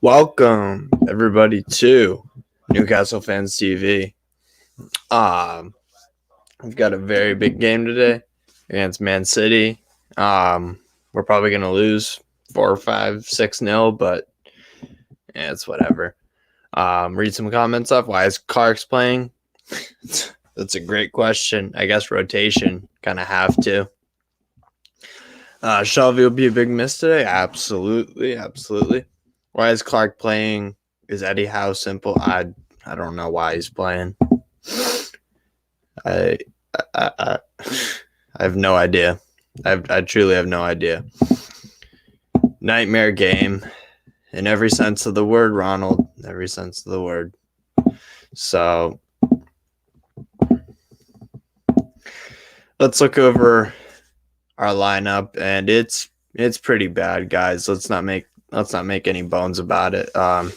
Welcome, everybody, to Newcastle Fans TV. We've got a very big game today against Man City. We're probably going to lose 4, 5, 6-0, but it's whatever. Read some comments off. Why is Clark's playing? That's a great question. I guess rotation. Kind of have to. Shelby will be a big miss today. Absolutely. Why is Clark playing? Is Eddie Howe simple? I don't know why he's playing. I have no idea. I truly have no idea. Nightmare game in every sense of the word, Ronald. Every sense of the word. So let's look over our lineup, and it's pretty bad, guys. Let's not make any bones about it. I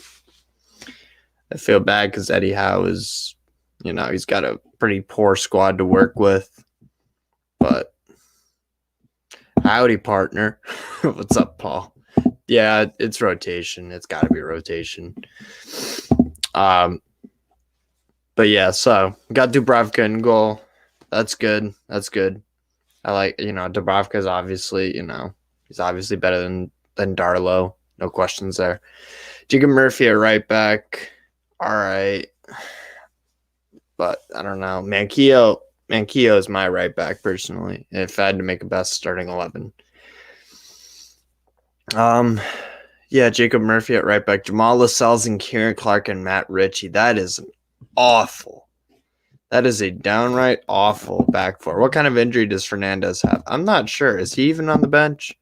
feel bad because Eddie Howe is, he's got a pretty poor squad to work with. But howdy, partner. What's up, Paul? Yeah, it's rotation. It's got to be rotation. But yeah, so got Dubravka in goal. That's good. I like, Dubravka is obviously, he's obviously better than Darlow. No questions there. Jacob Murphy at right back. All right. But I don't know. Manquillo is my right back, personally, if I had to make a best starting 11. Yeah, Jacob Murphy at right back. Jamal Lascelles and Kieran Clark and Matt Ritchie. That is awful. That is a downright awful back four. What kind of injury does Fernandez have? I'm not sure. Is he even on the bench?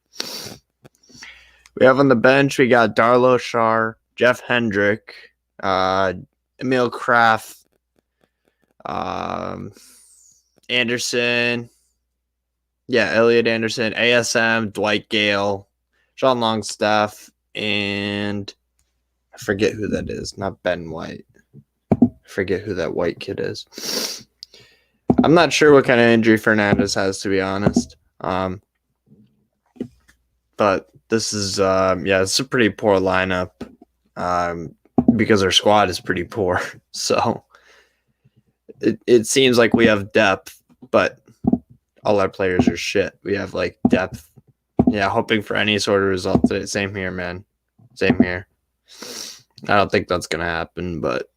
We have on the bench, we got Darlow Schär, Jeff Hendrick, Emil Kraft, Anderson. Yeah, Elliot Anderson, ASM, Dwight Gale, Sean Longstaff, and I forget who that is. Not Ben White. I forget who that white kid is. I'm not sure what kind of injury Fernandez has, to be honest. But this is, it's a pretty poor lineup because our squad is pretty poor. So it seems like we have depth, but all our players are shit. We have, depth. Yeah, hoping for any sort of result today. Same here, man. Same here. I don't think that's going to happen, but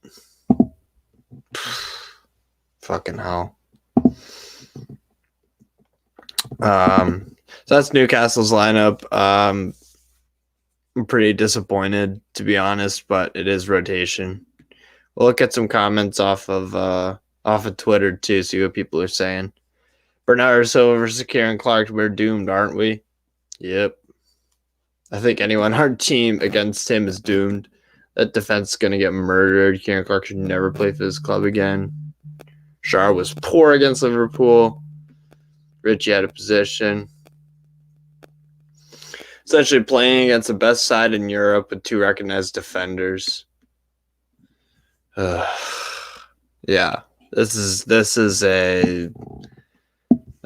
fucking hell. So that's Newcastle's lineup. I'm pretty disappointed, to be honest, but it is rotation. We'll look at some comments off of Twitter too, see what people are saying. Bernardo Silva versus Kieran Clark, we're doomed, aren't we? Yep. I think anyone on our team against him is doomed. That defense is going to get murdered. Kieran Clark should never play for this club again. Schär was poor against Liverpool. Ritchie had a position. Essentially playing against the best side in Europe with 2 recognized defenders. Yeah, this is a.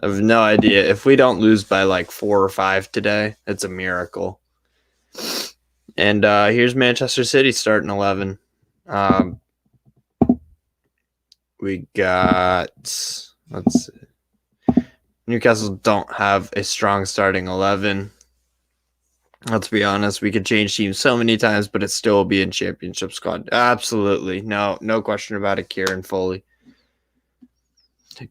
I have no idea. If we don't lose by 4 or 5 today, it's a miracle. And here's Manchester City starting 11. We got, let's see. Newcastle don't have a strong starting 11. Let's be honest. We could change teams so many times, but it still will be in championship squad. Absolutely. No question about it, Kieran Foley.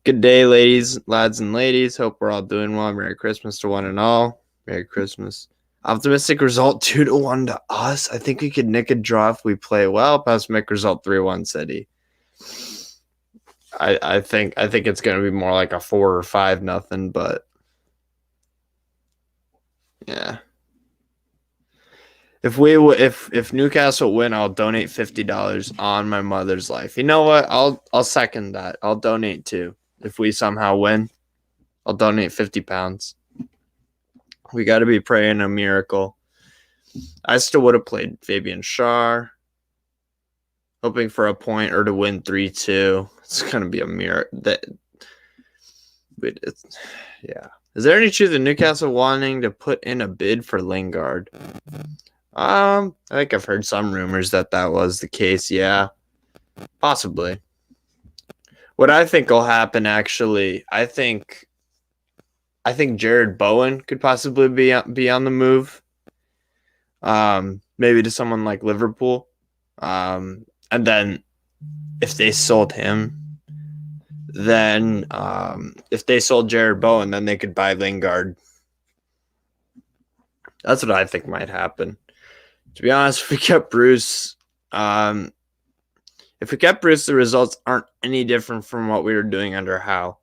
Good day, lads and ladies. Hope we're all doing well. Merry Christmas to one and all. Merry Christmas. Optimistic result 2-1 to us. I think we could nick a draw if we play well. Pessimistic result 3-1 City. I think it's going to be more like a 4 or 5-0, but yeah. If Newcastle win, I'll donate $50 on my mother's life. You know what? I'll second that. I'll donate too. If we somehow win, I'll donate £50. We got to be praying a miracle. I still would have played Fabian Schär, hoping for a point or to win 3-2. It's gonna be a miracle. Yeah. Is there any truth in Newcastle wanting to put in a bid for Lingard? I think I've heard some rumors that was the case. Yeah, possibly. What I think will happen, actually, I think Jared Bowen could possibly be on the move. Maybe to someone like Liverpool. And then if they sold him, then if they sold Jared Bowen, then they could buy Lingard. That's what I think might happen. To be honest, if we kept Bruce, the results aren't any different from what we were doing under Howe.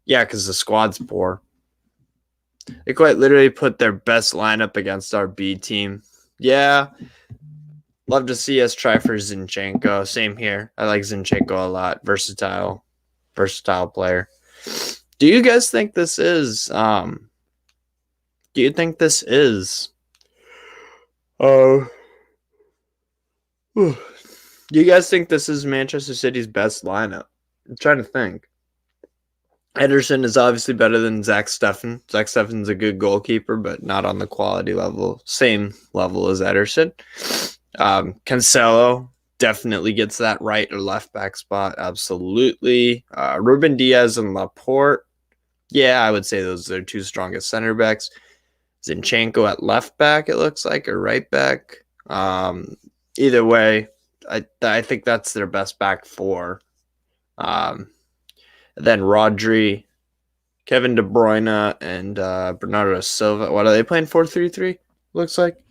Yeah, because the squad's poor. They quite literally put their best lineup against our B team. Yeah, love to see us try for Zinchenko. Same here. I like Zinchenko a lot. Versatile player. Do you guys think this is? Do you think this is? Do you guys think this is Manchester City's best lineup? I'm trying to think. Ederson is obviously better than Zach Steffen. Zach Steffen's a good goalkeeper, but not on the quality level. Same level as Ederson. Cancelo definitely gets that right or left back spot. Absolutely. Ruben Diaz and Laporte. Yeah, I would say those are their two strongest center backs. Zinchenko at left back, it looks like, or right back. Either way, I think that's their best back four. Then Rodri, Kevin De Bruyne, and Bernardo Silva. What are they playing? 4-3-3? Looks like.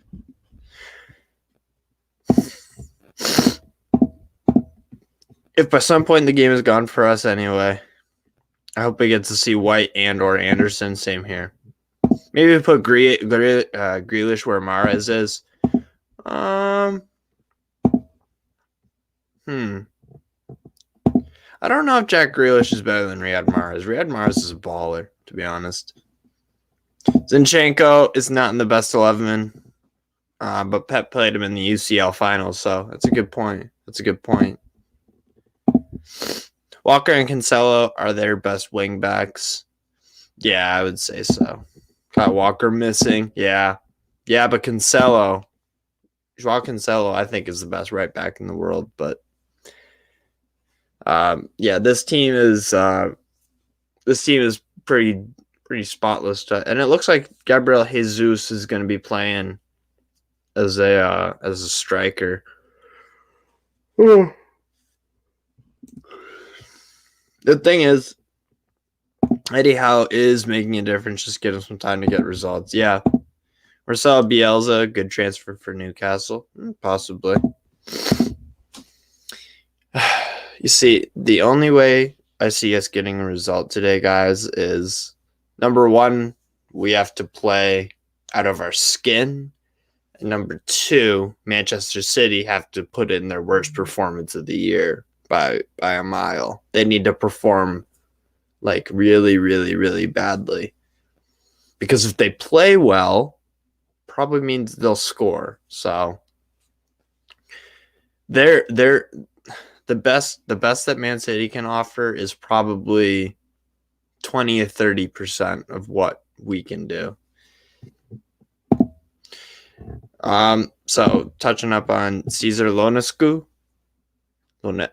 If by some point the game is gone for us anyway, I hope we get to see White and or Anderson. Same here. Maybe we put Grealish where Mahrez is. I don't know if Jack Grealish is better than Riyad Mahrez. Riyad Mahrez is a baller, to be honest. Zinchenko is not in the best 11, but Pep played him in the UCL finals, so that's a good point. Walker and Cancelo are their best wing backs. Yeah, I would say so. Got Walker missing. Yeah, but Joao Cancelo, I think, is the best right back in the world. But this team is pretty spotless, and it looks like Gabriel Jesus is going to be playing as a striker. The thing is, Eddie Howe is making a difference. Just give him some time to get results. Yeah. Marcelo Bielsa, good transfer for Newcastle. Possibly. You see, the only way I see us getting a result today, guys, is number one, we have to play out of our skin. And number two, Manchester City have to put in their worst performance of the year by a mile. They need to perform like really, really, really badly. Because if they play well, probably means they'll score. So they're the best that Man City can offer is probably 20 or 30% of what we can do. So touching up on Cesar Ionescu. I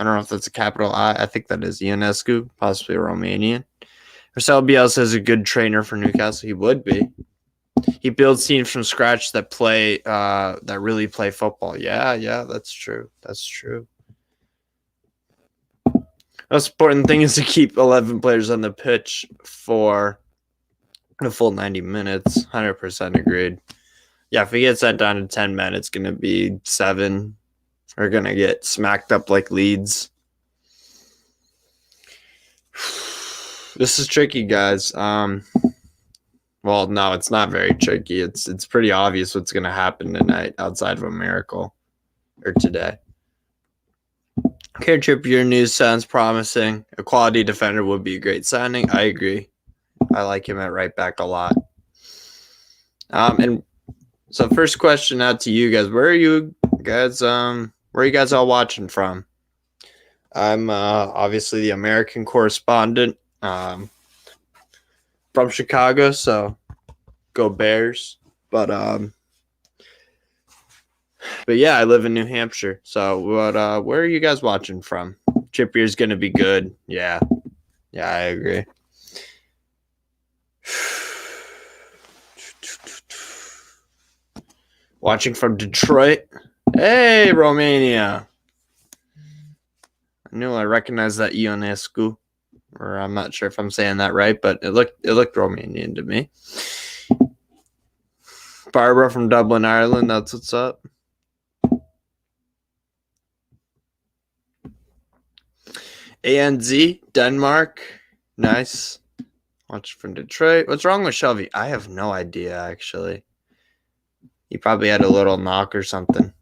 don't know if that's a capital I. I think that is Ionescu, possibly a Romanian. Marcelo Bielsa is a good trainer for Newcastle. He would be. He builds teams from scratch that really play football. Yeah, that's true. Most important thing is to keep 11 players on the pitch for the full 90 minutes. 100% agreed. Yeah, if we get sent down to 10 men, it's going to be 7. We're going to get smacked up like Leeds. This is tricky, guys. Well, no, it's not very tricky. It's pretty obvious what's going to happen tonight outside of a miracle. Or today. Kieran Trippier news sounds promising. A quality defender would be a great signing. I agree. I like him at right back a lot. And so first question out to you guys. Where are you guys all watching from? I'm obviously the American correspondent from Chicago, so go Bears. But yeah, I live in New Hampshire. So where are you guys watching from? Trippier's gonna be good. Yeah. Yeah, I agree. Watching from Detroit. Hey, Romania. I knew I recognized that Ionescu. Or I'm not sure if I'm saying that right, but it looked Romanian to me. Barbara from Dublin, Ireland. That's what's up. ANZ, Denmark. Nice. Watch from Detroit. What's wrong with Shelby? I have no idea, actually. He probably had a little knock or something.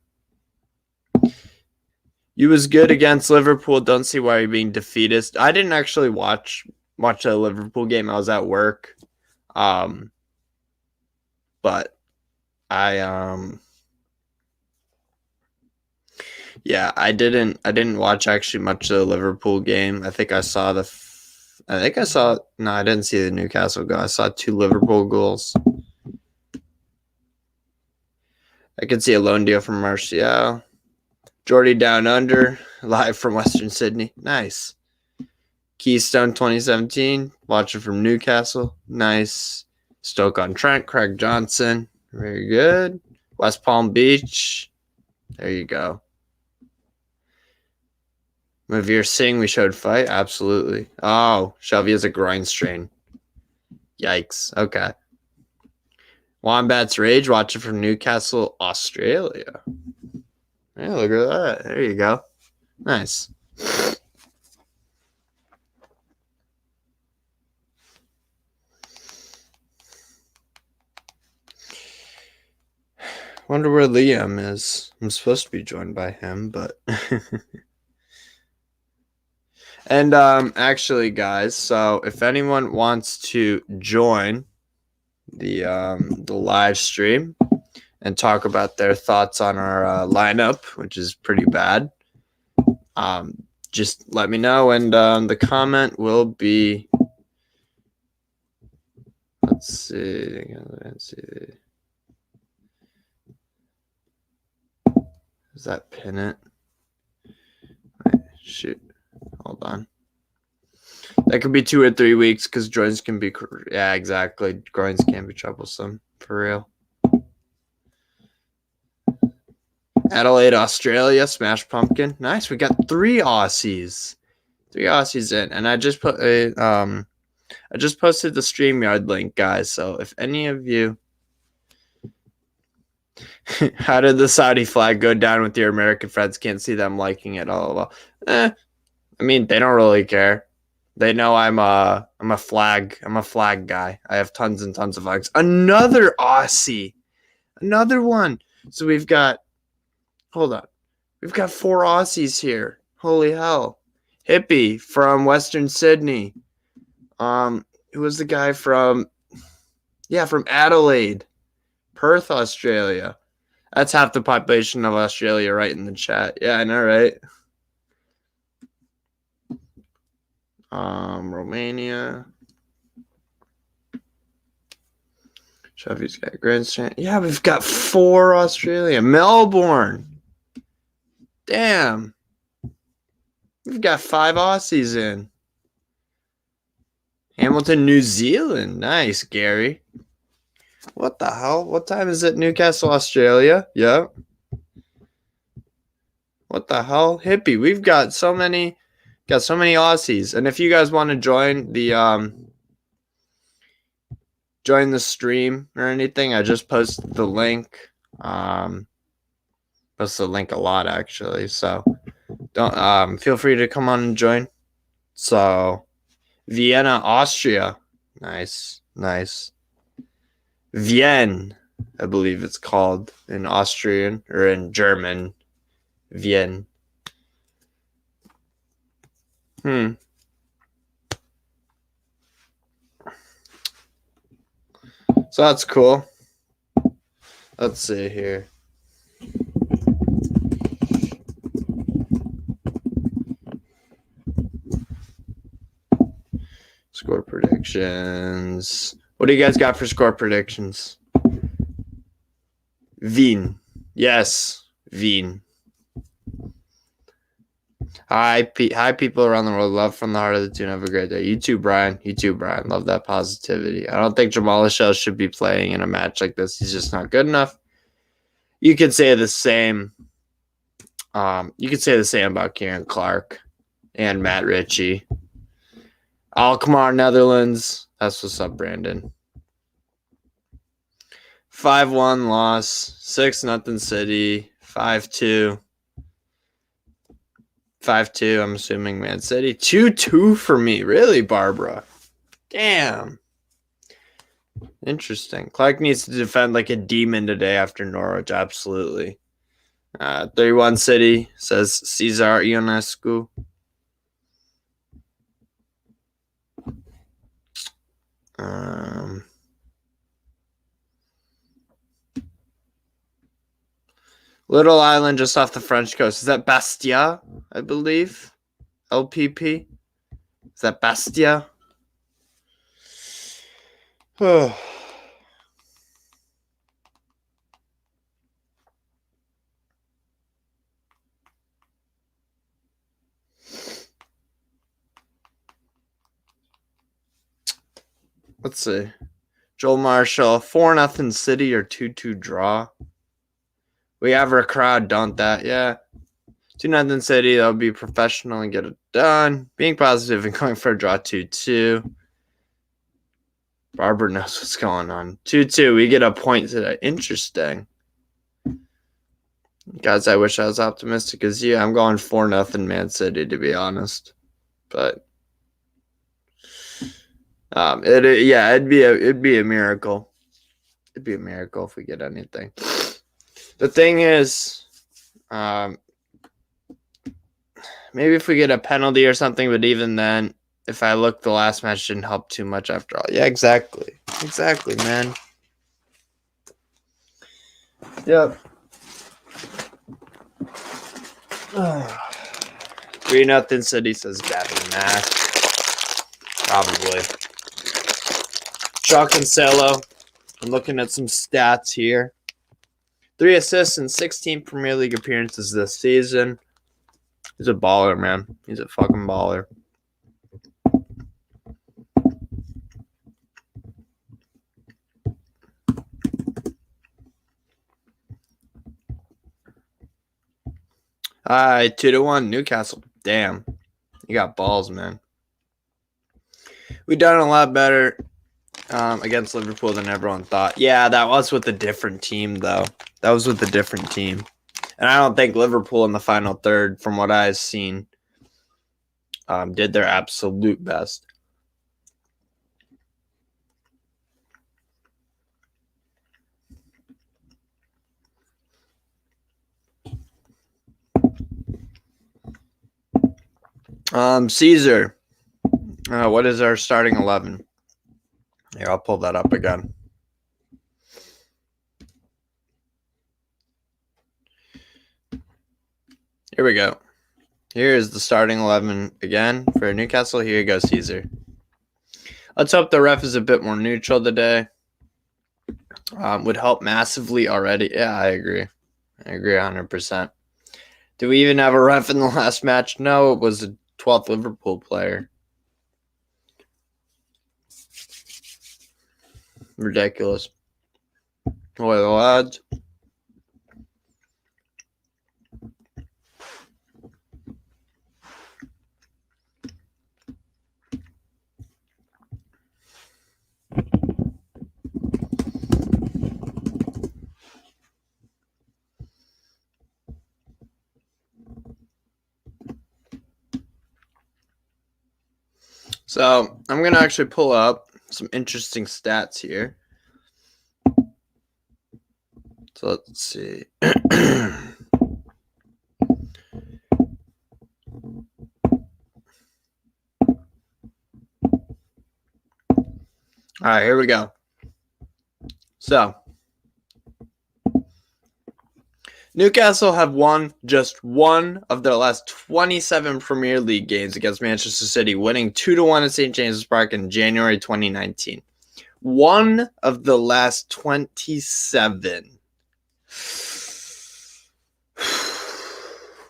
You was good against Liverpool. Don't see why you're being defeatist. I didn't actually watch the Liverpool game. I was at work. But I yeah, I didn't watch actually much of the Liverpool game. I didn't see the Newcastle goal. I saw 2 Liverpool goals. I could see a loan deal from Martial. Geordie Down Under, live from Western Sydney. Nice. Keystone 2017, watching from Newcastle. Nice. Stoke-on-Trent, Craig Johnson. Very good. West Palm Beach. There you go. Mavir Singh, we showed fight. Absolutely. Oh, Shelby has a groin strain. Yikes. Okay. Wombats Rage, watching from Newcastle, Australia. Hey, look at that. There you go. Nice. Wonder where Liam is. I'm supposed to be joined by him, but... And actually, guys, so if anyone wants to join the live stream and talk about their thoughts on our lineup, which is pretty bad, just let me know, and the comment will be. Let's see. Does that pin it? Wait, shoot. Hold on. That could be 2 or 3 weeks because groins can be, yeah, exactly. Groins can be troublesome, for real. Adelaide, Australia, Smash Pumpkin. Nice. We got 3 Aussies. 3 Aussies in. And I just put I just posted the StreamYard link, guys. So if any of you, how did the Saudi flag go down with your American friends? Can't see them liking it. Well, I mean, they don't really care. They know I'm a flag guy. I have tons and tons of flags. Another Aussie. Another one. So we've got, hold on. We've got 4 Aussies here. Holy hell. Hippie from Western Sydney. Who was the guy from Adelaide. Perth, Australia. That's half the population of Australia right in the chat. Yeah, I know, right? Romania. Chevy's got Grandstand. Yeah, we've got 4 Australia. Melbourne. Damn. We've got 5 Aussies in. Hamilton, New Zealand. Nice, Gary. What the hell? What time is it? Newcastle, Australia. Yep. What the hell? Hippie. We've got so many Aussies. And if you guys want to join the stream or anything, I just posted the link. Post the link a lot actually. So don't feel free to come on and join. So Vienna, Austria. Nice. Vienne, I believe it's called in Austrian or in German. Vienne. So that's cool. Let's see here. Score predictions. What do you guys got for score predictions? Veen. Yes, Veen. Hi, people around the world. Love from the heart of the tune. Have a great day. You too, Brian. You too, Brian. Love that positivity. I don't think Jamal Lewis should be playing in a match like this. He's just not good enough. You could say the same. You could say the same about Kieran Clark and Matt Ritchie. Alkmaar, Netherlands. That's what's up, Brandon. 5-1 loss. 6-0 City. 5-2. 5-2, I'm assuming Man City. 2-2 for me. Really, Barbara? Damn. Interesting. Clark needs to defend like a demon today after Norwich. Absolutely. 3-1 City, says Cesar Ionescu. Little island just off the French coast. Is that Bastia, I believe? LPP? Is that Bastia? Oh. Let's see. Joel Marshall, 4-0 City or 2-2 draw. We have our crowd, don't that? Yeah. 2-0 City, that'll be professional and get it done. Being positive and going for a draw 2-2. Barbara knows what's going on. 2-2, we get a point today. Interesting. Guys, I wish I was optimistic as you. I'm going 4-0 Man City, to be honest. But it'd be a miracle. It'd be a miracle if we get anything. The thing is, maybe if we get a penalty or something, but even then, if I look, the last match didn't help too much after all. Yeah, exactly. Exactly, man. Yep. 3-0 City, says Gavin Mack. Probably. Joao Cancelo. I'm looking at some stats here. 3 assists in 16 Premier League appearances this season. He's a baller, man. He's a fucking baller. All right, 2-1 Newcastle. Damn. You got balls, man. We done a lot better against Liverpool than everyone thought. Yeah, that was with a different team, though. That was with a different team. And I don't think Liverpool in the final third, from what I've seen, did their absolute best. Caesar. What is our starting 11? Here, I'll pull that up again. Here we go. Here is the starting 11 again for Newcastle. Here you go, Caesar. Let's hope the ref is a bit more neutral today. Would help massively already. Yeah, I agree. I agree 100%. Do we even have a ref in the last match? No, it was a 12th Liverpool player. Ridiculous. Boy, the lads. So I'm going to actually pull up some interesting stats here. So let's see. All right, here we go. So Newcastle have won just one of their last 27 Premier League games against Manchester City, winning 2-1 at St. James's Park in January 2019. One of the last 27.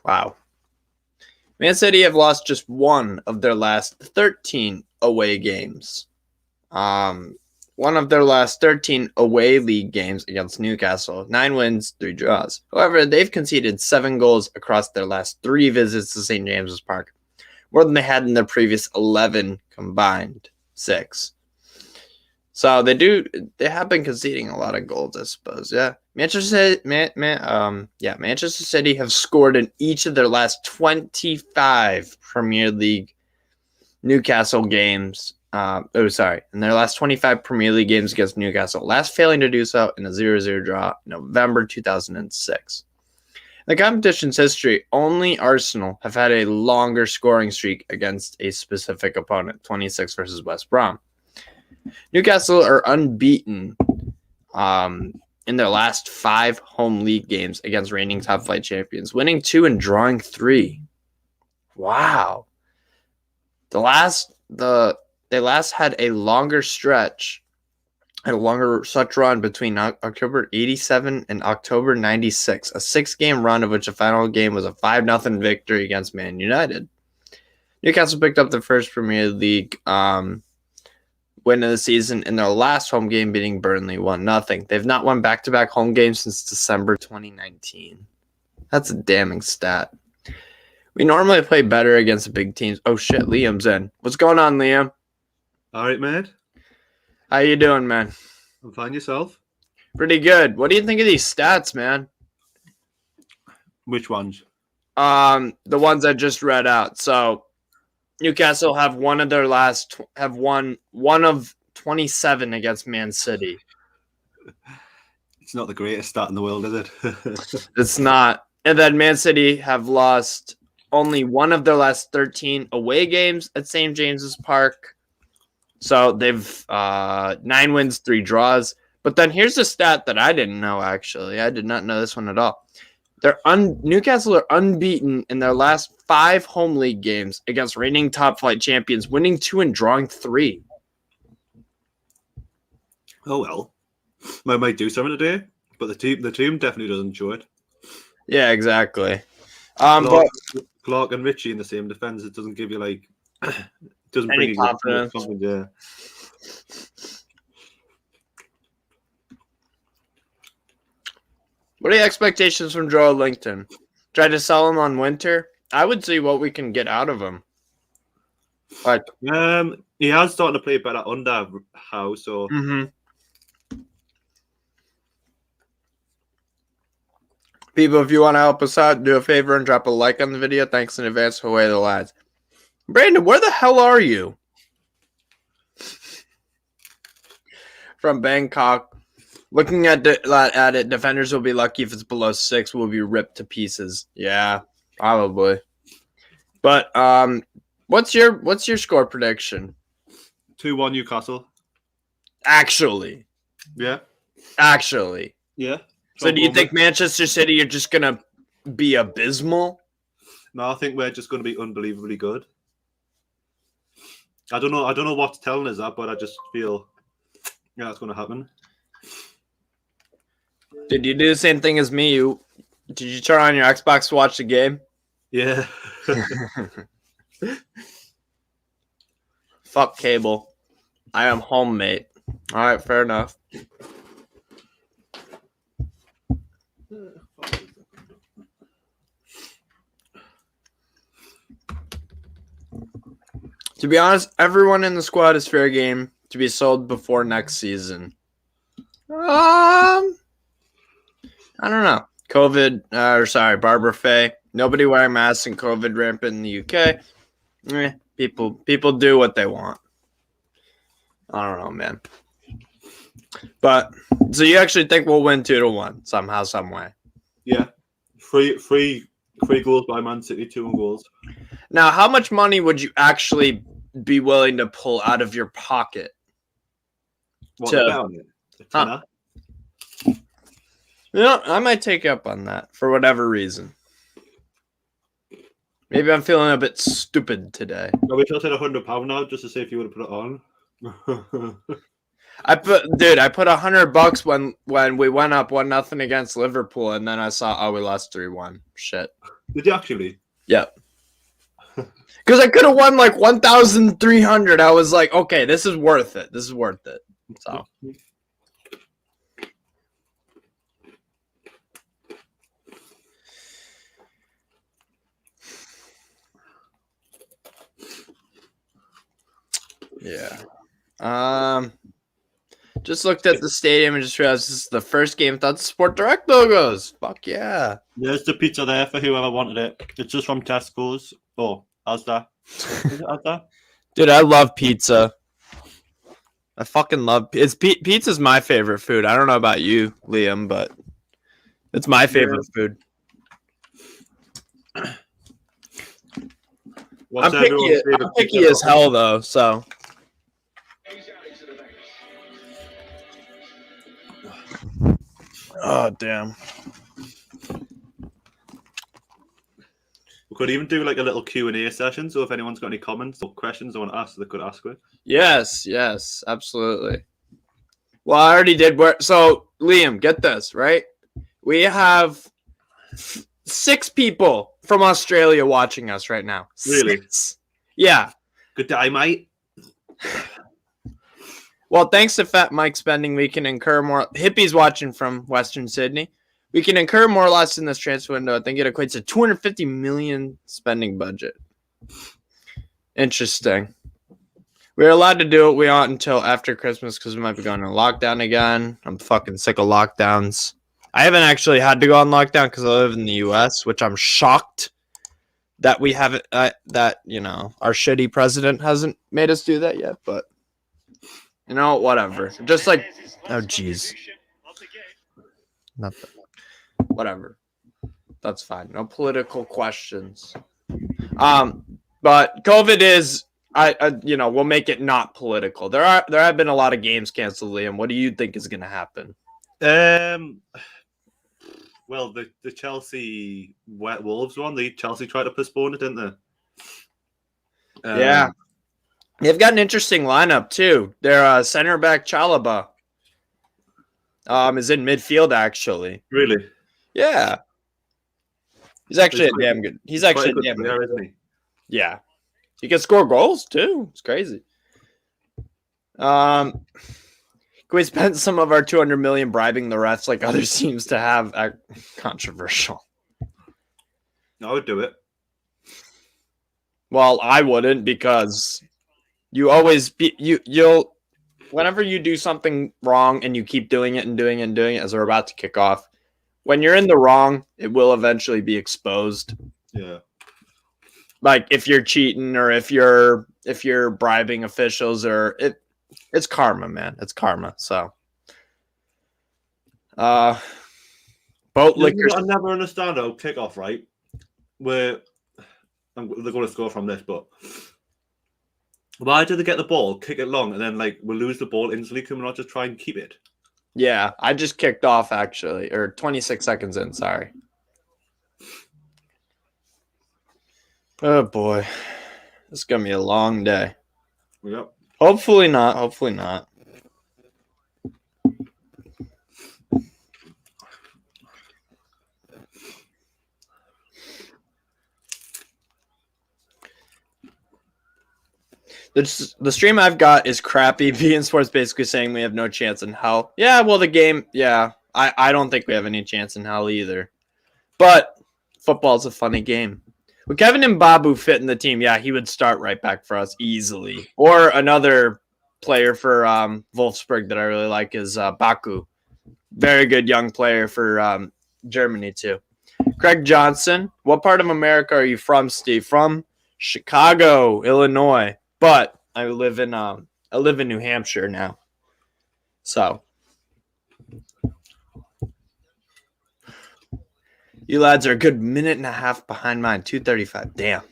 Wow. Man City have lost just one of their last 13 away games. One of their last 13 away league games against Newcastle. 9 wins, 3 draws. However, they've conceded 7 goals across their last 3 visits to St. James's Park, more than they had in their previous 11 combined 6. So they have been conceding a lot of goals, I suppose. Yeah. Manchester City have scored in each of their last 25 Premier League Newcastle games. In their last 25 Premier League games against Newcastle, last failing to do so in a 0-0 draw in November 2006. In the competition's history, only Arsenal have had a longer scoring streak against a specific opponent, 26 versus West Brom. Newcastle are unbeaten in their last 5 home league games against reigning top flight champions, winning 2 and drawing 3. Wow. They last had a longer stretch, had a longer such run between October 87 and October 96, a 6-game run of which the final game was a 5-0 victory against Man United. Newcastle picked up the first Premier League win of the season in their last home game, beating Burnley 1-0. They've not won back-to-back home games since December 2019. That's a damning stat. We normally play better against the big teams. Oh shit, Liam's in. What's going on, Liam? All right, mate. How you doing, man? I'm fine. Yourself? Pretty good. What do you think of these stats, man? Which ones? The ones I just read out. So Newcastle have won one of 27 against Man City. It's not the greatest stat in the world, is it? It's not. And then Man City have lost only one of their last 13 away games at St. James's Park. So they've 9 wins, 3 draws. But then here's a stat that I didn't know, actually. I did not know this one at all. Newcastle are unbeaten in their last 5 home league games against reigning top flight champions, winning 2 and drawing 3. Oh, well. I might do something today, but the team definitely doesn't show it. Yeah, exactly. Clark and Richie in the same defense, it doesn't give you doesn't any bring you confidence. Something, yeah. What are the expectations from Joe Linton? Try to sell him on winter? I would see what we can get out of him. He has started to play better under Howe, so People, if you want to help us out, do a favor and drop a like on the video. Thanks in advance for away the lads. Brandon, where the hell are you? From Bangkok. Looking at it, defenders will be lucky if it's below 6. We'll be ripped to pieces. Yeah, probably. But what's your score prediction? 2-1 Newcastle. Actually. Yeah. So do you think Manchester City are just gonna be abysmal? No, I think we're just going to be unbelievably good. I don't know what's telling us that, but I just feel that's going to happen. Did you do the same thing as me? Did you turn on your Xbox to watch the game? Yeah. Fuck cable. I am home, mate. All right, fair enough. To be honest, everyone in the squad is fair game to be sold before next season. I don't know. Barbara Faye. Nobody wearing masks and COVID rampant in the UK. People do what they want. I don't know, man. But so you actually think we'll win 2-1 somehow, some way? Yeah. Three goals by Man City, 2 goals. Now, how much money would you actually be willing to pull out of your pocket? What about it? Huh? Yeah, I might take you up on that for whatever reason. Maybe I'm feeling a bit stupid today. Are we talking £100 now just to see if you would have put it on? I put $100 when we went up 1-0 against Liverpool, and then I saw we lost 3-1. Shit. Did you actually? Yep. Because I could have won like 1,300. I was like, okay, this is worth it. So. Yeah. Just looked at the stadium and just realized this is the first game without the Sport Direct logos. Fuck yeah. There's the pizza there for whoever wanted it. It's just from Tesco's. Oh, Asda. Is it Asda? Dude, I love pizza. I fucking love pizza's my favorite food. I don't know about you, Liam, but it's my favorite food. I'm picky as hell though, so. Oh damn. We could even do like a little Q&A session, so if anyone's got any comments or questions they want to ask, they could ask it. Yes, absolutely. Well, I already did. So, Liam, get this, right? We have 6 people from Australia watching us right now. Really? 6. Yeah. Good day, mate. Well, thanks to Fat Mike spending, we can incur more. Hippie's watching from Western Sydney. We can incur more or less in this transfer window. I think it equates to $250 million spending budget. Interesting. We're allowed to do what we want until after Christmas because we might be going on lockdown again. I'm fucking sick of lockdowns. I haven't actually had to go on lockdown because I live in the U.S., which I'm shocked that we haven't. That our shitty president hasn't made us do that yet. But whatever. Just like, oh jeez, nothing. Whatever. That's fine. No political questions. But COVID is. We'll make it not political. There have been a lot of games canceled, Liam. What do you think is going to happen? Well, the Chelsea Wolves one, Chelsea tried to postpone it, didn't they? Yeah. They've got an interesting lineup, too. Their center back, Chalaba, is in midfield, actually. Really? Yeah. He's actually damn good. He's actually damn good. Isn't he? Yeah. He can score goals, too. It's crazy. Can we spend some of our $200 million bribing the refs like other teams to have? Controversial. I would do it. Well, I wouldn't because you always you'll whenever you do something wrong and you keep doing it and doing it and doing it as we're about to kick off, when you're in the wrong, it will eventually be exposed. Yeah. Like if you're cheating or if you're bribing officials or it's karma, man. It's karma. So boat liquor. I never understand how kickoff, right? Where they're going to score from this, but why do they get the ball, kick it long, and then we'll lose the ball instantly? Can we not just try and keep it? Yeah, I just kicked off actually, or 26 seconds in. Sorry. Oh boy, this is gonna be a long day. Yep. Hopefully not. Hopefully not. The stream I've got is crappy. BN Sports basically saying we have no chance in hell. Yeah, well, the game, yeah. I don't think we have any chance in hell either. But football's a funny game. Would Kevin Mbabu fit in the team? Yeah, he would start right back for us easily. Or another player for Wolfsburg that I really like is Baku. Very good young player for Germany, too. Craig Johnson. What part of America are you from, Steve? From Chicago, Illinois. But I live in New Hampshire now. So you lads are a good minute and a half behind mine. 2:35. Damn.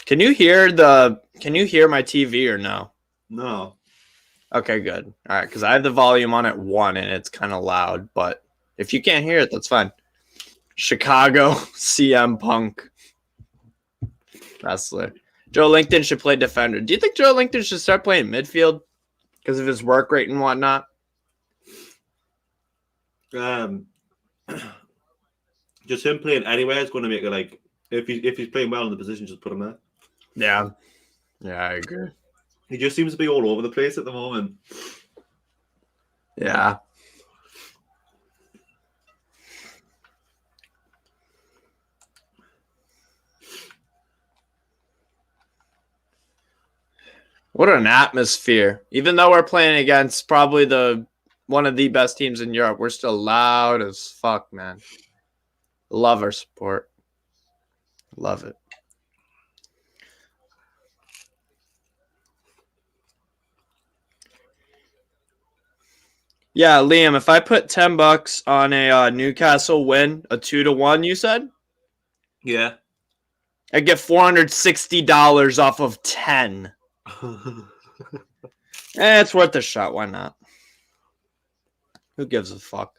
Can you hear my TV or no? No. Okay, good. All right, because I have the volume on at 1 and it's kind of loud, but if you can't hear it, that's fine. Chicago CM Punk wrestler. Joe Lincoln should play defender. Do you think Joe Lincoln should start playing midfield because of his work rate and whatnot? Just him playing anywhere is going to make it like if he's playing well in the position, just put him there. Yeah, I agree. He just seems to be all over the place at the moment. Yeah. What an atmosphere. Even though we're playing against probably one of the best teams in Europe, we're still loud as fuck, man. Love our support. Love it. Yeah, Liam, if I put $10 on a Newcastle win, a 2-1, you said? Yeah. I get $460 off of 10. It's worth a shot. Why not? Who gives a fuck?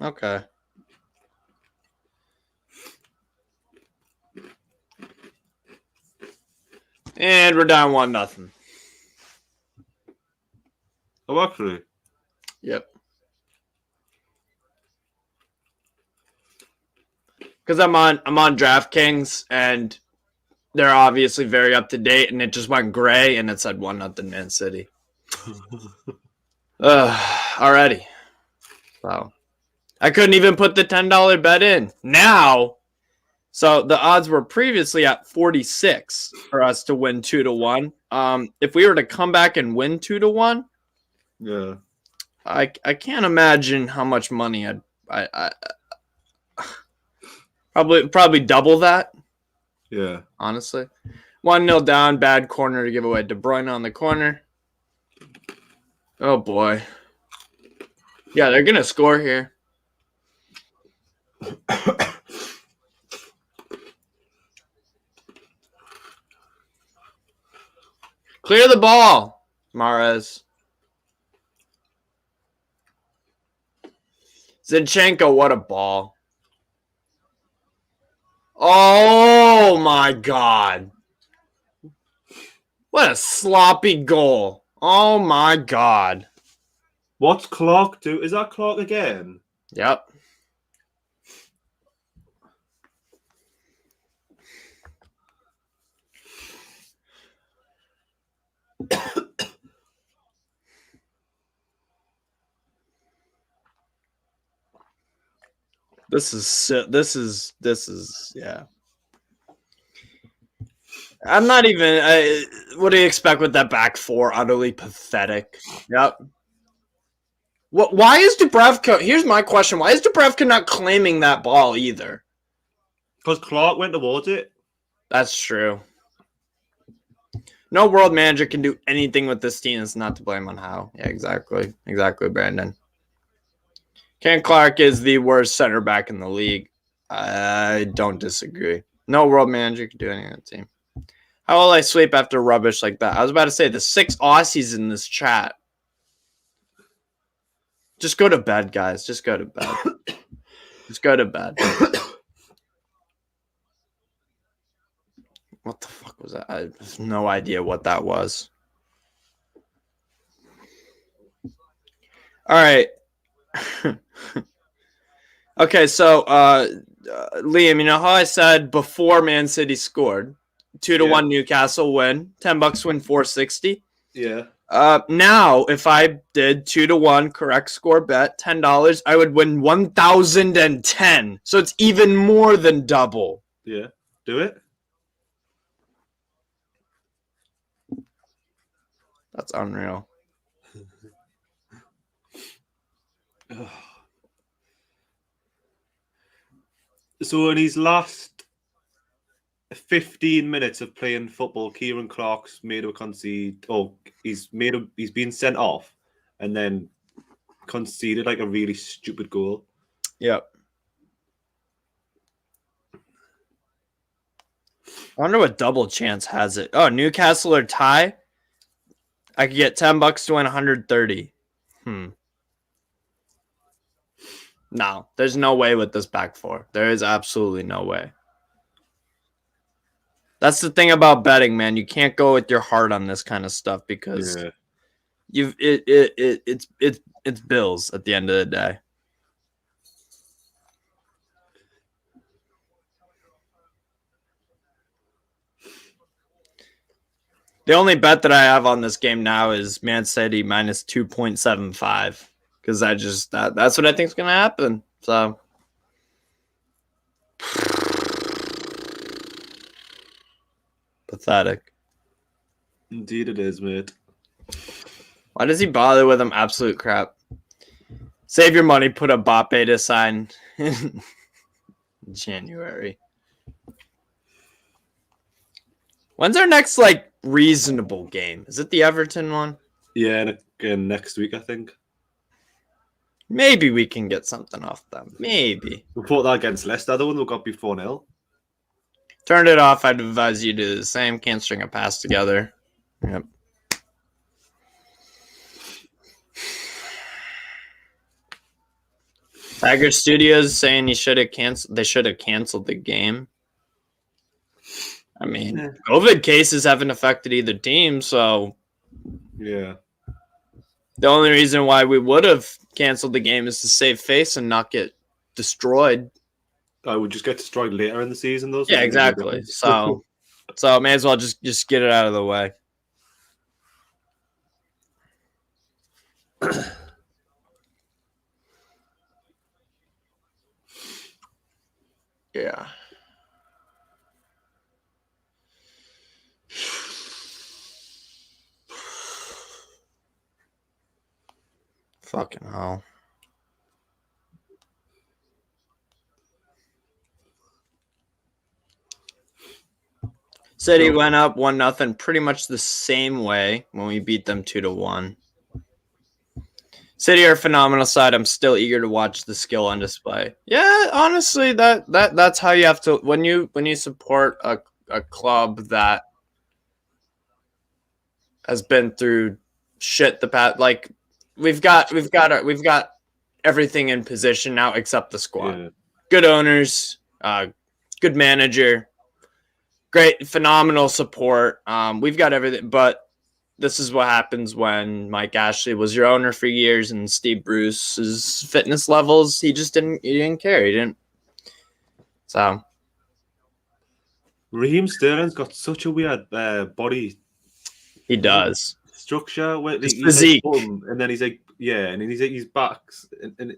Okay. And we're down 1-0. Oh, actually. Yep. Because I'm on DraftKings and they're obviously very up to date, and it just went gray and it said 1-0 Man City. Already. Wow. I couldn't even put the $10 bet in. Now, so the odds were previously at 46 for us to win 2-1. If we were to come back and win 2-1, yeah, I can't imagine how much money I probably double that. Yeah, honestly. 1-0 down, bad corner to give away. De Bruyne on the corner. Oh boy. Yeah, they're gonna score here. Clear the ball, Mahrez. Zinchenko, what a ball. Oh my God. What a sloppy goal. Oh my God. What's Clark do? Is that Clark again? Yep. This is yeah. I'm not even. What do you expect with that back four? Utterly pathetic. Yep. What? Why is Dubravka? Here's my question: why is Dubravka not claiming that ball either? Because Clark went towards it. That's true. No world manager can do anything with this team. It's not to blame on how. Yeah, exactly, Brandon. Ken Clark is the worst center back in the league. I don't disagree. No world manager can do anything on the team. How will I sleep after rubbish like that? I was about to say the 6 Aussies in this chat. Just go to bed, guys. Just go to bed. Just go to bed. What the fuck was that? I have no idea what that was. All right. Okay, so Liam, you know how I said before Man City scored, 2-1 Newcastle win, $10 win 460. Yeah. Now if I did 2-1 correct score bet, $10, I would win 1,010. So it's even more than double. Yeah. Do it. That's unreal. So in his last 15 minutes of playing football, Kieran Clark's made a concede. Oh, he's been sent off and then conceded like a really stupid goal. Yep. I wonder what double chance has it. Oh, Newcastle or tie? I could get $10 to win 130. No, there's no way with this back four. There is absolutely no way. That's the thing about betting, man. You can't go with your heart on this kind of stuff because it's bills at the end of the day. The only bet that I have on this game now is Man City minus 2.75 because that's what I think is going to happen. So pathetic. Indeed it is, mate. Why does he bother with him? Absolute crap. Save your money, put a Mbappe to sign in January. When's our next reasonable game? Is it the Everton one? Yeah, and again next week, I think. Maybe we can get something off them. Maybe. We'll put that against Leicester. The one we got before 4-0. Turn it off. I'd advise you to do the same. Can't string a pass together. Yep. Tiger Studios saying they should have canceled the game. I mean, COVID cases haven't affected either team, so yeah. The only reason why we would have canceled the game is to save face and not get destroyed. I would just get destroyed later in the season, though. Yeah, exactly. So may as well just get it out of the way. Yeah. Fucking hell. City went up 1-0, pretty much the same way when we beat them 2-1. City are a phenomenal side. I'm still eager to watch the skill on display. Yeah, honestly, that's how you have to when you support a club that has been through shit the past. Like we've got everything in position now except the squad. Yeah. Good owners, good manager, great, phenomenal support. We've got everything, but this is what happens when Mike Ashley was your owner for years and Steve Bruce's fitness levels. He didn't care. He didn't. So Raheem Sterling's got such a weird body. He does. Structure. Where his physique. And then he's like, yeah, and then he's like his backs. And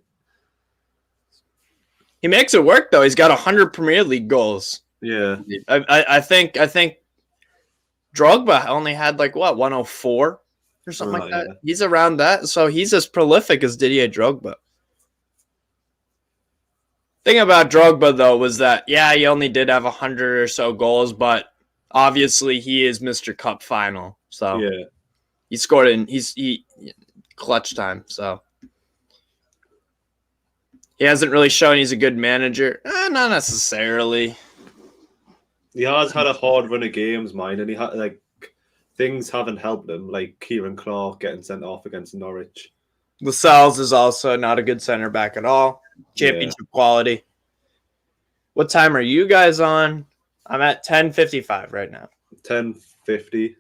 he makes it work though. He's got 100 Premier League goals. Yeah. I think Drogba only had 104 or something like that. Yeah. He's around that, so he's as prolific as Didier Drogba. Thing about Drogba though was that he only did have 100 or so goals, but obviously he is Mr. Cup final. So yeah, he scored he clutch time. So he hasn't really shown he's a good manager. Not necessarily. He has had a hard run of games, man, and he had things haven't helped him, like Kieran Clark getting sent off against Norwich. Lascelles is also not a good center back at all. Championship quality. What time are you guys on? I'm at 10:55 right now. 10:50.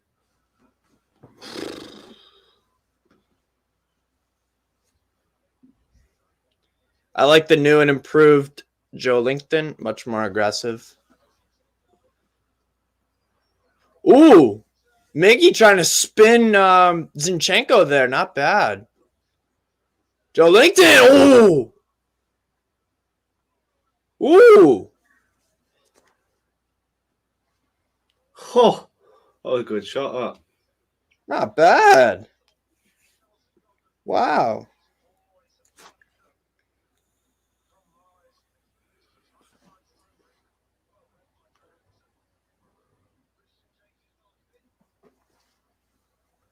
I like the new and improved Joe Linton, much more aggressive. Ooh, Miggy trying to spin Zinchenko there. Not bad. Joe Linton. Ooh. Ooh. Oh, a good shot. Not bad. Wow.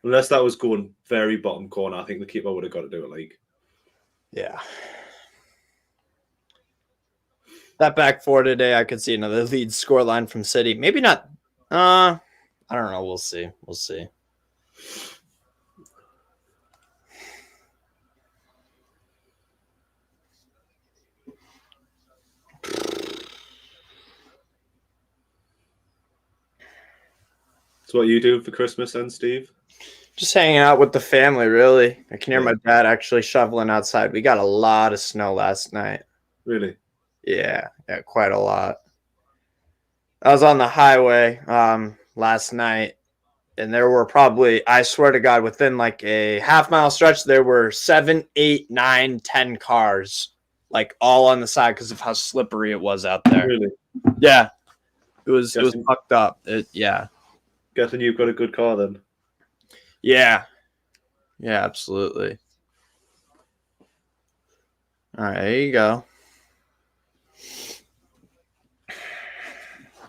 Unless that was going very bottom corner, I think the keeper would have got to do it. Yeah. That back four today, I could see another Leeds scoreline from City. Maybe not I don't know. We'll see. We'll see. So what are you doing for Christmas then, Steve? Just hanging out with the family, really. I can hear Yeah. my dad actually shoveling outside. We got a lot of snow last night. Really? Yeah, quite a lot. I was on the highway last night, and there were probably, I swear to God, within like a half-mile stretch, there were 7, 8, 9, 10 cars, like all on the side because of how slippery it was out there. Really? Yeah, it was Guessing- fucked up. Yeah. Guessing you've got a good car then. Yeah, absolutely. All right, there you go.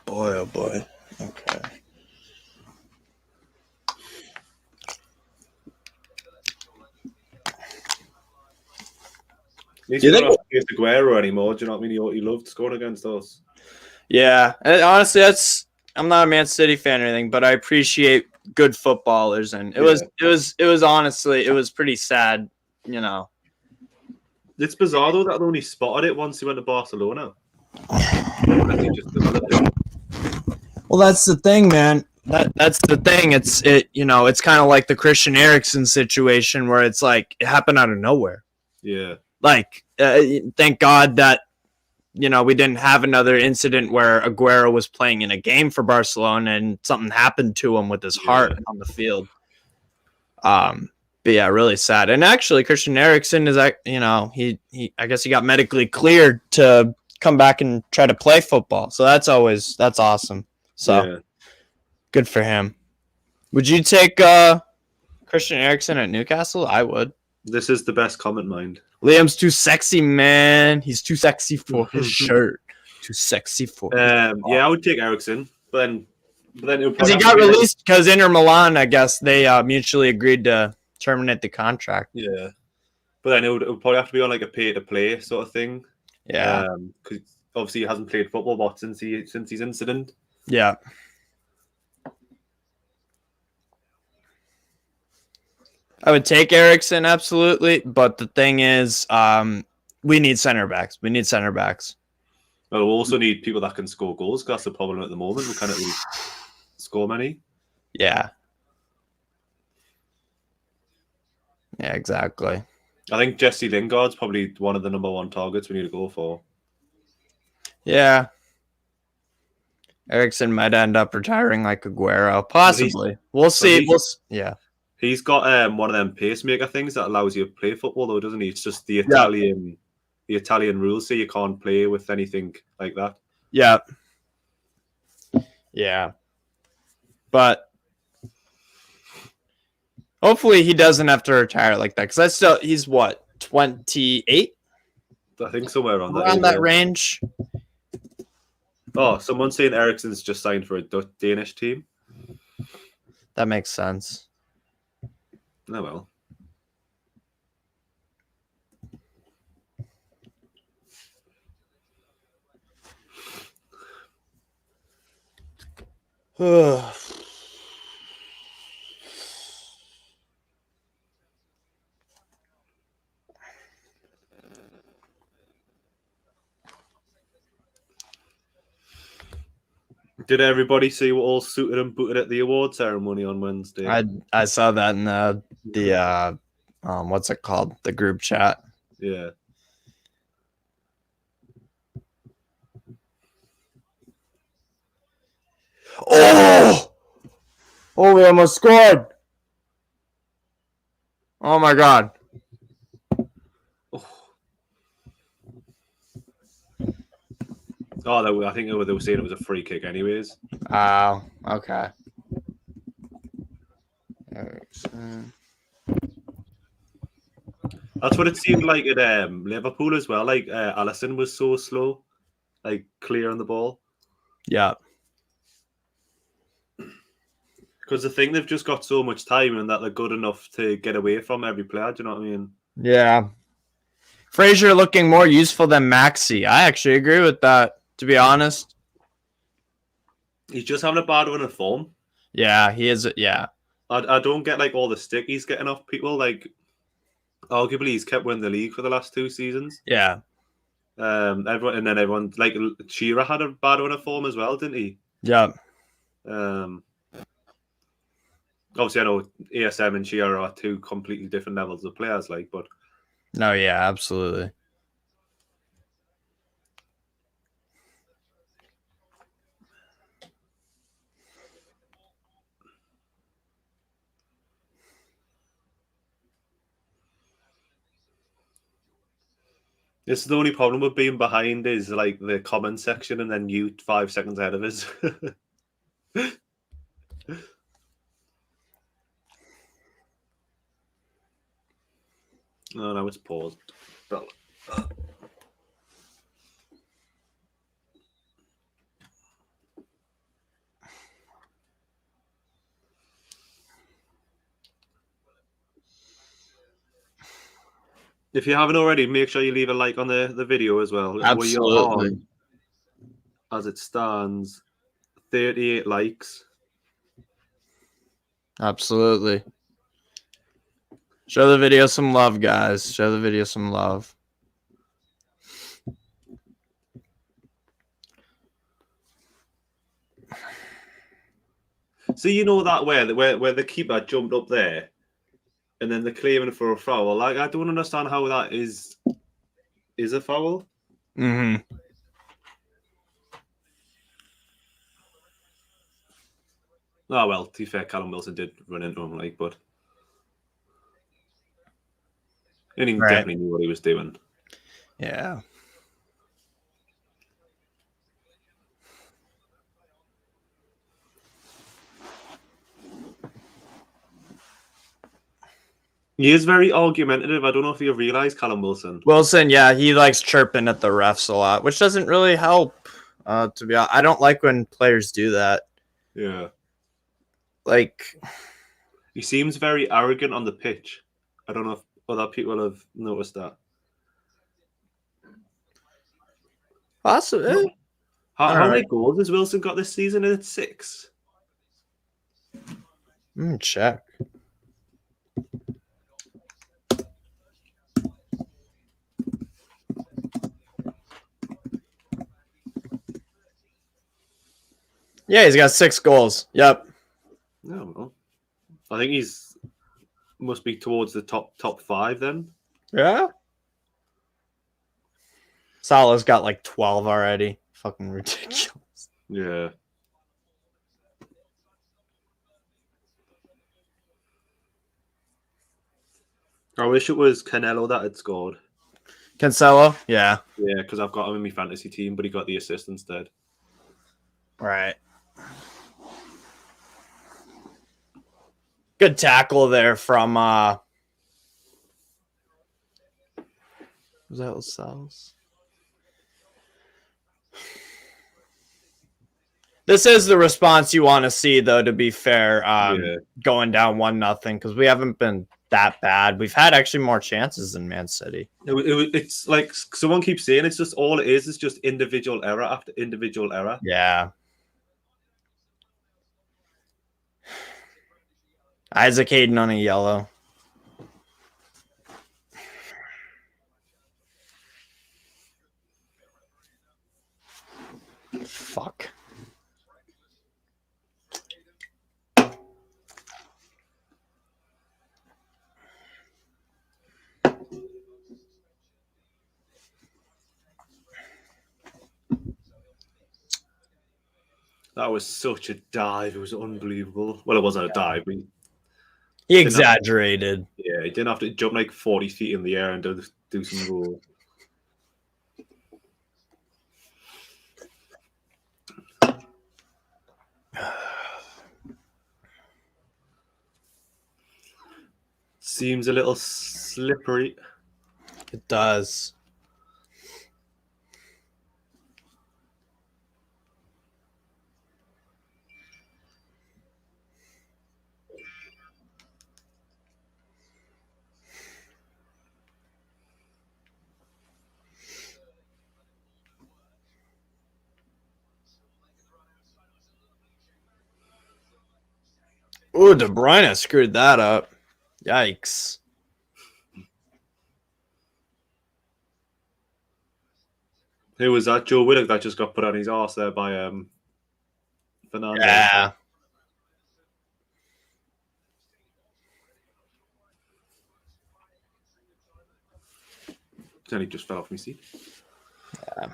Boy, oh boy. Okay. He's Do you not think- against Aguero anymore. Do you know what I mean? He loved scoring against us. Yeah, and honestly, I'm not a Man City fan or anything, but I appreciate good footballers, and it was honestly, it was pretty sad, you know. It's bizarre though that I only spotted it once he went to Barcelona. Unless he just developed it. Well, that's the thing, man. That's the thing. It's kind of like the Christian Eriksen situation where it's like it happened out of nowhere. Yeah. Like, thank God that we didn't have another incident where Aguero was playing in a game for Barcelona and something happened to him with his heart on the field. But yeah, really sad. And actually, Christian Eriksen is, he I guess he got medically cleared to come back and try to play football. So that's awesome. So good for him. Would you take Christian Eriksen at Newcastle? I would. This is the best comment, mind. Liam's too sexy, man. He's too sexy for his shirt. Too sexy for his Yeah, I would take Eriksen, but then it would because he got released because Inter Milan, I guess they mutually agreed to terminate the contract. Yeah, but then it would probably have to be on like a pay-to-play sort of thing. Yeah, because obviously he hasn't played football much since his incident. yeah. I would take Eriksen, absolutely, but the thing is, we need center backs. We need center backs. Well, we also need people that can score goals. 'Cause that's the problem at the moment. We can't really score many. Yeah. Yeah, exactly. I think Jesse Lingard's probably one of the number one targets we need to go for. Yeah. Eriksen might end up retiring like Aguero. Possibly. We'll see. Yeah. He's got one of them pacemaker things that allows you to play football, though, doesn't he? It's just the Italian rules say you can't play with anything like that. Yeah. Yeah. But hopefully he doesn't have to retire like that. Because he's what, 28? I think somewhere around that. Around that range. Oh, someone's saying Eriksen's just signed for a Danish team. That makes sense. Oh, well. Did everybody see what all suited and booted at the award ceremony on Wednesday? I saw that in the what's it called? The group chat. Yeah. Oh, we almost scored. Oh my God. Oh, I think they were saying it was a free kick anyways. Oh, okay. That's what it seemed like at Liverpool as well. Like Alisson was so slow, like clearing the ball. Yeah. Because the thing, they've just got so much time and that they're good enough to get away from every player. Do you know what I mean? Yeah. Frazier looking more useful than Maxi. I actually agree with that, to be honest. He's just having a bad run of form. Yeah, he is. Yeah. I don't get like all the stick he's getting off people. Like, arguably, he's kept winning the league for the last 2 seasons. Yeah. Everyone like Shearer had a bad run of form as well, didn't he? Yeah. Obviously, I know ASM and Shearer are 2 completely different levels of players. Like, but No, yeah, absolutely. this is the only problem with being behind is like the comment section, and then you 5 seconds ahead of us. Oh, no, it's paused. If you haven't already, make sure you leave a like on the video as well. Absolutely. We are on, as it stands, 38 likes. Absolutely. Show the video some love, guys. Show the video some love. So you know that where the keeper jumped up there, and then they're claiming for a foul. Like, I don't understand how that is a foul. Mm-hmm. Oh well, to be fair, Callum Wilson did run into him, like, but and he definitely knew what he was doing. Yeah. He is very argumentative. I don't know if you realise, Callum Wilson. Wilson, yeah, he likes chirping at the refs a lot, which doesn't really help. To be honest, I don't like when players do that. Yeah. Like, he seems very arrogant on the pitch. I don't know if other people have noticed that. Possibly. How many goals has Wilson got this season? It's 6. Check. Yeah, he's got 6 goals. Yep. No, well, I think he's must be towards the top 5 then. Yeah. Salah's got like 12 already. Fucking ridiculous. Yeah. I wish it was Canelo that had scored. Cancelo? Yeah. Yeah, because I've got him in my fantasy team, but he got the assist instead. Right. Good tackle there from was that Lascelles? This is the response you want to see, though, to be fair. Going down 1-0, because we haven't been that bad. We've had actually more chances than Man City. It's like someone keeps saying it's just all it is just individual error after individual error. Yeah. Isaac Hayden on a yellow. Fuck. That was such a dive. It was unbelievable. Well, it wasn't a dive. He exaggerated. He didn't have to jump like 40 feet in the air and do some roll. Seems a little slippery. It does. Oh, De Bruyne screwed that up. Yikes. Who was that? Joe Willock that just got put on his arse there by Fernando. Yeah. Then he just fell off my seat. Yeah.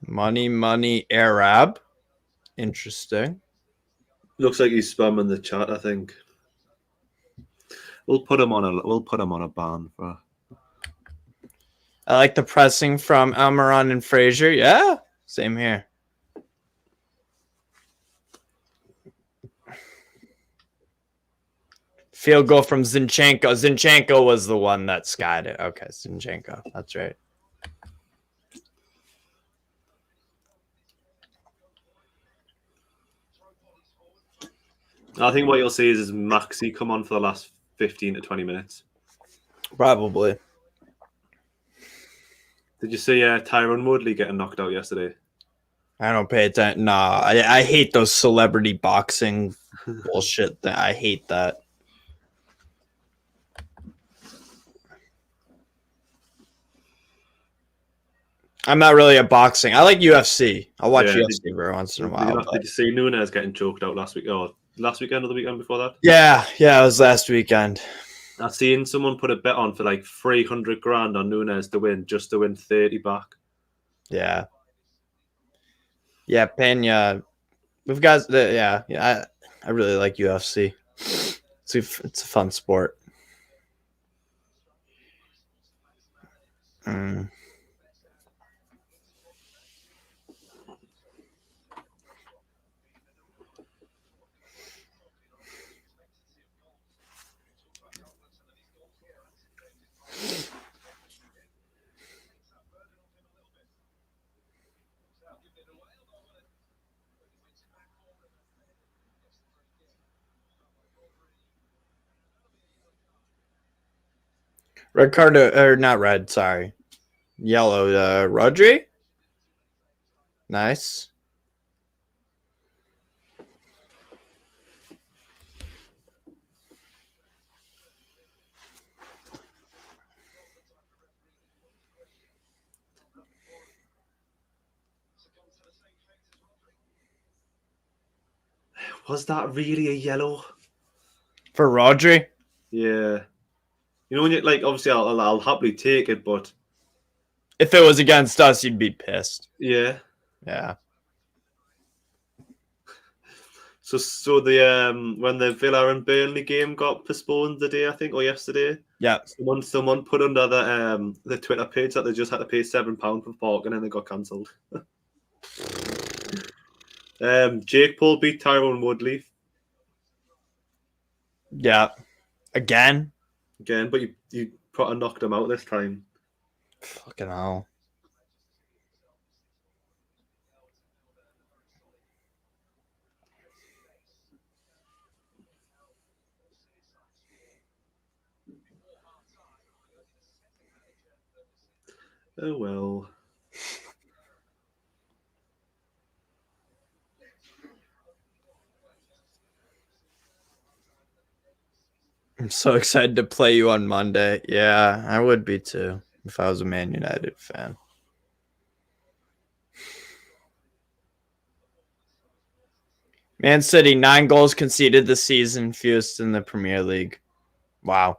Money, Arab. Interesting. Looks like he's spamming the chat. I think we'll put him on a ban for. I like the pressing from Almiron and Frazier. Yeah, same here. Field goal from Zinchenko. Zinchenko was the one that skied it. Okay, Zinchenko. That's right. I think what you'll see is Maxi come on for the last 15 to 20 minutes. Probably. Did you see Tyrone Woodley getting knocked out yesterday? I don't pay attention. Nah, I hate those celebrity boxing bullshit. I hate that. I'm not really a boxing. I like UFC. I'll watch UFC every once in a while. Did you see Nunez getting choked out last week? Or last weekend or the weekend before that? Yeah, it was last weekend. I seen someone put a bet on for like 300 grand on Nunez to win, just to win 30 back. Yeah. Yeah, Pena. We've got I really like UFC. It's a fun sport. Red card, or not red, sorry. Yellow, Rodri. Nice. Was that really a yellow? For Rodri? Yeah. You know, when you like, obviously, I'll happily take it, but if it was against us, you'd be pissed. Yeah. Yeah. So the when the Villa and Burnley game got postponed today, I think, or yesterday. Yeah. Someone put under the Twitter page that they just had to pay £7 for parking and they got cancelled. Jake Paul beat Tyrone Woodley. Yeah. Again, but you probably knocked him out this time. Fucking hell. Oh well. I'm so excited to play you on Monday. Yeah, I would be too if I was a Man United fan. Man City, 9 goals conceded this season, fewest in the Premier League. Wow.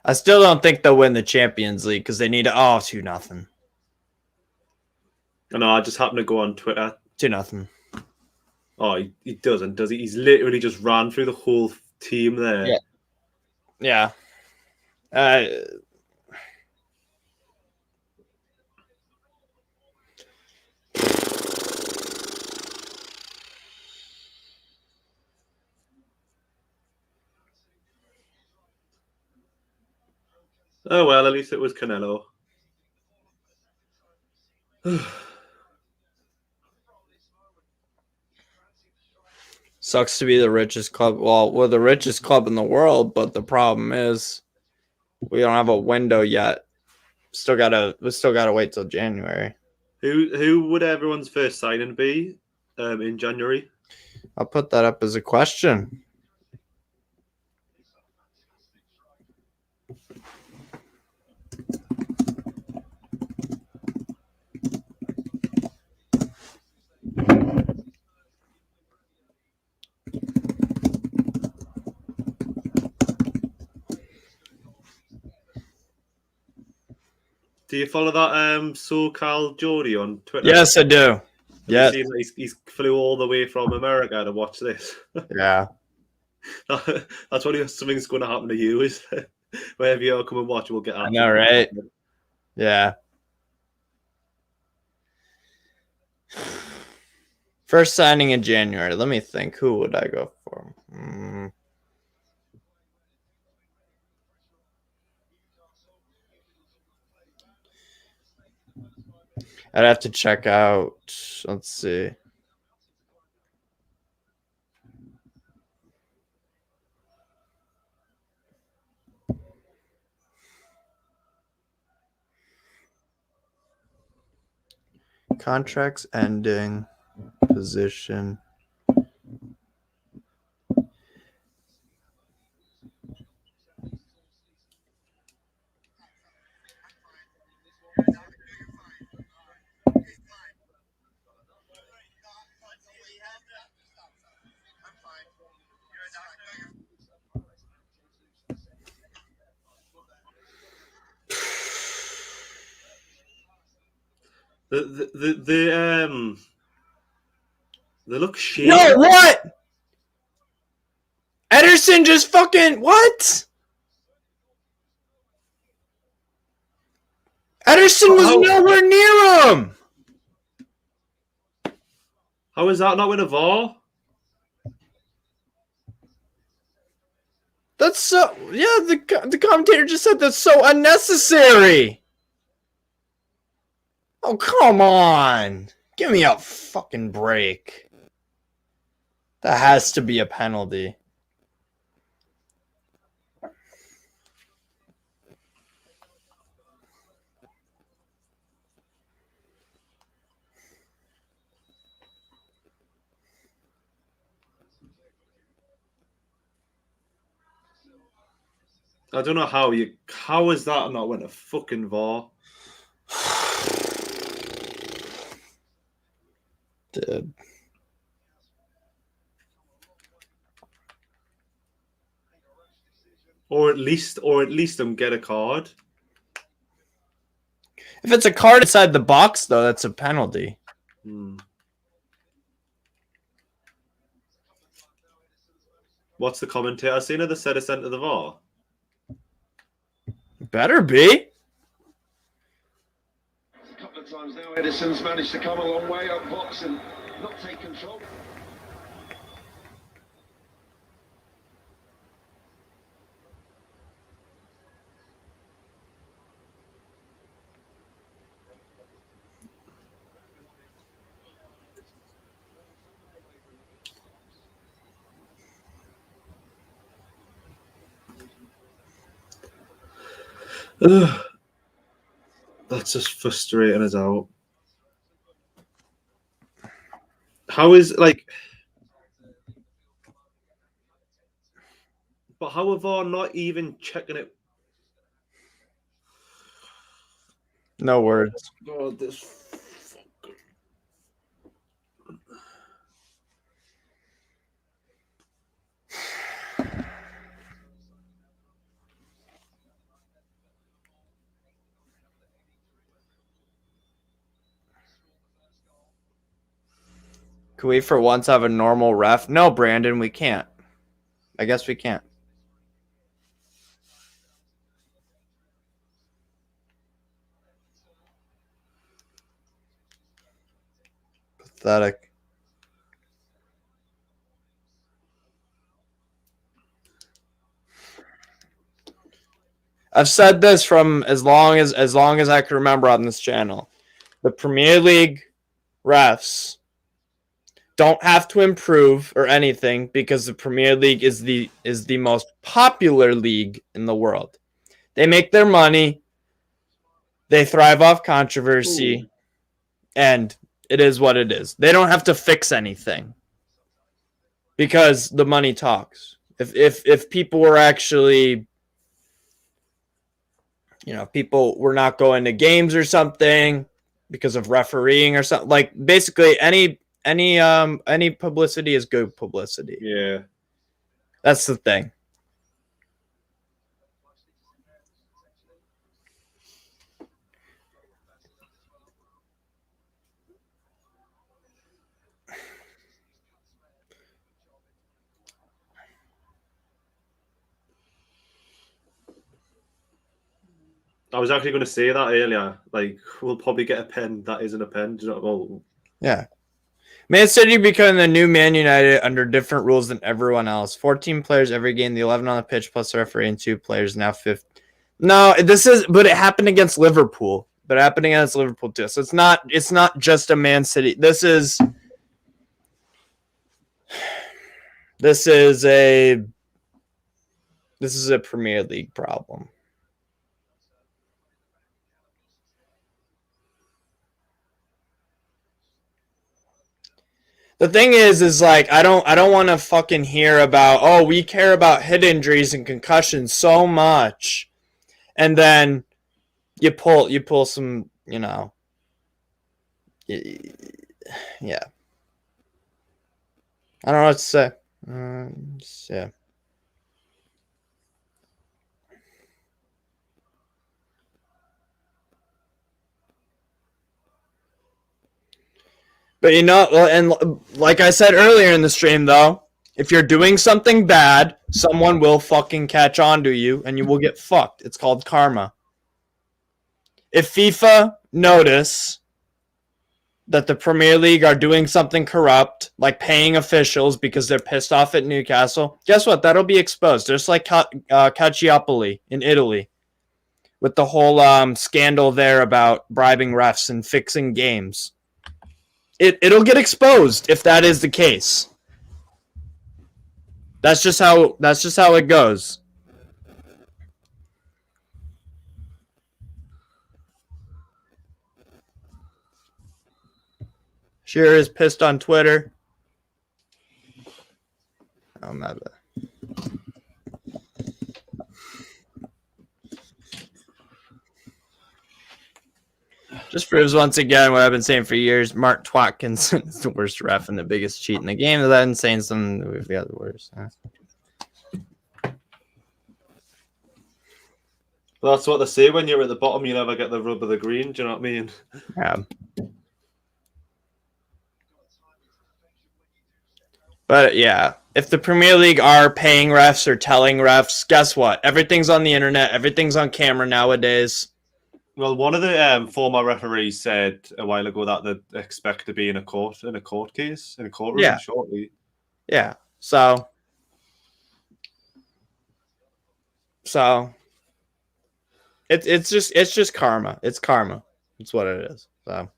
I still don't think they'll win the Champions League because they need 2-0. I know, I just happened to go on Twitter. 2-0. Oh, he doesn't, does he? He's literally just ran through the whole team there. Yeah. Oh well, at least it was Canelo. Sucks to be the richest club. Well, we're the richest club in the world, but the problem is we don't have a window yet. We still gotta wait till January. Who would everyone's first signing be in January? I'll put that up as a question. Do you follow that so-called Geordie on Twitter? Yes, I do. Yeah, Yeah, he's flew all the way from America to watch this. yeah. That's what something's going to happen to you. Is wherever you come and watch, we'll get. I know, right? Yeah. First signing in January. Let me think. Who would I go for? I'd have to check out. Let's see. Contracts ending. Position. They look shit. No, what? Ederson just fucking what? Ederson was nowhere near him. How is that not with a VAR? That's so. Yeah, the commentator just said that's so unnecessary. Oh, come on. Give me a fucking break. That has to be a penalty. I don't know how is that not with a fucking VAR? Dude. Or at least them get a card. If it's a card inside the box, though, that's a penalty. What's the commentator saying? They said it's sent to the VAR. Better be. A couple of times now, Edison's managed to come a long way up box and not take control. That's just frustrating as out. How is but how are VAR not even checking it? No words. God, this Can we for once have a normal ref? No, Brandon, we can't. I guess we can't. Pathetic. I've said this from as long as I can remember on this channel. The Premier League refs don't have to improve or anything because the Premier League is the most popular league in the world. They make their money. They thrive off controversy, and it is what it is. They don't have to fix anything because the money talks. If people were actually, people were not going to games or something because of refereeing or something, like basically any publicity is good publicity. Yeah. That's the thing. I was actually going to say that earlier. Like, we'll probably get a pen that isn't a pen. Do you know? Well, Yeah. Man City becoming the new Man United under different rules than everyone else. 14 players every game, the 11 on the pitch plus the referee, and 2 players now 5. No, but it happened against Liverpool. But it happened against Liverpool too. So it's not just a Man City. This is a Premier League problem. The thing is like I don't want to fucking hear about, we care about head injuries and concussions so much, and then you pull some, yeah. I don't know what to say. Yeah. But and like I said earlier in the stream, though, if you're doing something bad, someone will fucking catch on to you and you will get fucked. It's called karma. If FIFA notice that the Premier League are doing something corrupt, like paying officials because they're pissed off at Newcastle, guess what? That'll be exposed. Just like Calciopoli in Italy with the whole scandal there about bribing refs and fixing games. It'll get exposed if that is the case. That's just how it goes. Shearer is pissed on Twitter. Oh my bad. Just proves once again what I've been saying for years. Mark Twatkins is the worst ref and the biggest cheat in the game. That and saying something we've got the worst. Well, that's what they say when you're at the bottom. You never get the rub of the green. Do you know what I mean? Yeah. But yeah, if the Premier League are paying refs or telling refs, guess what? Everything's on the internet. Everything's on camera nowadays. Well, one of the former referees said a while ago that they expect to be in a court case, in a courtroom shortly. Yeah. So it's just karma. It's karma. It's what it is. So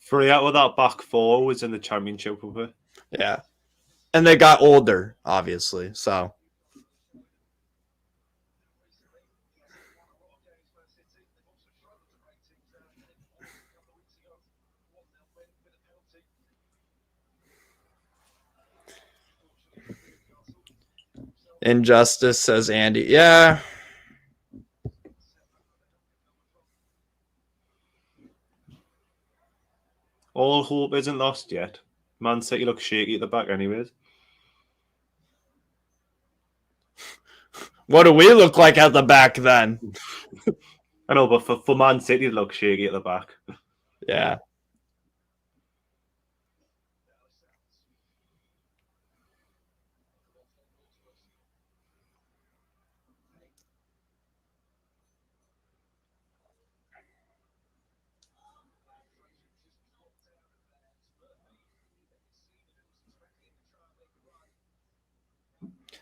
Three out of that back four was in the championship with it. yeah. And they got older, obviously. So injustice, says Andy. Yeah. hope isn't lost yet. Man City looks shaky at the back, anyways. What do we look like at the back then? I know, but for Man City, it looks shaky at the back. Yeah.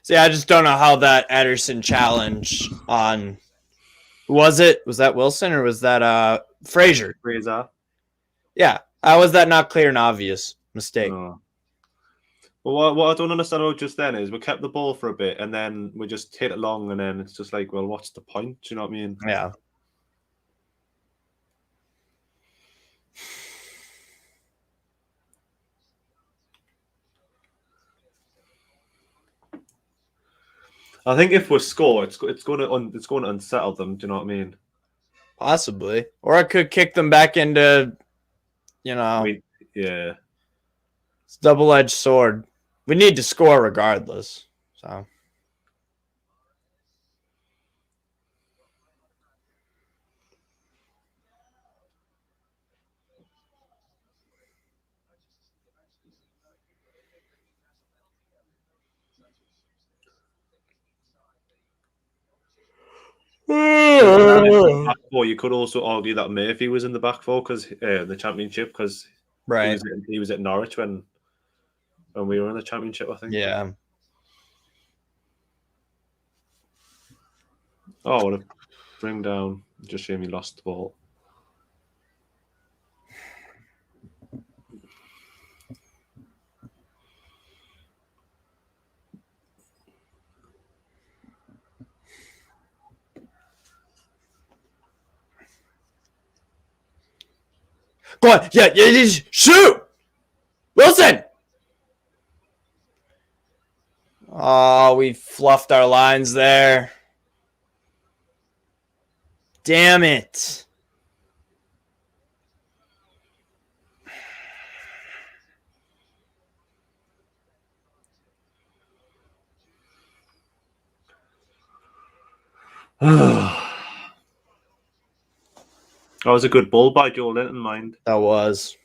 See, I just don't know how that Ederson challenge on was that Wilson or was that Fraser? Fraser. Yeah. How was that not clear and obvious mistake? No. Well, what I don't understand about just then is we kept the ball for a bit and then we just hit it long and then it's just like, well, what's the point? Do you know what I mean? Yeah. I think if we score, it's going to unsettle them. Do you know what I mean? Possibly. Or I could kick them back into, I mean, yeah. it's a double-edged sword. We need to score regardless. So. Back four, you could also argue that Murphy was in the back four because the championship because Right. he was at Norwich when we were in the championship, I think. Yeah. Oh, what a bring down! Just shame he lost the ball. Go on. Yeah. Shoot! Wilson! Oh, we fluffed our lines there. Damn it. That was a good ball by Joel Linton, mind. That was.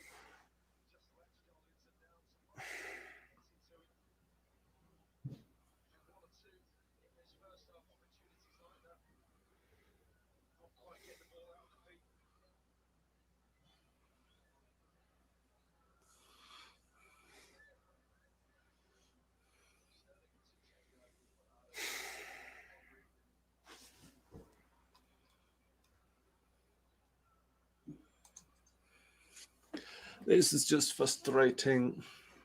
This is just frustrating.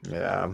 Yeah.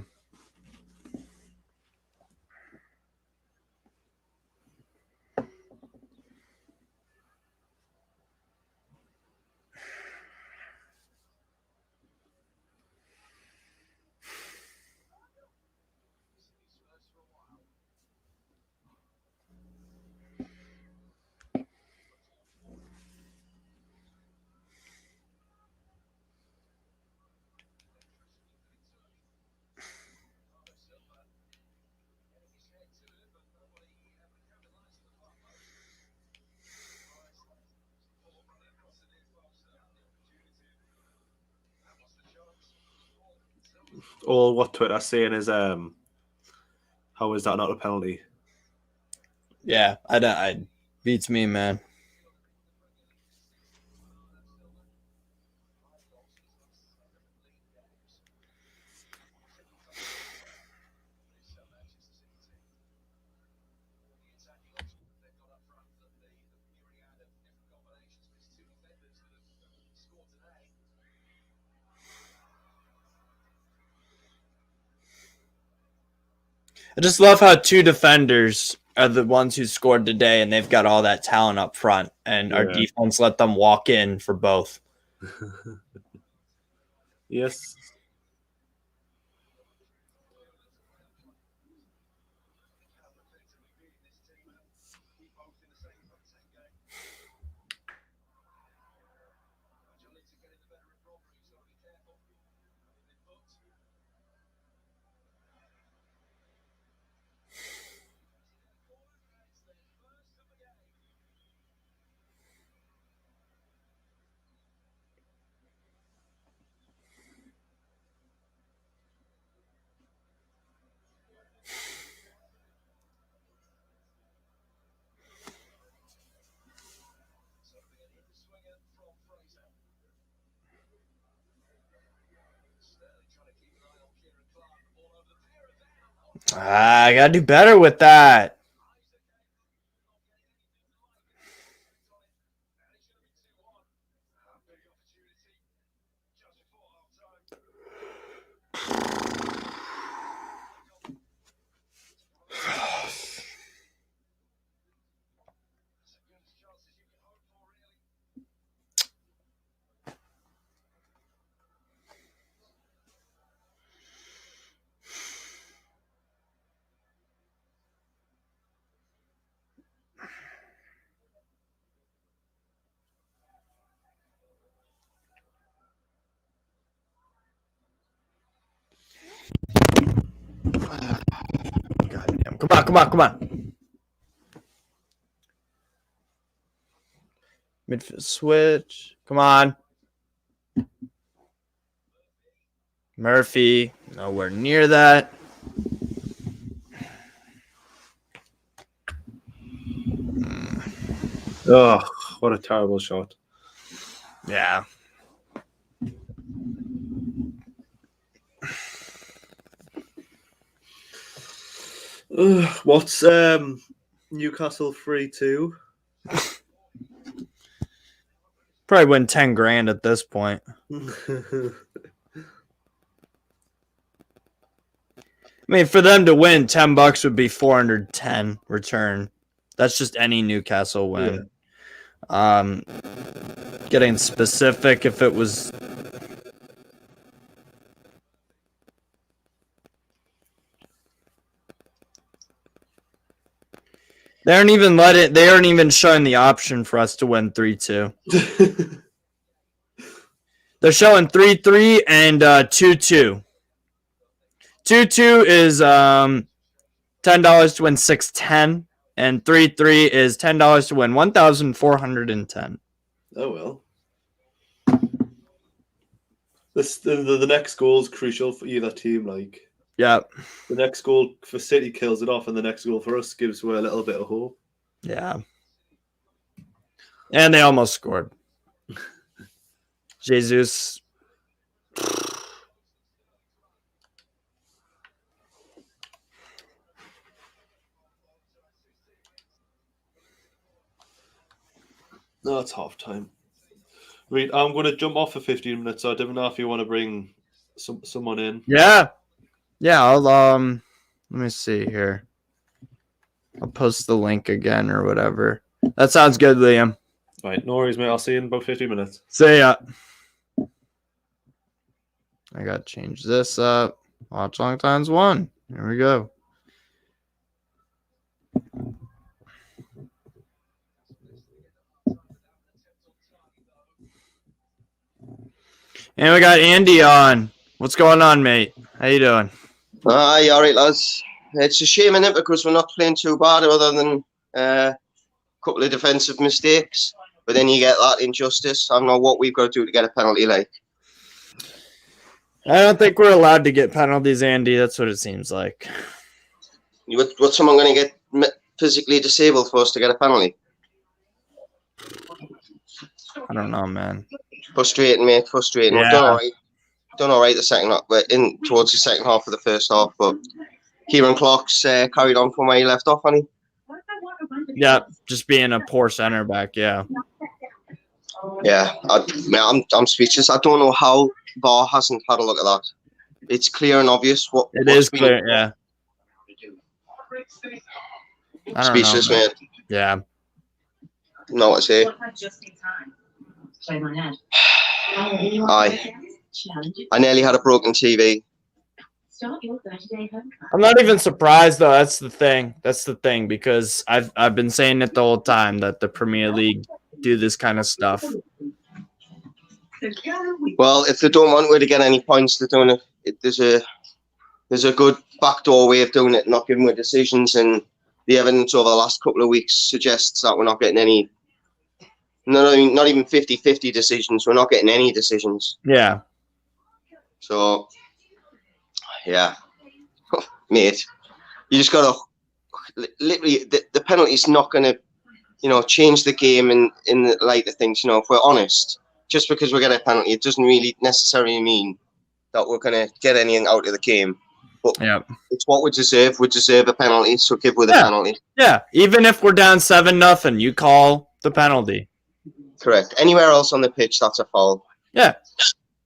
All what Twitter's saying is, how is that not a penalty? Yeah. I beats me, man. I just love how two defenders are the ones who scored today, and they've got all that talent up front, and our defense let them walk in for both. Yes. I gotta do better with that. Goddamn. Come on. Midfield switch. Come on. Murphy. Nowhere near that. Oh, what a terrible shot. Yeah. What's Newcastle 3-2? Probably win 10 grand at this point. I mean, for them to win, $10 would be 410 return. That's just any Newcastle win. Yeah. Getting specific, if it was they aren't even showing the option for us to win 3-2. They're showing 3-3 and 2-2. 2-2 is $10 to win 610, and 3-3 is $10 to win 1,410. Oh well. The next goal is crucial for either team. Like, yeah, the next goal for City kills it off, and the next goal for us gives away a little bit of hope. Yeah, and they almost scored. Jesus. No, it's half time. Wait, I'm going to jump off for 15 minutes. So I don't know if you want to bring someone in. Yeah. I'll let me see here. I'll post the link again or whatever. That sounds good, Liam. Right, no worries, mate. I'll see you in about 15 minutes. See ya. I gotta change this up. Watch long times 1. Here we go. And we got Andy on. What's going on, mate? How you doing? Aye, all right, lads. It's a shame, innit, because we're not playing too bad other than a couple of defensive mistakes. But then you get that injustice. I don't know what we've got to do to get a penalty, like. I don't think we're allowed to get penalties, Andy. That's what it seems like. What's someone going to get physically disabled for us to get a penalty? I don't know, man. Frustrating, mate. Frustrating. Yeah. We've done all right the second half. We're in towards the second half of the first half, but Kieran Clark's carried on from where he left off, hasn't he? Yeah, just being a poor center back. Yeah. Yeah, I'm speechless. I don't know how VAR hasn't had a look at that. It's clear and obvious. It is clear, yeah. I don't Speechless, know, mate. Yeah. Know what to say. Aye. I nearly had a broken TV. I'm not even surprised though. That's the thing, because I've been saying it the whole time that the Premier League do this kind of stuff. Well, if they don't want to get any points, they're doing it. There's a good backdoor way of doing it, not giving away decisions, and the evidence over the last couple of weeks suggests that we're not getting any. Not even 50-50 decisions. We're not getting any decisions. Yeah. So, yeah, mate, you just gotta literally the penalty's not gonna, change the game in the light of things. If we're honest, just because we get a penalty, it doesn't really necessarily mean that we're gonna get anything out of the game. But Yeah. it's what we deserve. We deserve a penalty, so give with a Yeah. penalty. Yeah. Even if we're down 7-0, you call the penalty. Correct. Anywhere else on the pitch, that's a foul. Yeah.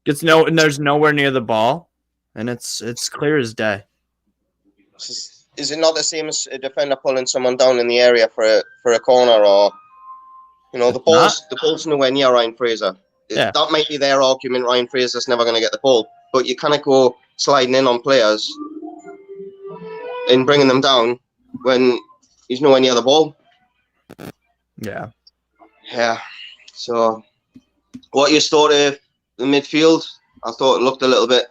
There's nowhere near the ball, and it's clear as day. Is it not the same as a defender pulling someone down in the area for a corner, or the ball's nowhere near Ryan Fraser? Yeah. That might be their argument. Ryan Fraser's never going to get the ball, but you cannot go sliding in on players and bringing them down when he's nowhere near the ball. Yeah. Yeah. So, what you thought of the midfield? I thought it looked a little bit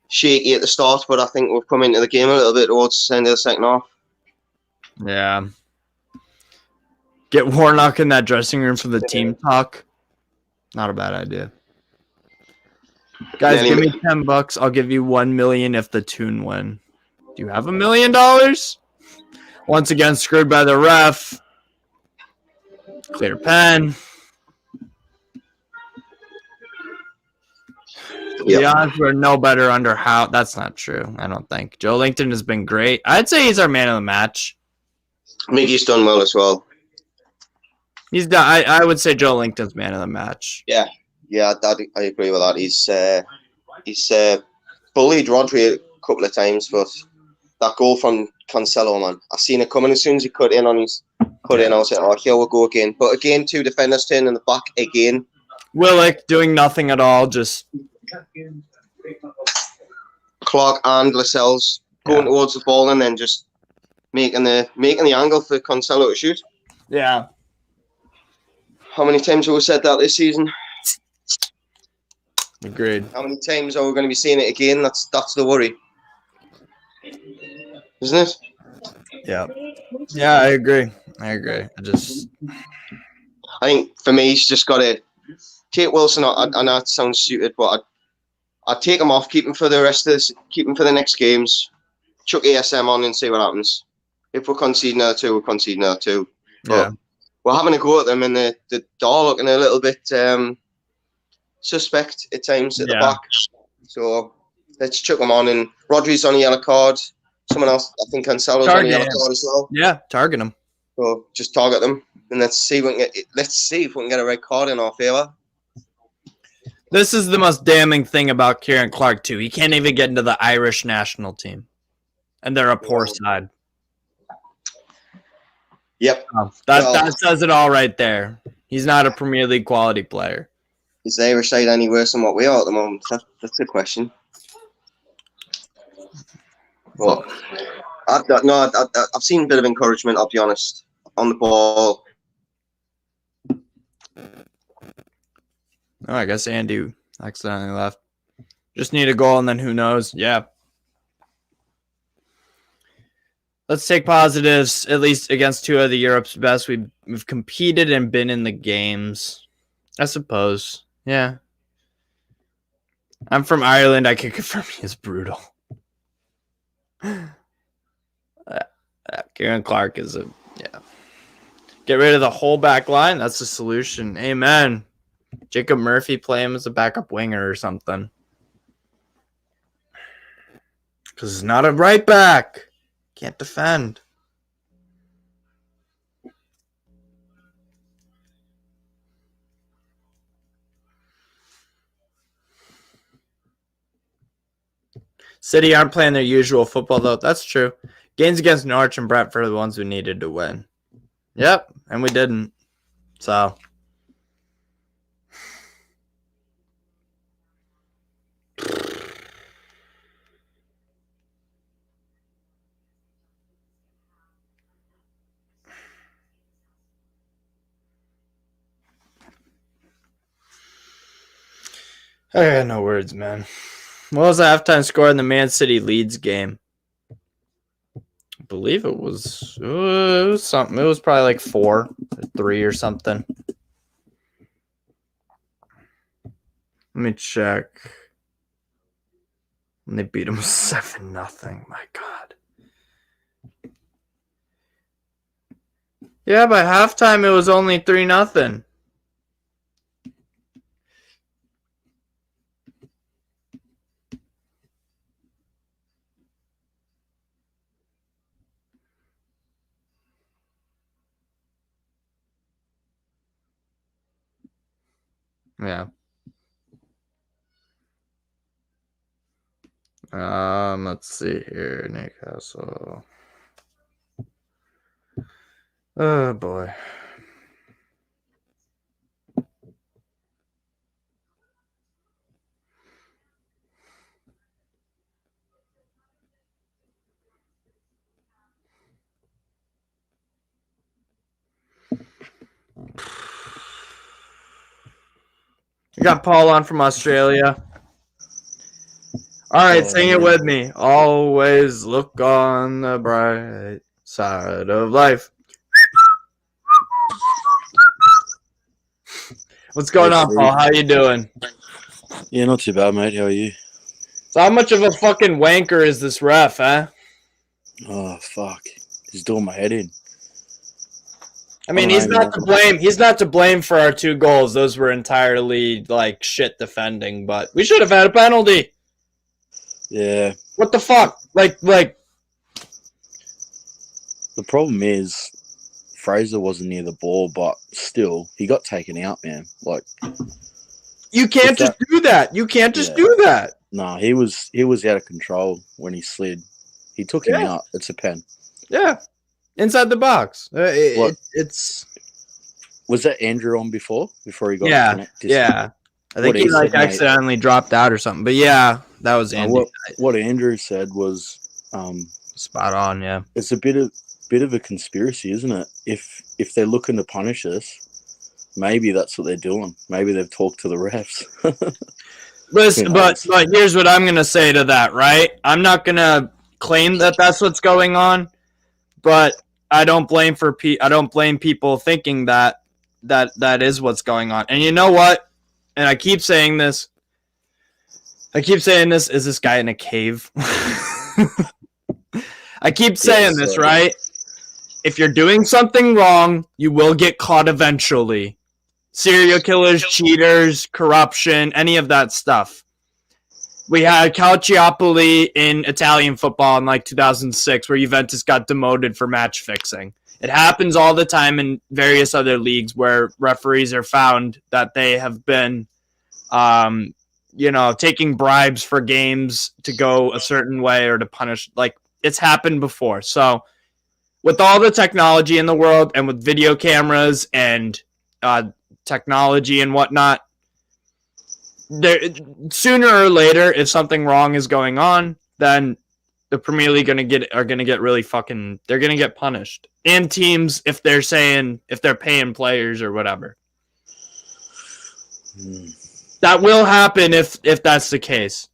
shaky at the start, but I think we've come into the game a little bit towards the end of the second half. Yeah. Get Warnock in that dressing room for the team talk. Not a bad idea. Guys, give me $10. I'll give you $1 million if the Toon win. Do you have $1 million? Once again, screwed by the ref. Clear pen. To be honest, we're no better under how. That's not true. I don't think. Joe Linton has been great. I'd say he's our man of the match. Miggy's done well as well. He's done. I would say Joe Linton's man of the match. Yeah, I agree with that. He's bullied Rodri a couple of times, but that goal from Cancelo, man, I seen it coming as soon as he cut in. I was like, oh, here we go again. But again, two defenders turning in the back again. Willock doing nothing at all, just Clark and Lascelles going towards the ball and then just making the angle for Cancelo to shoot. Yeah. How many times have we said that this season? Agreed. How many times are we going to be seeing it again? That's the worry, isn't it? Yeah. Yeah, I agree. I think for me, he's just got to take Wilson. I know it sounds stupid, but I'd take him off, keep him for the rest of this, keep him for the next games, chuck ASM on and see what happens. If we're conceding another two, we're conceding another two. But we're having a go at them, and they're all looking a little bit suspect at times at the back. So let's chuck them on. And Rodri's on a yellow card. Someone else, I think Cancelo's on a yellow card as well. Yeah, target them. So just target them, and let's see if we can get a red card in our favour. This is the most damning thing about Kieran Clark too. He can't even get into the Irish national team, and they're a poor side. Yep, that says it all right there. He's not a Premier League quality player. Is the Irish side any worse than what we are at the moment? That's a question. But I've seen a bit of encouragement, I'll be honest, on the ball. Oh, I guess Andy accidentally left. Just need a goal, and then who knows? Yeah. Let's take positives, at least against two of the Europe's best. We've competed and been in the games, I suppose. Yeah. I'm from Ireland. I can confirm he is brutal. Kieran Clark is Get rid of the whole back line. That's the solution. Amen. Jacob Murphy, play him as a backup winger or something. Because he's not a right back. Can't defend. City aren't playing their usual football, though. That's true. Games against Norwich and Brentford are the ones we needed to win. Yep, and we didn't. So. I got no words, man. What was the halftime score in the Man City Leeds game? I believe it was something. It was probably like 4-3 or something. Let me check. And they beat them 7-0. My God. Yeah, by halftime it was only 3-0. Yeah. Let's see here, Newcastle. Oh boy. We got Paul on from Australia. All right, sing it with me. Always look on the bright side of life. What's going on, Paul? How you doing? Yeah, not too bad, mate. How are you? So how much of a fucking wanker is this ref, huh? Oh, fuck. He's doing my head in. I mean, he's not to blame. He's not to blame for our 2 goals. Those were entirely like shit defending, but we should have had a penalty. Yeah. What the fuck? Like. The problem is Fraser wasn't near the ball, but still, he got taken out, man. Like, you can't just do that. You can't just do that. No, he was out of control when he slid. He took him out. It's a pen. Yeah, inside the box. It's. Was that Andrew on before he got Yeah. I think he like accidentally dropped out or something. But yeah, that was Andy. What Andrew said was spot on. Yeah, it's a bit of a conspiracy, isn't it? If they're looking to punish us, maybe that's what they're doing. Maybe they've talked to the refs. Listen, but here's what I'm gonna say to that. Right, I'm not gonna claim that that's what's going on, but I don't blame people thinking that is what's going on. And you know what? And I keep saying this. Is this guy in a cave? I keep saying this, right? If you're doing something wrong, you will get caught eventually. Serial killers, cheaters, corruption, any of that stuff. We had Calciopoli in Italian football in like 2006 where Juventus got demoted for match fixing. It happens all the time in various other leagues where referees are found that they have been, taking bribes for games to go a certain way or to punish. Like, it's happened before. So with all the technology in the world and with video cameras and technology and whatnot, sooner or later, if something wrong is going on, then the Premier League are gonna get really fucking. They're gonna get punished, and teams if they're paying players or whatever. That will happen if that's the case.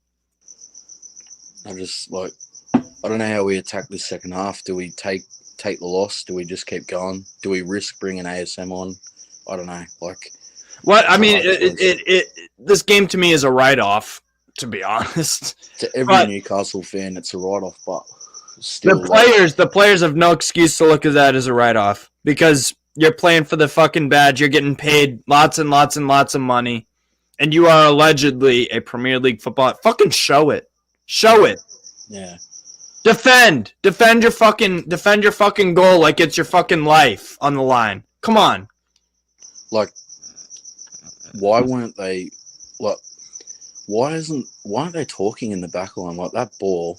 I'm just like, I don't know how we attack this second half. Do we take the loss? Do we just keep going? Do we risk bringing ASM on? I don't know. Like, what I mean, this game to me is a write-off. To be honest, to every Newcastle fan, it's a write-off. But still, the players have no excuse to look at that as a write-off because you're playing for the fucking badge. You're getting paid lots and lots and lots of money, and you are allegedly a Premier League football. Fucking show it. Yeah. Defend your fucking goal like it's your fucking life on the line. Come on. Like, why weren't they? Like, why aren't they talking in the back line? Like, that ball,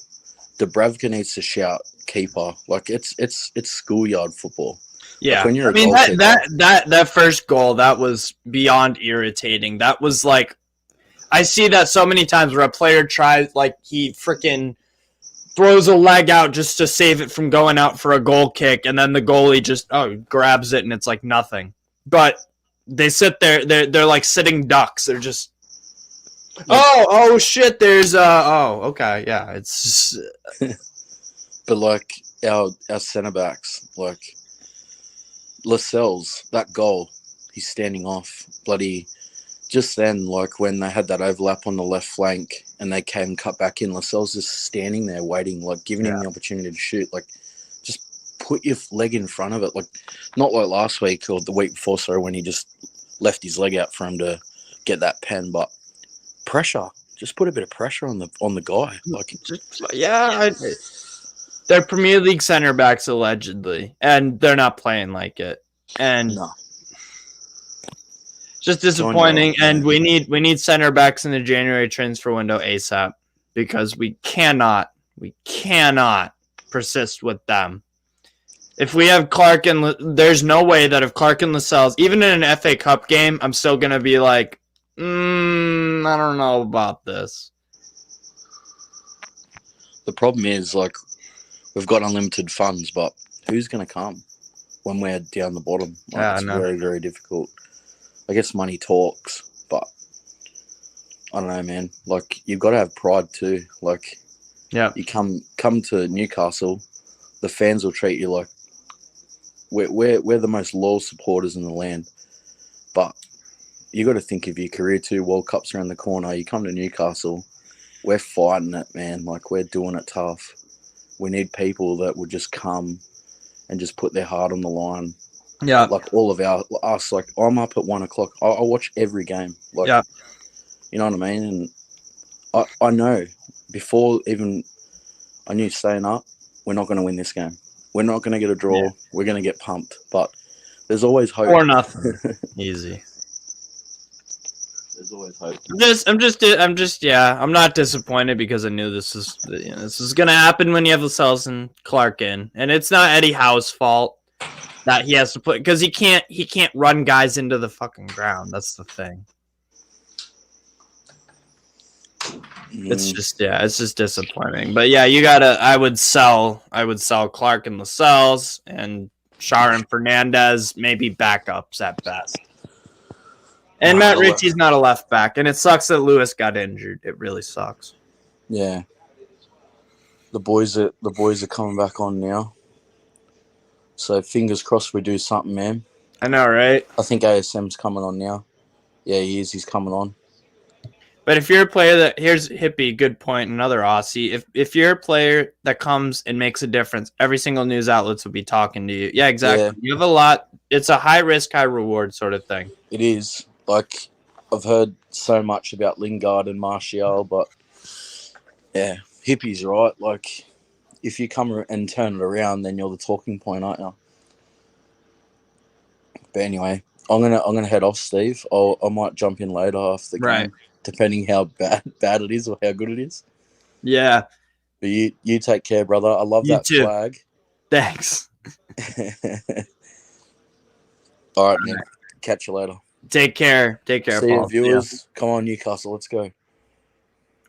Dubravka needs to shout keeper. Like, it's schoolyard football. Yeah, like, I mean that first goal, that was beyond irritating. That was like, I see that so many times where a player tries, like, he freaking throws a leg out just to save it from going out for a goal kick, and then the goalie just grabs it and it's like nothing. But they sit there, they're like sitting ducks. They're just oh shit, there's okay, yeah, it's but like our centre backs, like Lascelles, that goal, he's standing off bloody just then, like when they had that overlap on the left flank and they came cut back in, Lascelles just standing there waiting, like giving him the opportunity to shoot. Like, just put your leg in front of it. Like, not like last week or the week before, sorry, when he just left his leg out for him to get that pen, but pressure. Just put a bit of pressure on the guy. Like, they're Premier League center backs allegedly, and they're not playing like it. And no. Just disappointing, and we need center backs in the January transfer window ASAP because we cannot persist with them. If we have Clark and there's no way that if Clark and Lascelles, even in an FA Cup game, I'm still gonna be like, I don't know about this. The problem is, like, we've got unlimited funds, but who's going to come when we're down the bottom? Like, it's very, very difficult. I guess money talks, but I don't know, man. Like, you've got to have pride too. Like, you come to Newcastle, the fans will treat you like we're the most loyal supporters in the land. But you got to think of your career too. World Cup's around the corner. You come to Newcastle, we're fighting it, man. Like, we're doing it tough. We need people that will just come and just put their heart on the line. Yeah. Like, all of us, like, I'm up at 1 o'clock. I watch every game. Like, you know what I mean? And I know before even I knew staying up, we're not going to win this game. We're not going to get a draw. We're going to get pumped. But there's always hope. Or nothing. Easy. There's always hope. I'm not disappointed because I knew this is gonna happen when you have Lascelles and Clark in, and it's not Eddie Howe's fault that he has to put because he can't run guys into the fucking ground. That's the thing. It's just disappointing. But yeah, I would sell Clark and Lascelles and Shar and Fernandez, maybe backups at best. And Matt Ritchie's not a left back, and it sucks that Lewis got injured. It really sucks. Yeah. The boys are coming back on now. So fingers crossed we do something, man. I know, right? I think ASM's coming on now. Yeah, he is. He's coming on. But if you're a player here's Hippie, good point, another Aussie. If you're a player that comes and makes a difference, every single news outlets will be talking to you. Yeah, exactly. Yeah. You have a lot. It's a high risk, high reward sort of thing. It is. Like, I've heard so much about Lingard and Martial, but yeah, Hippie's right. Like, if you come and turn it around, then you're the talking point, aren't you? But anyway, I'm gonna head off, Steve. I might jump in later after the game, depending how bad it is or how good it is. Yeah. But you take care, brother. I love that too. flag. Thanks. All right, man. Catch you later. Take care. Take care, See Paul. you, viewers. Yeah. Come on, Newcastle. Let's go.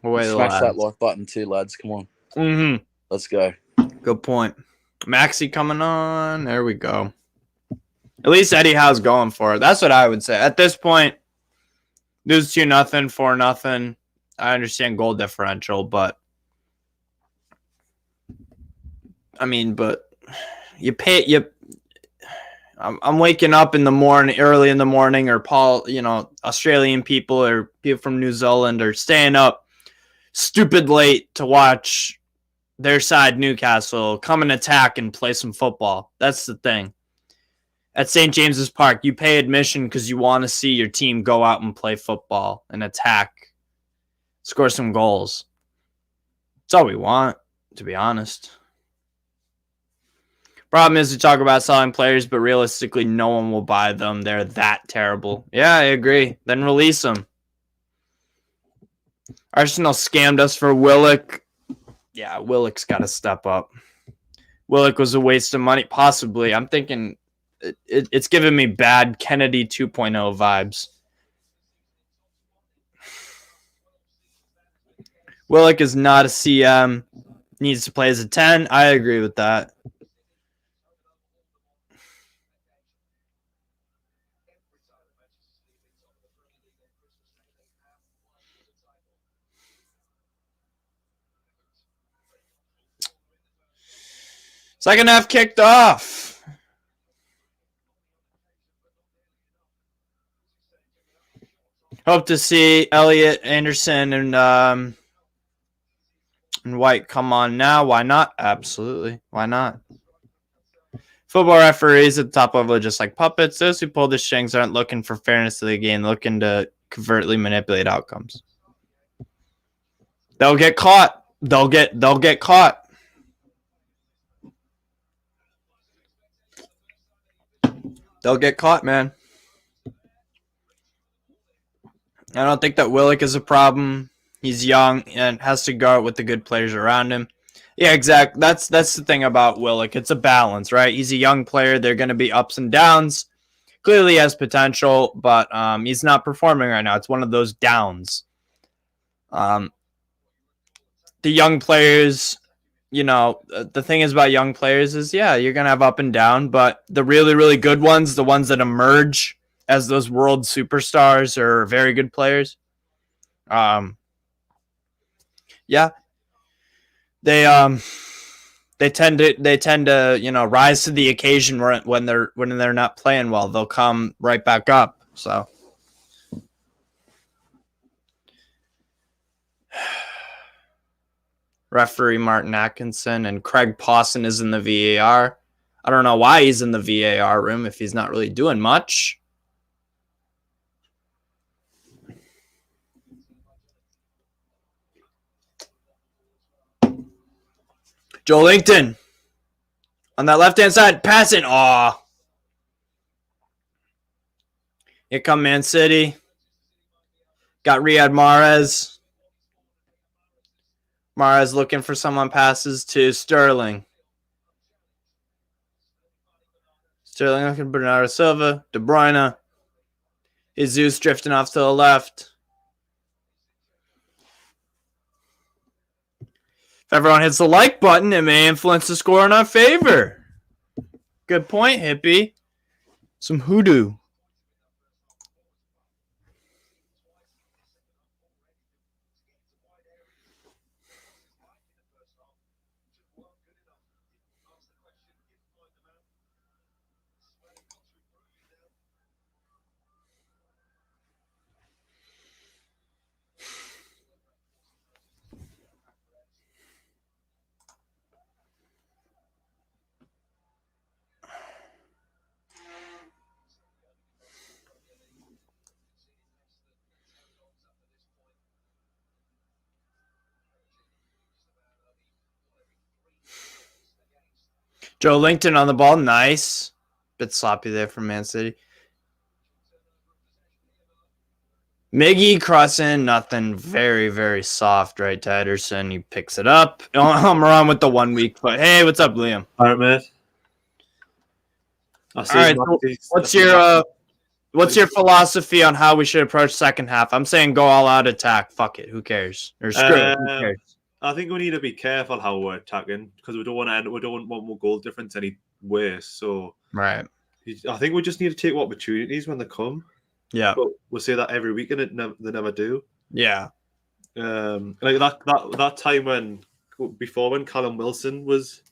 Smash that like button too, lads. Come on. Mm-hmm. Let's go. Good point. Maxi coming on. There we go. At least Eddie Howe's going for it. That's what I would say. At this point, lose 2-0, 4-0. I understand goal differential, but I mean, I'm waking up in the morning, early in the morning, or Australian people or people from New Zealand are staying up stupid late to watch their side, Newcastle, come and attack and play some football. That's the thing. At St. James's Park, you pay admission because you want to see your team go out and play football and attack, score some goals. That's all we want, to be honest. Problem is, we talk about selling players, but realistically, no one will buy them. They're that terrible. Yeah, I agree. Then release them. Arsenal scammed us for Willock. Yeah, Willock's got to step up. Willock was a waste of money. Possibly. I'm thinking it's giving me bad Kennedy 2.0 vibes. Willock is not a CM. Needs to play as a 10. I agree with that. Second half kicked off. Hope to see Elliott, Anderson, and White come on now. Why not? Absolutely. Why not? Football referees at the top level are just like puppets. Those who pull the strings aren't looking for fairness to the game, looking to covertly manipulate outcomes. They'll get caught. They'll get caught. They'll get caught, man. I don't think that Willock is a problem. He's young and has to go out with the good players around him. Yeah, exactly. That's the thing about Willock. It's a balance, right? He's a young player. There are going to be ups and downs. Clearly has potential, but he's not performing right now. It's one of those downs. The young players, the thing is about young players is, yeah, you're going to have up and down, but the really, really good ones, the ones that emerge as those world superstars or very good players, yeah, they tend to rise to the occasion when they're not playing well. They'll come right back up. So referee Martin Atkinson and Craig Pawson is in the VAR. I don't know why he's in the VAR room if he's not really doing much. Joe Linton on that left-hand side, passing. Aw. Here come Man City. Got Riyad Mahrez. Mahrez looking for someone, passes to Sterling. Sterling looking for Bernardo Silva. De Bruyne. Jesus drifting off to the left. If everyone hits the like button, it may influence the score in our favor. Good point, Hippie. Some hoodoo. Joe Linton on the ball. Nice. Bit sloppy there from Man City. Miggy crossing. Nothing. Very, very soft right to Ederson. He picks it up. I'm on with the 1 week. But hey, what's up, Liam? All right, mate. All right. So what's your philosophy on how we should approach second half? I'm saying go all out attack. Fuck it. Who cares? Or screw it. Who cares? I think we need to be careful how we're attacking because we don't want more goal difference any worse. So right. I think we just need to take opportunities when they come. Yeah. But we'll say that every week and they never do. Yeah. Like that time when Callum Wilson was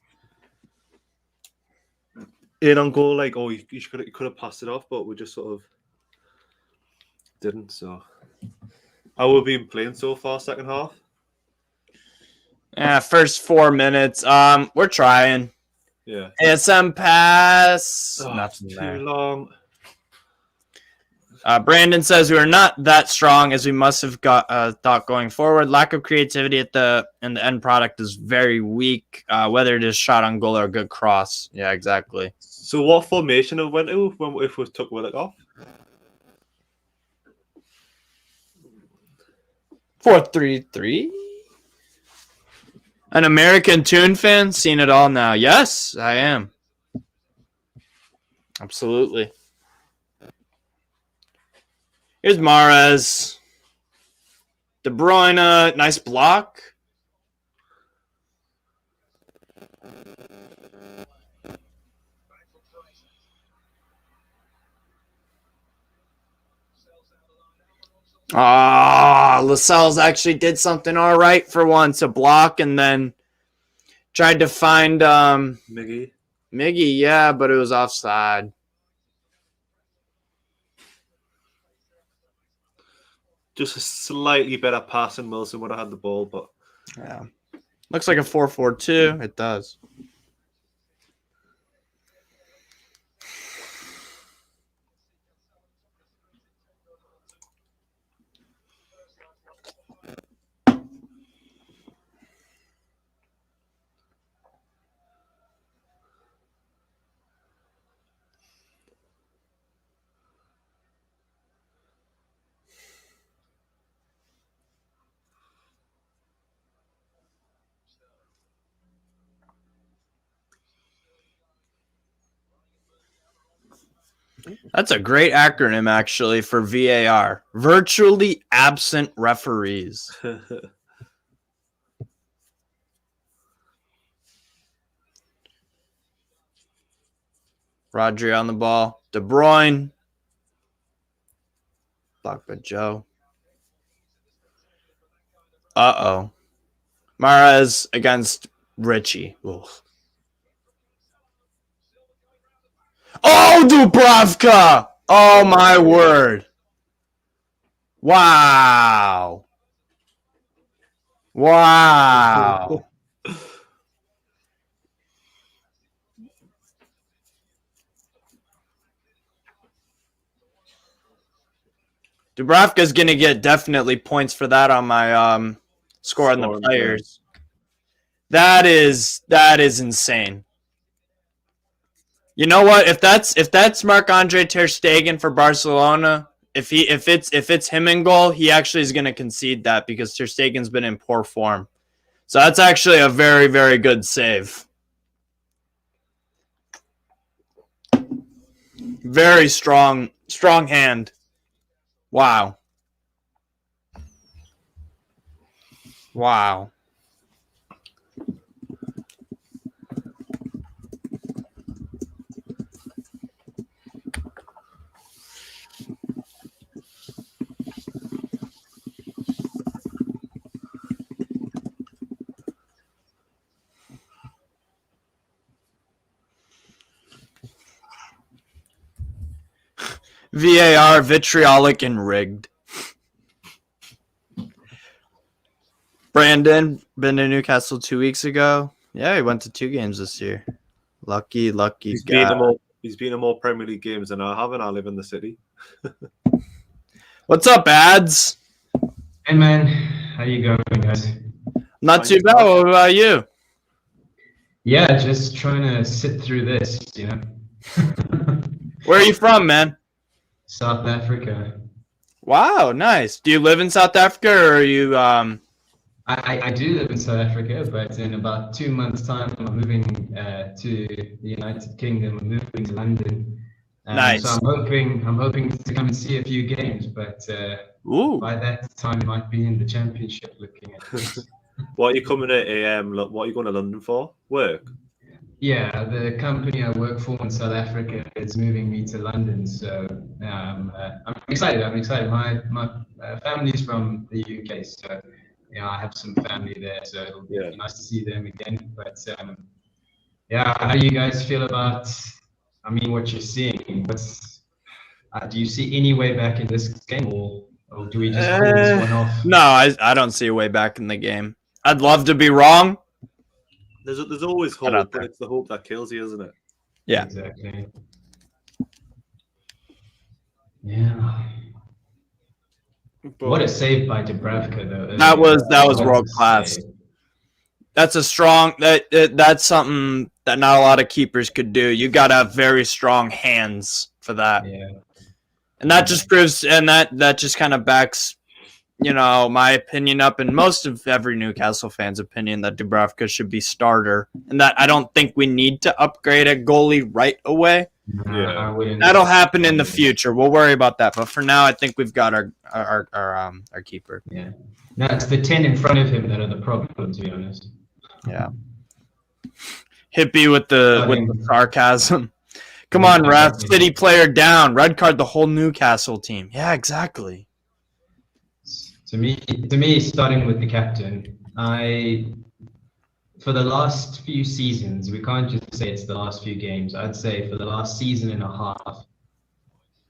in on goal, like, oh, you could have passed it off, but we just sort of didn't. So how have we been playing so far, second half? Yeah, first 4 minutes. We're trying. Yeah. ASM pass. Nothing too there. long. Brandon says we are not that strong as we must have got thought going forward. Lack of creativity in the end product is very weak. Whether it is shot on goal or a good cross. Yeah, exactly. So what formation have we went to if we took Willock off? 4-3-3. An American Toon fan? Seen it all now. Yes, I am. Absolutely. Here's Mahrez. De Bruyne. Nice block. Lascelles actually did something all right for once, a block, and then tried to find Miggy, yeah, but it was offside. just a slightly better pass than Wilson would have had the ball, but yeah, looks like a 4-4-2. It does. That's a great acronym, actually, for VAR. Virtually absent referees. Rodri on the ball. De Bruyne. Blocked by Joe. Uh-oh. Mahrez against Richie. Ugh. Oh, Dubravka! Oh, my word. Wow. Wow. Dubravka's going to get definitely points for that on my score on the players. That is insane. You know what? If that's Marc-Andre ter Stegen for Barcelona, if it's him in goal, he actually is going to concede that because ter Stegen's been in poor form. So that's actually a very, very good save. Very strong hand. Wow. Wow. VAR, vitriolic, and rigged. Brandon, been to Newcastle 2 weeks ago. Yeah, he went to 2 games this year. Lucky He's guy. been in more Premier League games than I have, and I live in the city. What's up, ads? Hey man, how you going, guys? Not too bad. What about you? Yeah, just trying to sit through this, you know. Where are you from, man? South Africa. Wow, nice. Do you live in South Africa, or are you I do live in South Africa, but in about 2 months' time, I'm moving to the United Kingdom. I'm moving to London. Nice. So I'm hoping to come and see a few games, but by that time, it might be in the Championship. Looking at this. What are you coming to what are you going to London for? Work? Yeah, the company I work for in South Africa is moving me to London, so I'm excited. My family's from the UK, so I have some family there, so it'll be nice to see them again. But how do you guys feel about? I mean, what you're seeing? Do you see any way back in this game, or do we just call this one off? No, I don't see a way back in the game. I'd love to be wrong. There's always hope, but it's the hope that kills you, isn't it? Yeah, exactly. Yeah. What a save by Dubravka, though. That was world class. That's a strong that's something that not a lot of keepers could do. You got to have very strong hands for that. Yeah. And that just proves, and that just kind of backs, my opinion up, and most of every Newcastle fan's opinion, that Dubravka should be starter, and that I don't think we need to upgrade a goalie right away. Yeah, that'll happen in the future. We'll worry about that, but for now, I think we've got our keeper. Yeah, no, it's the 10 in front of him that are the problem, to be honest. Yeah, hippie with the sarcasm. Come on, ref. City player down. Red card the whole Newcastle team. Yeah, exactly. To me, starting with the captain, for the last few seasons, we can't just say it's the last few games. I'd say for the last season and a half,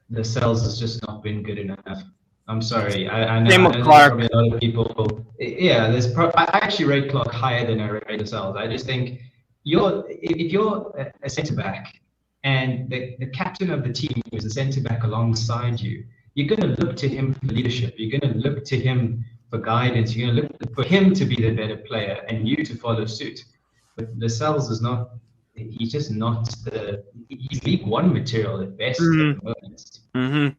the Cells has just not been good enough. I'm sorry. I know, Same with there's Clark. probably a lot of people. Yeah, I actually rate Clark higher than I rate the Cells. I just think if you're a centre back and the captain of the team is a centre back alongside you, you're going to look to him for leadership. You're going to look to him for guidance. You're going to look for him to be the better player and you to follow suit. But Lascelles is not. He's just not the. He's League One material at best. Mm-hmm. At the moment. Mm-hmm.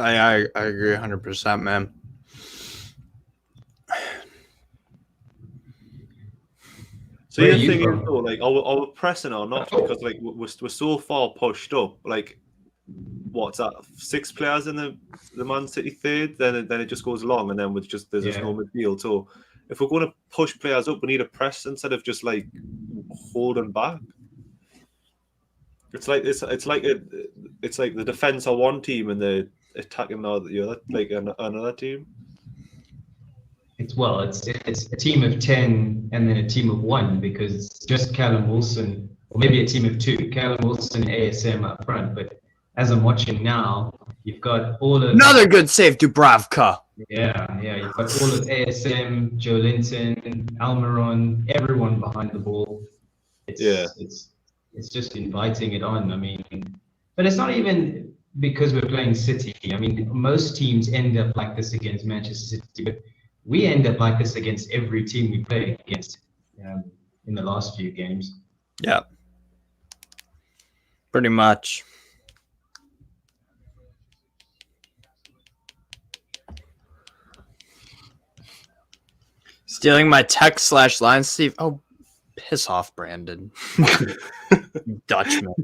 I agree 100%, man. So Where are you're you thinking, from? though, like, are we pressing or not? Because like we're so far pushed up. Like, what's that? 6 players in the Man City third. Then it just goes long, and then there's just no midfield. So if we're going to push players up, we need a press instead of just like holding back. It's like the defense are one team and the attacking are the other, like another team. It's a team of 10 and then a team of 1 because it's just Callum Wilson, or maybe a team of 2, Callum Wilson and ASM up front. But as I'm watching now, you've got all of Another good save, Dubravka. yeah, you've got all of ASM, Joe Linton, Almiron, everyone behind the ball. It's just inviting it on. I mean, but it's not even because we're playing City. I mean, most teams end up like this against Manchester City, but we end up like this against every team we play against in the last few games. Yeah. Pretty much. Stealing my text/line, Steve. Oh, piss off, Brandon. Dutchman.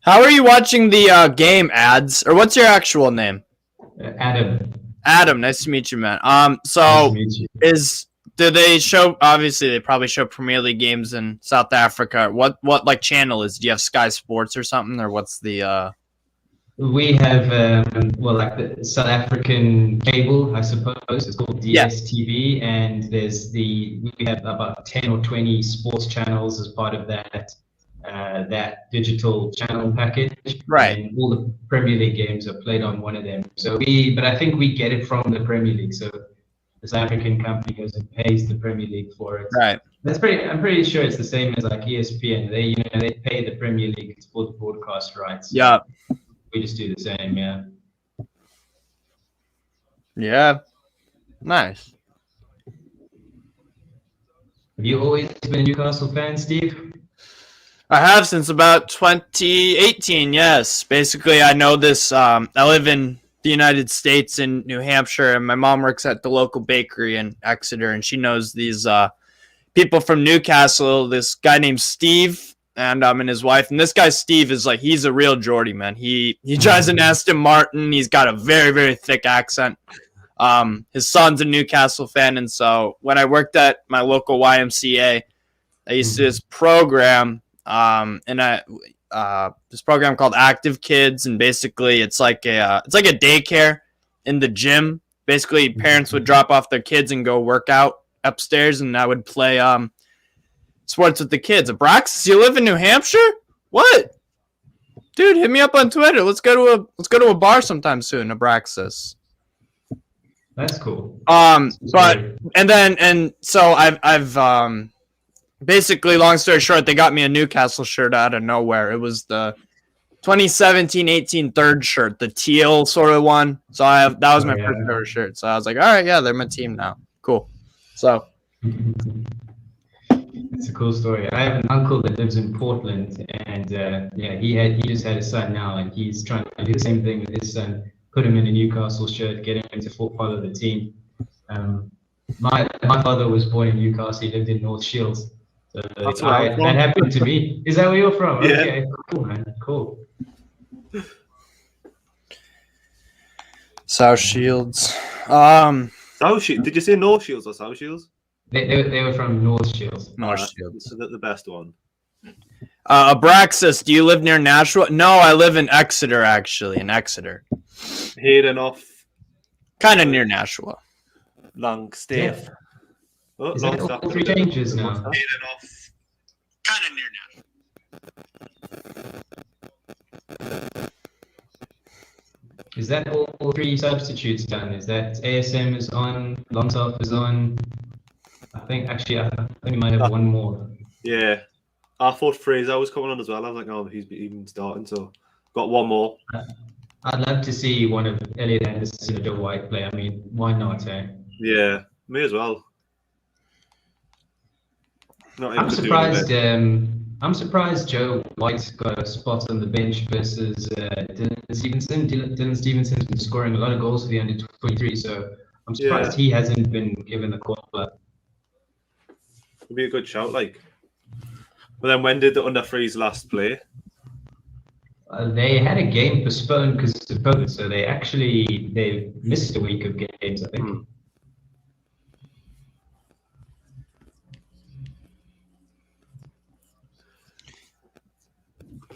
How are you watching the game, ads? Or what's your actual name? Adam. Adam, nice to meet you, man. So Nice to meet you. do they show? Obviously, they probably show Premier League games in South Africa. What like channel is? Do you have Sky Sports or something, or what's the? We have like the South African cable, I suppose. It's called DSTV, and we have about 10 or 20 sports channels as part of that digital channel package. Right. And all the Premier League games are played on one of them. But I think we get it from the Premier League. So the South African company goes and pays the Premier League for it. Right. I'm pretty sure it's the same as like ESPN. They pay the Premier League for the broadcast rights. Yeah. We just do the same, yeah. Yeah. Nice. Have you always been a Newcastle fan, Steve? I have since about 2018, yes. Basically, I know this. I live in the United States in New Hampshire, and my mom works at the local bakery in Exeter, and she knows these people from Newcastle, this guy named Steve and his wife. And this guy, Steve, is like, he's a real Geordie, man. He drives an Aston Martin. He's got a very, very thick accent. His son's a Newcastle fan, and so when I worked at my local YMCA, I used to do this program, this program called Active Kids, and basically it's like a daycare in the gym. Basically, parents would drop off their kids and go work out upstairs, and I would play sports with the kids. Abraxas, you live in New Hampshire? What? Dude, hit me up on Twitter. Let's go to a bar sometime soon, Abraxas. That's cool. So I've basically, long story short, they got me a Newcastle shirt out of nowhere. It was the 2017-18 third shirt, the teal sort of one. So that was my first ever shirt. So I was like, all right, yeah, they're my team now. Cool. So it's a cool story. I have an uncle that lives in Portland, and he just had a son now, and he's trying to do the same thing with his son. Put him in a Newcastle shirt, get him to follow the team. My father was born in Newcastle. He lived in North Shields. So that happened to me. Is that where you're from? Yeah. Okay, cool, man. Cool. South Shields. South Shields. Did you say North Shields or South Shields? They were from North Shields. North Shields. So the best one. Abraxas, do you live near Nashua? No, I live in Exeter, actually. In Exeter. Hayden off. Kind of near Nashua. Longstaff. Yeah. Oh, Is that all 3 changes now? Hayden off. Kind of near Nashua. Is that all 3 substitutes done? Is that ASM is on, Longstaff is on? I think we might have one more. Yeah. I thought Fraser was coming on as well. I was like, oh, he's even starting, so got one more. I'd love to see one of Elliot Anderson or Joe White play. I mean, why not, eh? Yeah, me as well. Not I'm able to do anything. surprised Joe White got a spot on the bench versus Dylan Stevenson. Dylan Stevenson's been scoring a lot of goals for the under 23, so I'm surprised he hasn't been given the call up. It'd be a good shout, like. But then when did the under threes last play? They had a game postponed because of COVID, so they missed a week of games, I think.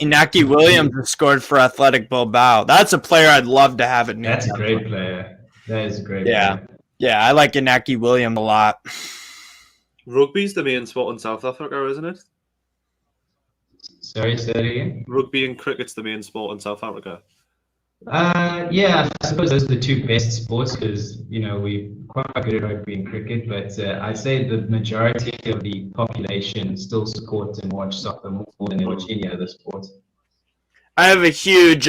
Inaki Williams has scored for Athletic Bilbao. That's a player I'd love to have at That's Newcastle. a great player. That is a great player. Yeah, I like Inaki Williams a lot. Rugby's the main sport in South Africa, isn't it? Sorry, say that again? Rugby and cricket's the main sport in South Africa. Yeah, I suppose those are the two best sports because, we're quite good at rugby and cricket, but I'd say the majority of the population still support and watch soccer more than they watch any other sport. I have a huge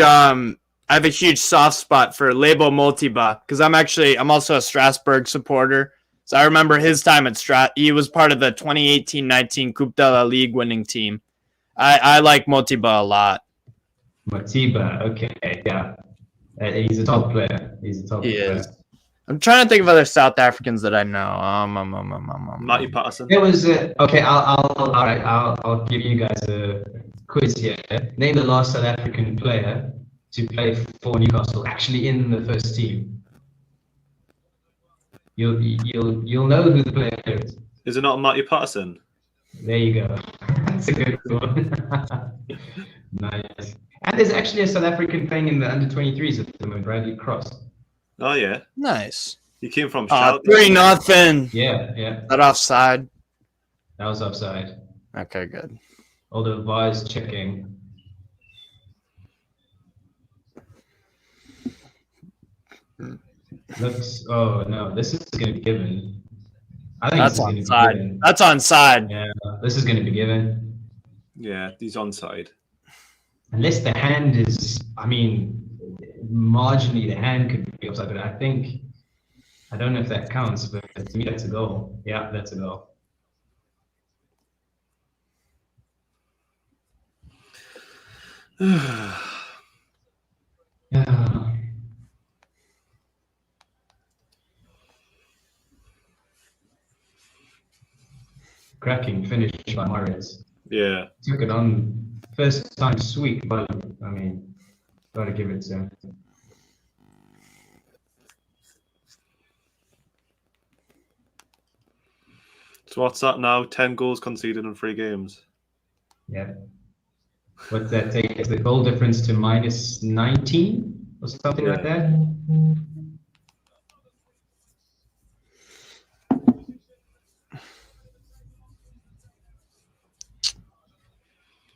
soft spot for Lebo Motiba because I'm also a Strasbourg supporter. So I remember his time at he was part of the 2018-19 Coupe de la Ligue winning team. I like Motiba a lot. Motiba, okay, yeah. He's a top player. He is. I'm trying to think of other South Africans that I know. Matty Patterson. There was okay. I'll give you guys a quiz here. Name the last South African player to play for Newcastle, actually in the first team. You'll know who the player is. Is it not Matty Patterson? There you go. That's a good one. Nice. And there's actually a South African playing in the under-23s at the moment, Bradley Cross. Oh, yeah. Nice. He came from 3-0. Yeah. That offside? That was offside. Okay, good. Although VAR's checking. Oh no, this is going to be given. I think that's onside. That's onside. Yeah, this is going to be given. Yeah, he's onside. Unless the hand is, marginally the hand could be offside, but I don't know if that counts, but to me that's a goal. Yeah, that's a goal. Yeah. Cracking finish by Mahrez. Yeah. Took it on first time sweet, but gotta give it to him. So what's that now? 10 goals conceded in 3 games. Yeah. What's that take the goal difference to minus 19 or something like that?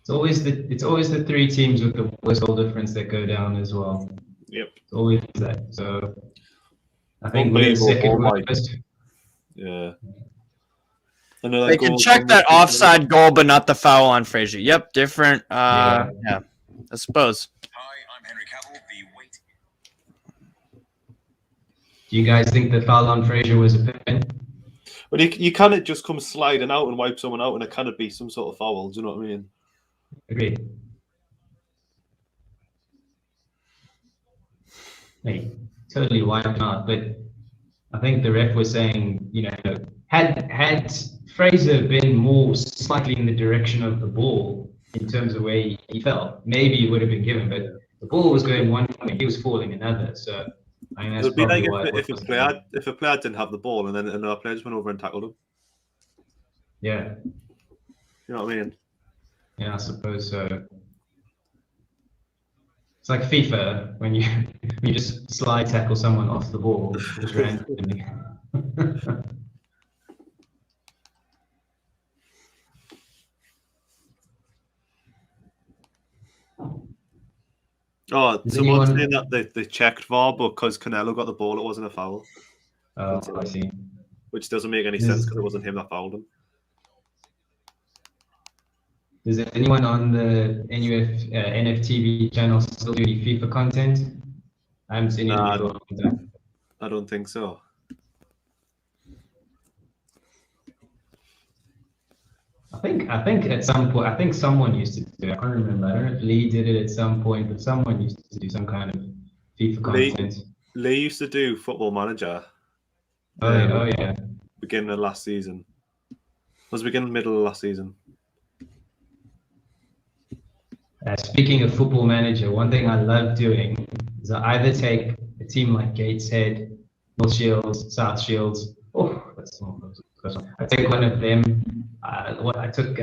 It's always the 3 teams with the worst goal difference that go down as well. Yep. It's always that. So I think we're second worst. Yeah. They can check that offside goal, but not the foul on Frazier. Yep, different. Yeah, I suppose. Hi, I'm Henry Cavill, the wait. Do you guys think the foul on Frazier was a pen? But you can't just come sliding out and wipe someone out, and it can't be some sort of foul. Do you know what I mean? Agreed. Hey, totally wiped out, but I think the ref was saying, had Fraser been more slightly in the direction of the ball in terms of where he fell, maybe he would have been given, but the ball was going one way, he was falling another. So that's it would be like why if a player didn't have the ball and then another player just went over and tackled him. Yeah. You know what I mean? Yeah, I suppose so. It's like FIFA when you just slide tackle someone off the ball just randomly. Oh, someone's saying that they checked VAR because Canelo got the ball, it wasn't a foul. Oh, I see. Which doesn't make any sense because it wasn't him that fouled him. Does anyone on the NFTV channel still do any FIFA content? I haven't seen any. I don't think so. I think at some point, someone used to do it. I can't remember. I don't know if Lee did it at some point, but someone used to do some kind of FIFA content. Lee used to do Football Manager. Oh yeah. Beginning of last season. Was beginning middle of last season. Speaking of Football Manager, one thing I love doing is I either take a team like Gateshead, North Shields, South Shields. Oh, that's not close. I take one of them. I took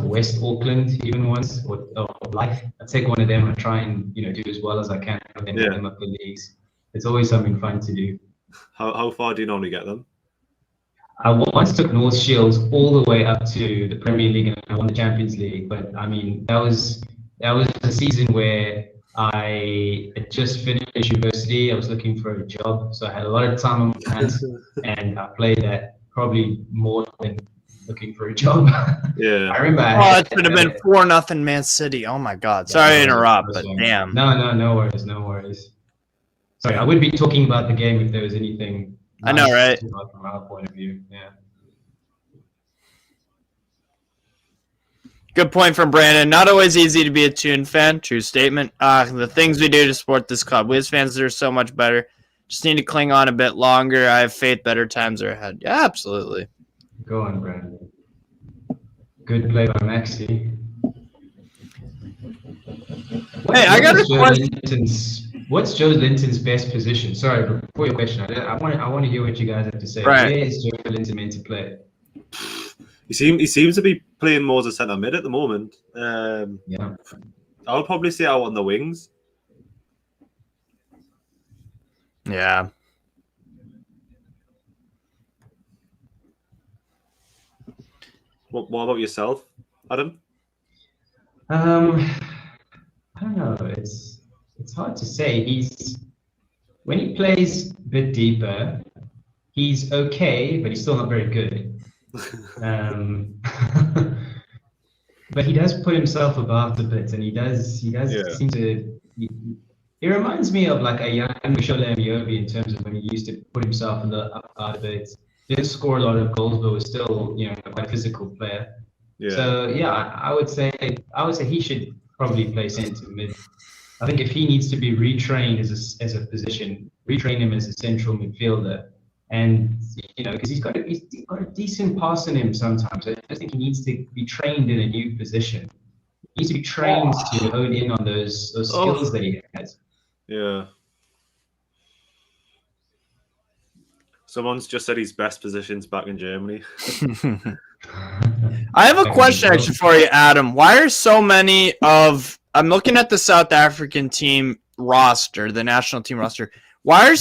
West Auckland even once, or Life. I take one of them and try and do as well as I can in them up the leagues. It's always something fun to do. How far do you normally get them? I once took North Shields all the way up to the Premier League and I won the Champions League. But I mean, that was a season where I had just finished university. I was looking for a job, so I had a lot of time on my hands, and I played that probably more than looking for a job. Yeah, I remember. It should have been 4-0 Man City. Oh my God! Sorry to interrupt, but damn. No worries. Sorry, I would be talking about the game if there was anything. I know, right? From our point of view, yeah. Good point from Brandon. Not always easy to be a Toon fan. True statement. The things we do to support this club. We as fans are so much better. Just need to cling on a bit longer. I have faith better times are ahead. Yeah, absolutely. Go on, Brandon. Good play by Maxi. Hey, I got a question. What's Joe Linton's best position? Sorry, before your question, I want to hear what you guys have to say. Right. Where is Joe Linton meant to play? he seems to be playing more as a centre mid at the moment. Yeah. I would probably say out on the wings. Yeah. What about yourself, Adam? I don't know. It's hard to say. When he plays a bit deeper, he's okay, but he's still not very good. But he does put himself above a bit, and he does seem to. He reminds me of like a young Muscular in terms of when he used to put himself up a bit. Didn't score a lot of goals, but was still quite a physical player. Yeah. So yeah, I would say he should probably play centre mid. I think if he needs to be retrained as a position, retrain him as a central midfielder, and because he's got a decent pass in him sometimes. I just think he needs to be trained in a new position. He needs to be trained to hone in on those skills that he has. Yeah. Someone's just said his best position's back in Germany. I have a question actually for you, Adam. Why are so many of I'm looking at the South African team roster, the national team roster. Why are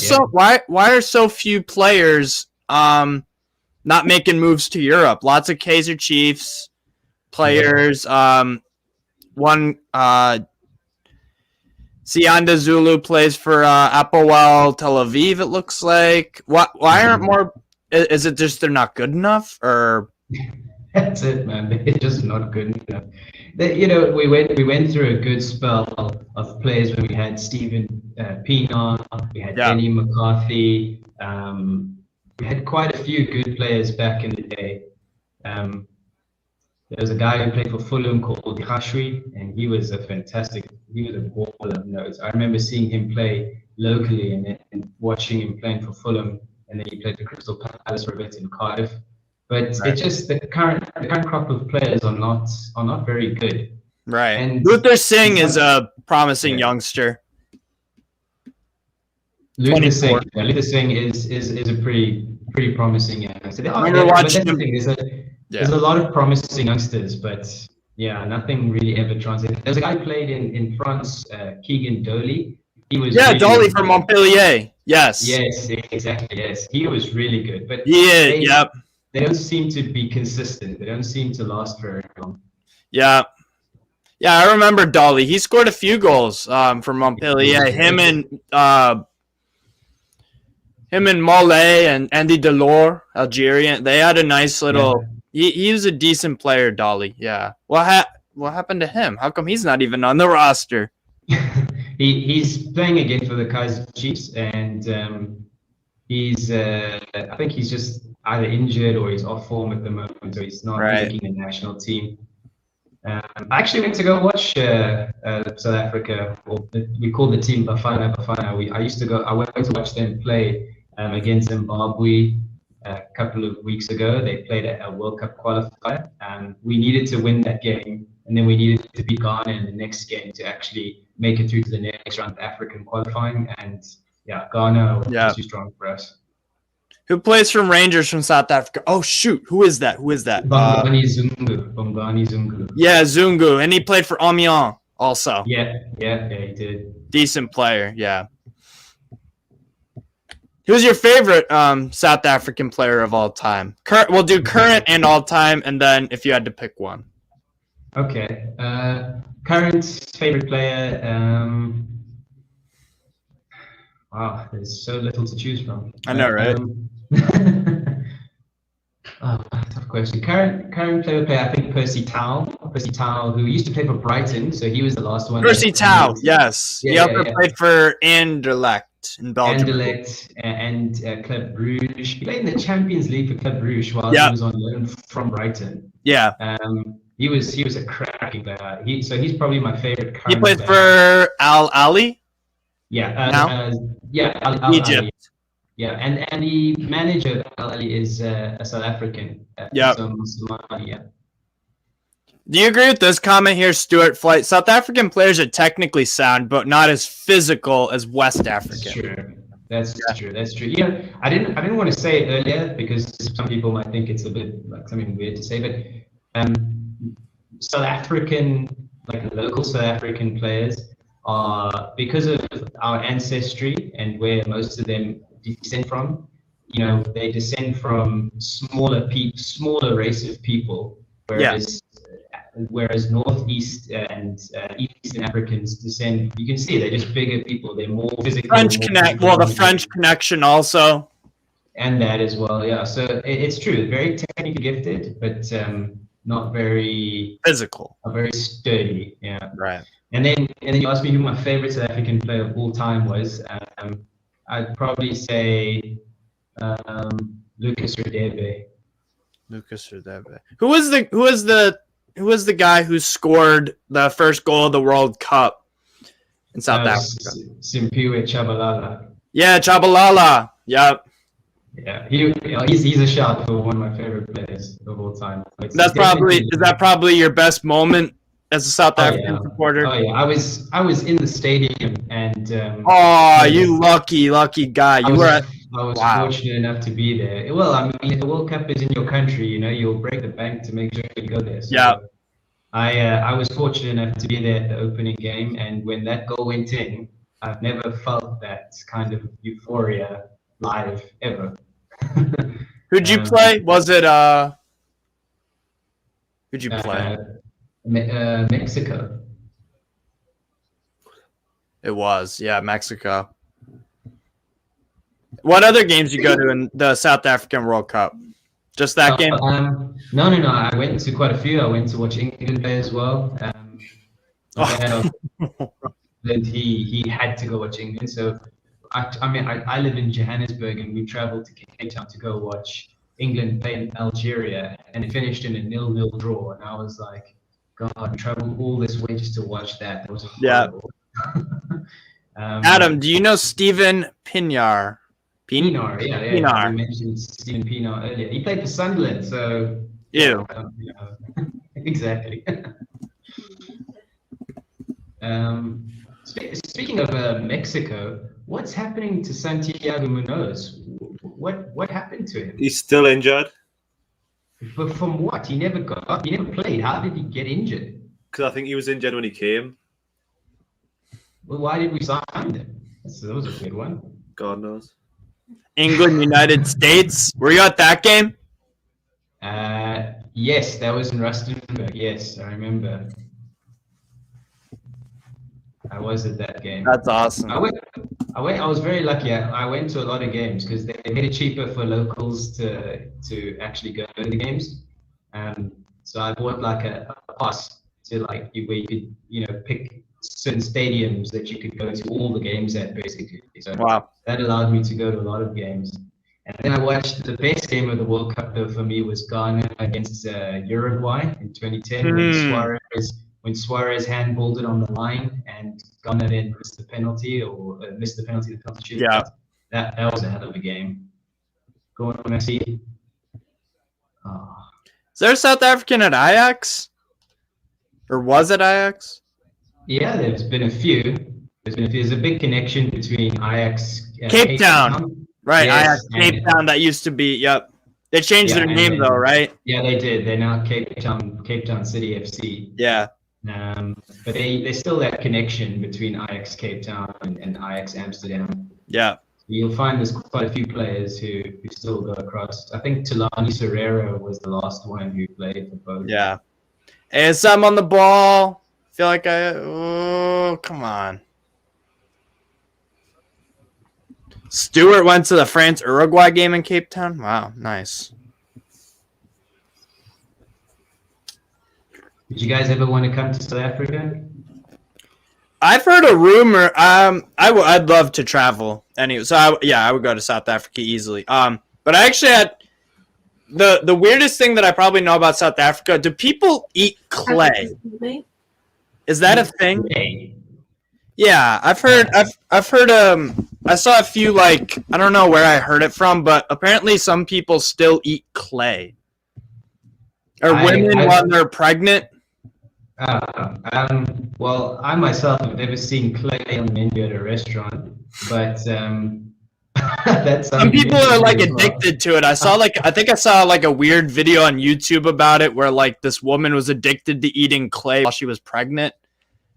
so few players not making moves to Europe? Lots of Kaizer Chiefs players. One Sianda Zulu plays for Apoel Tel Aviv, it looks like. Why aren't more? Is it just they're not good enough, or? That's it, man. They're just not good enough. We went through a good spell of players when we had Stephen Pienaar, we had Denny McCarthy. We had quite a few good players back in the day. There was a guy who played for Fulham called Khashwi, and he was a ball of notes. I remember seeing him play locally and watching him playing for Fulham, and then he played for Crystal Palace for a bit in Cardiff. But it's just the current crop of players are not very good. Right. And Luther Singh is a promising youngster. Luther Singh is a pretty promising youngster. There's a lot of promising youngsters, but nothing really ever translated. There's a guy who played in France, Keegan Dolly. He was Dolly from Montpellier. Yes. Yes, exactly. Yes, he was really good. But they don't seem to be consistent. They don't seem to last very long. Yeah, I remember Dolly. He scored a few goals for Montpellier. Him and Mole and Andy Delors, Algerian. They had a nice little. Yeah. He was a decent player, Dolly. Yeah. What happened to him? How come he's not even on the roster? He's playing again for the Kaizer Chiefs, and I think he's just either injured or he's off form at the moment, so he's not making the national team. I actually went to go watch South Africa, or we call the team Bafana. I went to watch them play against Zimbabwe. a couple of weeks ago. They played a World Cup qualifier. We needed to win that game, and then we needed to beat Ghana in the next game to actually make it through to the next round of African qualifying. And yeah, Ghana was too strong for us. Who plays from Rangers from South Africa? Oh shoot, who is that? Bongani Zungu. Yeah, Zungu, and he played for Amiens also. Yeah, he did. Decent player, yeah. Who's your favorite South African player of all time? We'll do current and all time, and then if you had to pick one. Okay. Current favorite player. Wow, there's so little to choose from. I know, right? Tough question. Current player, I think Percy Tau, who used to play for Brighton, so he was the last one. Percy Tau, yes. Yeah, he also played for Anderlecht in Belgium. Anderlecht and Club Brugge. He played in the Champions League for Club Brugge while he was on loan from Brighton. Yeah. He was a cracking player. He's probably my favorite. He played for Al Ali. Yeah. Al Egypt. Ali. Yeah, and the manager of Al Ali is a South African. Somali. Do you agree with this comment here, Stuart Flight? South African players are technically sound, but not as physical as West African. That's true. Yeah, I didn't want to say it earlier because some people might think it's a bit like something weird to say, but South African, like local South African players, are, because of our ancestry and where most of them descend from, they descend from smaller race of people, whereas Northeast and Eastern Africans descend, you can see they're just bigger people. They're more physical. The French connection also. And that as well, yeah. So it's true, very technically gifted, but not very physical. Very sturdy, yeah. Right. And then you asked me who my favorite South African player of all time was. I'd probably say Lucas Radebe. Who was the guy who scored the first goal of the World Cup in South Africa? Simpiwe Tshabalala. Yeah, Tshabalala. Yep. Yeah, he's a shout for one of my favorite players of all time. Is that probably your best moment as a South African supporter? Oh yeah, I was in the stadium and. You lucky guy! I was fortunate enough to be there. Well, I mean, if the World Cup is in your country, you'll break the bank to make sure you go there. So yeah. I was fortunate enough to be there at the opening game, and when that goal went in, I've never felt that kind of euphoria live ever. Who'd you play? Was it who'd you play? Mexico. It was, Mexico. What other games you go to in the South African World Cup? Just that game? No. I went to quite a few. I went to watch England play as well. And he had to go watch England. So, I live in Johannesburg, and we traveled to Cape Town to go watch England play in Algeria, and it finished in a 0-0 draw. And I was like, God, I traveled all this way just to watch that. It was horrible. Adam, do you know Steven Pienaar? Pienaar, yeah. You mentioned Steven Pienaar earlier. He played for Sunderland, so. Ew. Exactly. Speaking of Mexico, what's happening to Santiago Munoz? What happened to him? He's still injured. But from what? He never played. How did he get injured? Because I think he was injured when he came. Well, why did we sign him? That was a good one. God knows. England, United States. Were you at that game? Yes, that was in Rustenburg. Yes, I remember. I was at that game. That's awesome. I was very lucky. I went to a lot of games because they made it cheaper for locals to actually go to the games. So I bought like a pass to where you could pick certain stadiums that you could go to all the games at, basically. So that allowed me to go to a lot of games. And then I watched the best game of the World Cup, though, for me was Ghana against Uruguay in 2010 when Suarez handballed it on the line and Ghana then missed the penalty to the penalty shootout. Yeah. That was a hell of a game. Go on, Messi. Oh. Is there a South African at Ajax? Or was it Ajax? Yeah, there's been a few. There's a big connection between Ajax, Cape Town. Right, Yes, Ajax, Cape Town. That used to be. Yep. They changed Yeah, their and name then- though, right? Yeah, they did. They're now Cape Town City FC. Yeah. But there's still that connection between Ajax Cape Town and Ajax Amsterdam. Yeah. You'll find there's quite a few players who still go across. I think Tulani Serrero was the last one who played for both. Yeah. ASM on the ball. Feel like oh, come on. Stewart went to the France-Uruguay game in Cape Town. Wow, nice. Did you guys ever want to come to South Africa? I've heard a rumor. I'd love to travel anyway. So I would go to South Africa easily. But I actually had the weirdest thing that I probably know about South Africa. Do people eat clay? Is that a thing? Hey. Yeah, I've heard. I saw a few, like, I don't know where I heard it from, but apparently some people still eat clay. Or women when they're pregnant. Well, I myself have never seen clay on the menu at a restaurant, but that's some people are like addicted to it. I think I saw like a weird video on YouTube about it where like this woman was addicted to eating clay while she was pregnant.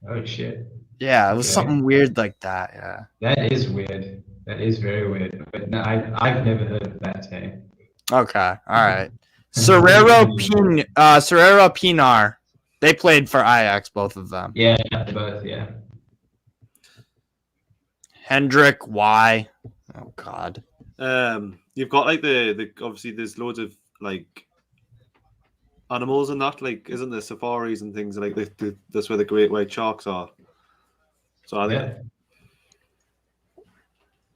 Oh shit. Yeah, it was something weird like that. Yeah. That is weird. That is very weird. But no, I've never heard of that. Hey. Okay. All right. Serrero Pinar. They played for Ajax, both of them. Yeah, both. Yeah. Hendrick Y. Oh God. You've got like the obviously there's loads of like animals and that, like, isn't there safaris and things like that's where the great white sharks are. So are they?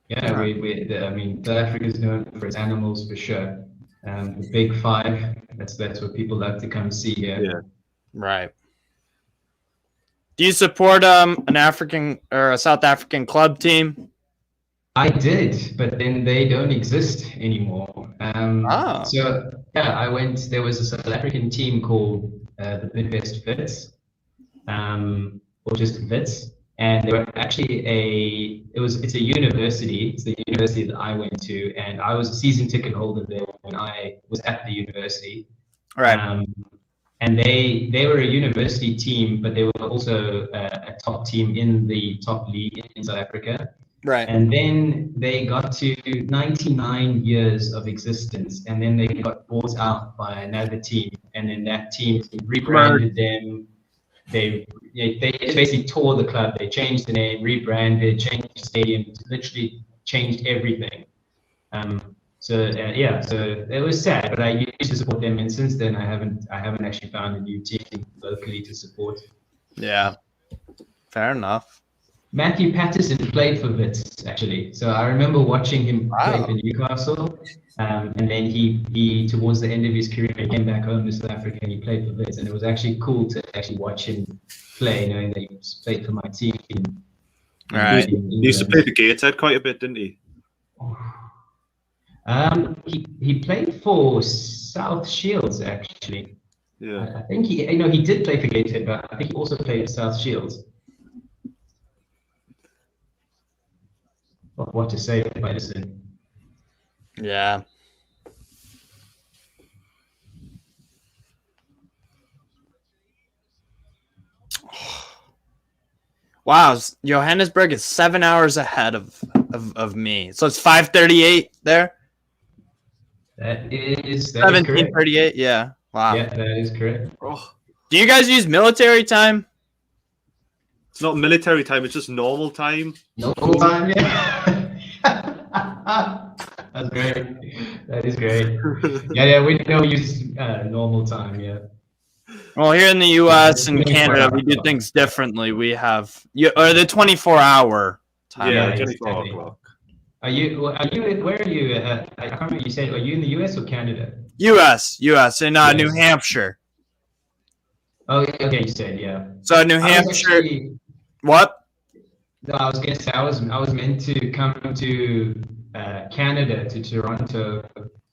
Yeah, I mean, South Africa is known for its animals for sure. The Big Five, that's what people love to come see here. Yeah. Right. Do you support an African or a South African club team? I did, but then they don't exist anymore. So yeah, I went. There was a South African team called the Midwest Wits, or just Wits, and they were actually it's a university. It's the university that I went to, and I was a season ticket holder there when I was at the university. Right. And they were a university team, but they were also a top team in the top league in South Africa. Right. And then they got to 99 years of existence, and then they got bought out by another team, and then that team rebranded them. They basically tore the club. They changed the name, rebranded, changed the stadium, literally changed everything. So it was sad, but I used to support them, and since then I haven't actually found a new team locally to support. Yeah, fair enough. Matthew Patterson played for Wits actually, so I remember watching him play for Newcastle, and then he towards the end of his career he came back home to South Africa and he played for Wits, and it was actually cool to actually watch him play, knowing that he played for my team. All right. He used to play for Gateshead quite a bit, didn't he? He played for South Shields actually. Yeah. I think he did play for Gateshead, but I think he also played for South Shields. What to say about Edison? Yeah. Wow, Johannesburg is 7 hours ahead of me. So it's 5:38 there. That is 17:38. Yeah. Wow. Yeah, that is correct. Oh, Do you guys use military time? it's not military time; it's just normal time. Normal time, yeah. That's great. That is great. Yeah, we don't use normal time, yeah. Well, here in the U.S. and Canada, we do things differently. We have or the 24-hour time. Yeah, exactly. 24 o'clock. Where are you? I can't remember. You said, are you in the U.S. or Canada? U.S. in New Hampshire. Oh, okay, you said, yeah. So New Hampshire. What? No, I was gonna say I was meant to come to Canada to Toronto,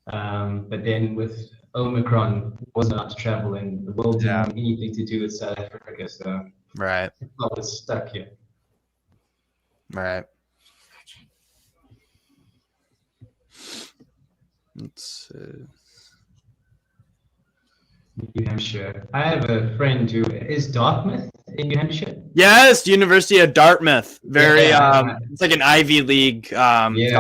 but then with Omicron wasn't allowed to travel, and the world didn't want anything to do with South Africa, so Right. I was stuck here. Right. Let's see. New Hampshire. I have a friend who is Dartmouth in New Hampshire. Yes, University of Dartmouth. Very Yeah. it's like an Ivy League college.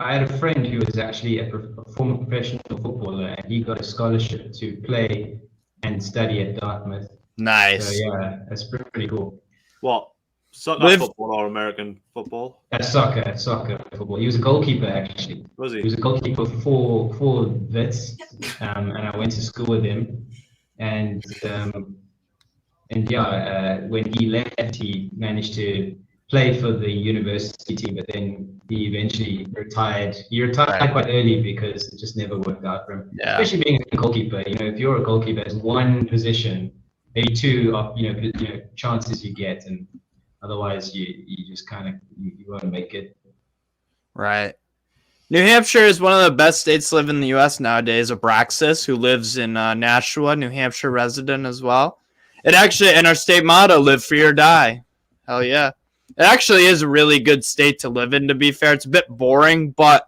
I had a friend who was actually a former professional footballer, and he got a scholarship to play and study at Dartmouth. Nice. So yeah, that's pretty cool. What? Soccer football or American football? Soccer football. He was a goalkeeper actually. Was he? He was a goalkeeper for Wits, and I went to school with him. And when he left, he managed to play for the university team, but then he eventually retired. He retired quite early because it just never worked out for him. Yeah. Especially being a goalkeeper. You know, if you're a goalkeeper, there's one position, maybe two of chances you get, and otherwise you just kind of you won't make it. Right. New Hampshire is one of the best states to live in the U.S. nowadays. Abraxas, who lives in Nashua, New Hampshire resident as well. It actually, and our state motto, live free or die. Hell yeah. It actually is a really good state to live in, to be fair. It's a bit boring, but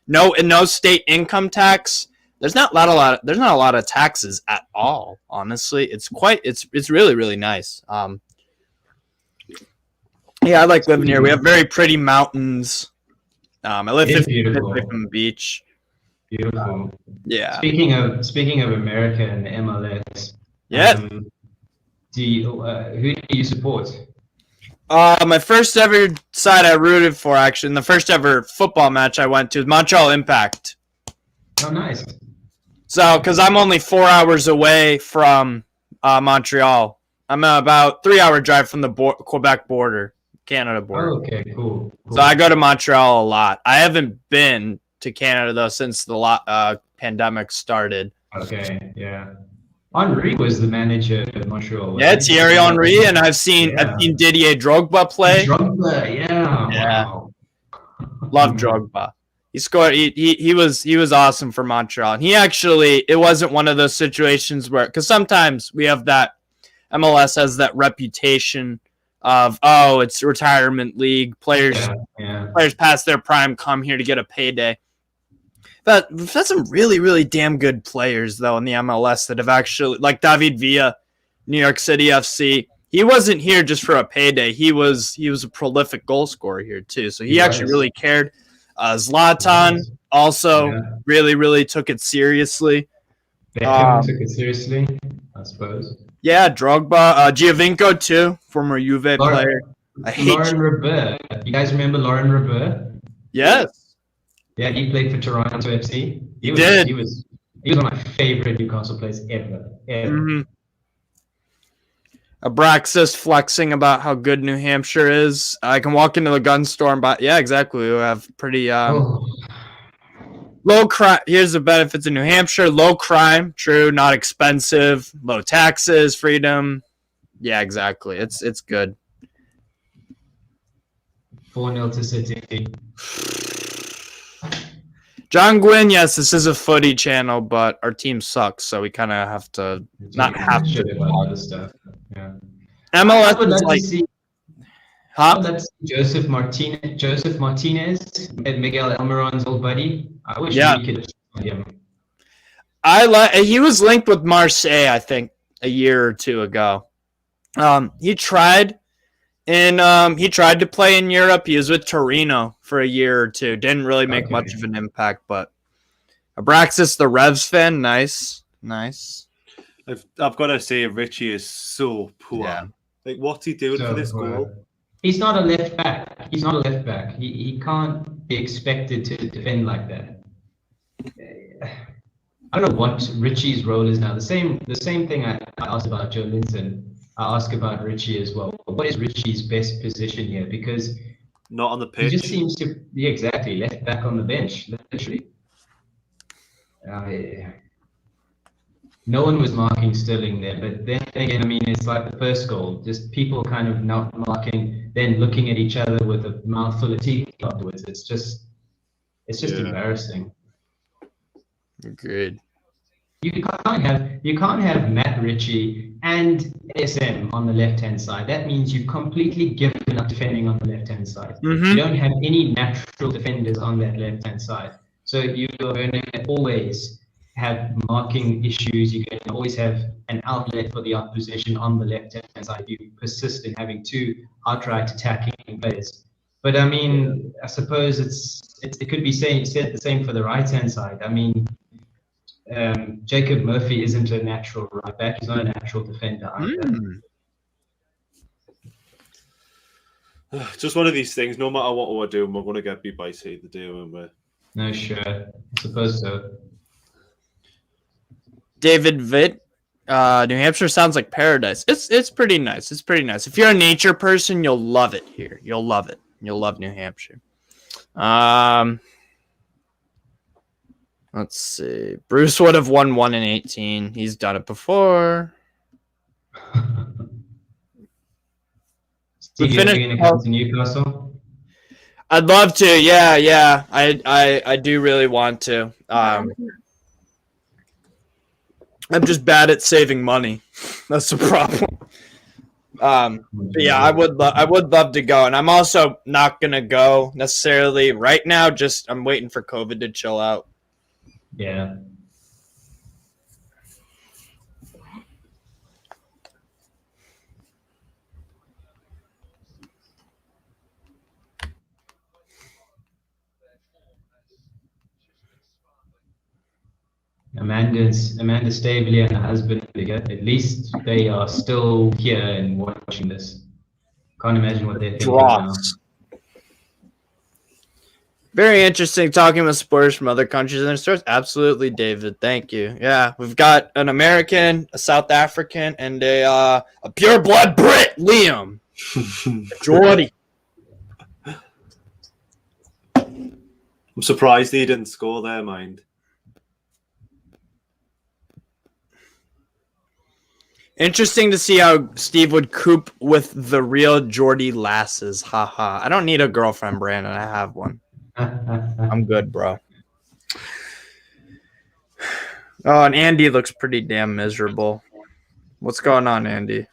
no state income tax. There's not a lot of taxes at all, honestly. It's really, really nice. Yeah, I like living here. We have very pretty mountains. I live 50 minutes away from the beach. Beautiful. Yeah. Speaking of America and the MLS, who do you support? My first ever side I rooted for, actually, in the first ever football match I went to, was Montreal Impact. Oh, nice. So, because I'm only 4 hours away from Montreal. I'm about 3 hour drive from the Quebec border, Canada border. Oh, okay, cool. So I go to Montreal a lot. I haven't been to Canada though since the pandemic started. Okay, yeah. Henry was the manager of Montreal. Yeah, Thierry Henry, and I've seen Didier Drogba play. Drogba, yeah. Wow. Love Drogba. He scored. He was awesome for Montreal. And it wasn't one of those situations where, because sometimes we have that, MLS has that reputation of, it's retirement league, players past their prime come here to get a payday. But we've had some really, really damn good players though in the MLS that have actually, like David Villa, New York City FC. He wasn't here just for a payday. He was a prolific goal scorer here too. So he actually really cared. Zlatan also really, really took it seriously. Beckham took it seriously, I suppose. Yeah, Drogba, Giovinco too, former Juve player. I hate Lauren Robert. You guys remember Lauren Robert? Yes. Yeah, he played for Toronto FC. He was one of my favorite Newcastle players ever. Mm-hmm. Abraxas flexing about how good New Hampshire is. I can walk into the gun store and buy. Yeah, exactly. We have pretty low crime. Here's the benefits of New Hampshire: low crime, true, not expensive, low taxes, freedom. Yeah, exactly. It's good. 4-0 to City. John Gwynn, yes, this is a footy channel, but our team sucks, so we kind of have to not have to. Other stuff. Yeah. MLS would is like like, to see. huh? That's Joseph Martinez, Miguel Almiron's old buddy. I wish we could have him. He was linked with Marseille, I think, a year or two ago. He tried to play in Europe. He was with Torino for a year or two. Didn't really make much of an impact, but Abraxas, the Revs fan, nice. I've got to say, Richie is so poor. Yeah. Like, what's he doing for this goal? He's not a left back. He can't be expected to defend like that. I don't know what Richie's role is now. The same thing I asked about Joe Linton. I ask about Richie as well. What is Richie's best position here? Because not on the pitch. He just seems to be exactly left back on the bench, literally. No one was marking Sterling there, but then again, I mean, it's like the first goal, just people kind of not marking, then looking at each other with a mouthful of teeth afterwards. It's just It's just embarrassing. Agreed. You can't have Matt Ritchie and SM on the left hand side. That means you've completely given up defending on the left hand side. You don't have any natural defenders on that left hand side. So you're going to always have marking issues. You're going to always have an outlet for the opposition on the left hand side. You persist in having two outright attacking players. But I mean, I suppose it could be said the same for the right hand side. I mean, Jacob Murphy isn't a natural right back. He's not a natural defender either. Just one of these things. No matter what we're doing, we're going to get beat by City today, aren't we? No, sure. I suppose so. David Vitt, New Hampshire sounds like paradise. It's pretty nice. It's pretty nice. If you're a nature person, you'll love it here. You'll love it. You'll love New Hampshire. Let's see. Bruce would have won 1 in 18. He's done it before. Steve, you're going to come to Newcastle? I'd love to. Yeah. I do really want to. I'm just bad at saving money. That's the problem. But yeah, I would love to go, and I'm also not gonna go necessarily right now. Just I'm waiting for COVID to chill out. Yeah. Amanda Staveley and her husband, at least they are still here and watching this. Can't imagine what they're thinking now. Very interesting talking with supporters from other countries and their stores. Absolutely, David. Thank you. Yeah, we've got an American, a South African, and a pure blood Brit, Liam. Jordy. I'm surprised he didn't score there, mind. Interesting to see how Steve would cope with the real Geordie lasses. Haha. I don't need a girlfriend, Brandon. I have one. I'm good, bro. Oh, and Andy looks pretty damn miserable. What's going on, Andy?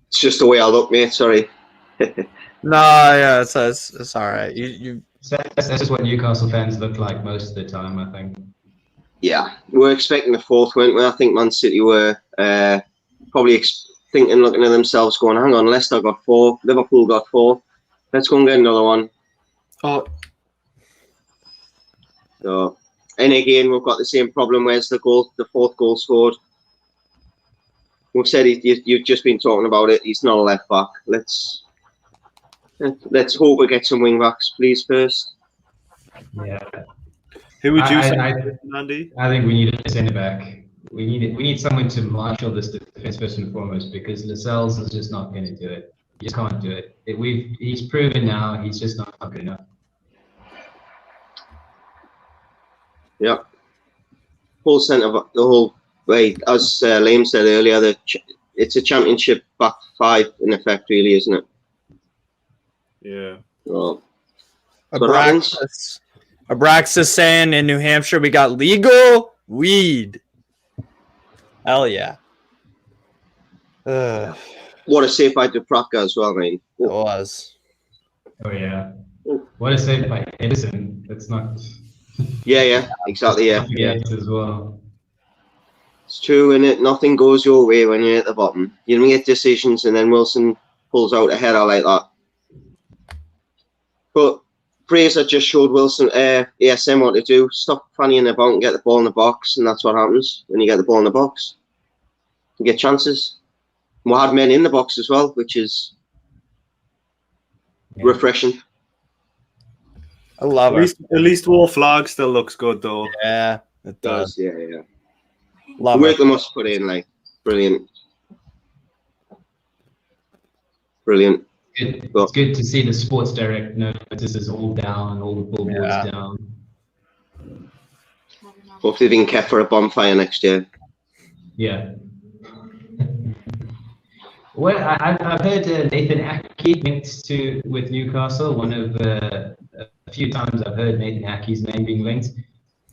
It's just the way I look, mate. Sorry. Yeah, it's all right. That's just what Newcastle fans look like most of the time, I think. Yeah, we're expecting the fourth, weren't we? I think Man City were probably thinking, looking at themselves, going, "Hang on, Leicester got 4, Liverpool got 4. Let's go and get another one." Oh. So, and again, we've got the same problem. Where's the fourth goal scored? We've said you've just been talking about it. He's not a left back. Let's hope we get some wing backs, please, first. Yeah. Who would you say, Andy? I think we need a centre back. We need someone to marshal this defense first and foremost, because Lascelles is just not going to do it. He just can't do it. He's proven now he's just not good enough. Yeah. Whole centre back, the whole way, as Liam said earlier, it's a championship back 5 in effect, really, isn't it? Yeah. Well, Abraxas saying in New Hampshire we got legal weed. Hell yeah. What a save by Duprak as well, man. It was. Oh yeah. What a save by Edison. That's not. Yeah, exactly. Yeah. As well. It's true, innit? Nothing goes your way when you're at the bottom. You make decisions, and then Wilson pulls out a header like that. But Fraser just showed Wilson, ASM what to do. Stop fannying about and get the ball in the box, and that's what happens when you get the ball in the box. You get chances. We had men in the box as well, which is refreshing. I love it. At least War Flag still looks good, though. Yeah, it does. Yeah. Love the work it. they must put in, like, brilliant. Brilliant. It's good to see the Sports Direct notices all down, all the billboards down. Hope they've been kept for a bonfire next year. Yeah. Well, I've heard Nathan Aki linked with Newcastle, one of a few times I've heard Nathan Ake's name being linked.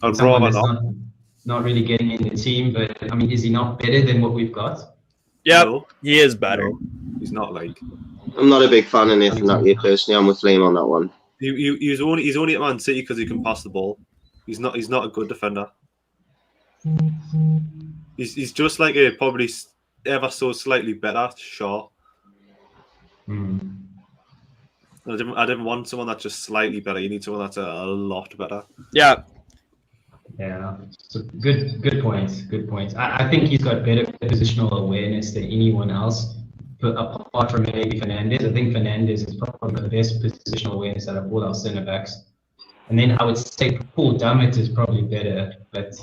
I'd Someone rather that's not. not really getting in the team, but I mean, is he not better than what we've got? Yep, No, he is better. no, he's not like. I'm not a big fan of Nathan Ake personally. I'm with Liam on that one. He's only at Man City because he can pass the ball. He's not a good defender. He's just like a probably ever so slightly better Shaw. Mm. I didn't want someone that's just slightly better. You need someone that's a lot better. Yeah, Yeah, so good point. Good point. I think he's got better positional awareness than anyone else, but apart from maybe Fernandes. I think Fernandes is probably the best positional awareness out of all our centre backs. And then I would say Paul Dummett is probably better, but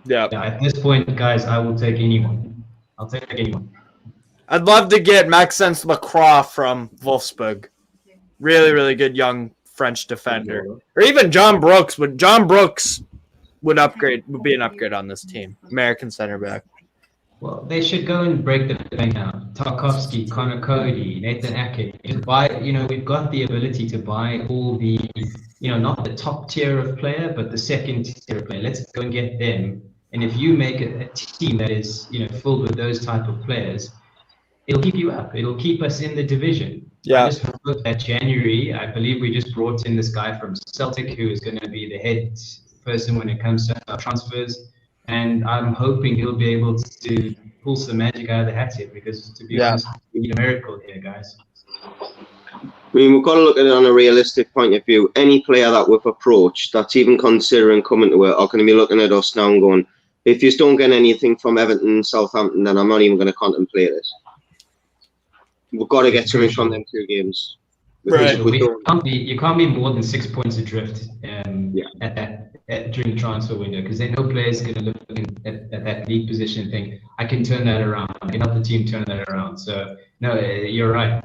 yeah. at this point, guys, I will take anyone. I'll take anyone. I'd love to get Maxence Lacroix from Wolfsburg. Really, really good young French defender. Or even John Brooks. John Brooks would be an upgrade on this team. American center back. Well, they should go and break the bank down. Tarkovsky, Connor Cody, Nathan Ake. Just buy, we've got the ability to buy all the, not the top tier of player, but the second tier of player. Let's go and get them. And if you make a team that is, filled with those type of players, it'll keep you up. It'll keep us in the division. Yeah. I just hope that January, I believe we just brought in this guy from Celtic who is going to be the head person when it comes to our transfers. And I'm hoping he'll be able to pull some magic out of the hat here because, to be honest, we need a miracle here, guys. I mean, we've got to look at it on a realistic point of view. Any player that we've approached that's even considering coming to it are going to be looking at us now and going, if you don't get anything from Everton and Southampton, then I'm not even going to contemplate it. We've got to get something from them 2 games. Right. You can't be more than 6 points adrift during the transfer window because then no player's going to look at that league position and think, I can turn that around. I can help the team turn that around. So, no, you're right.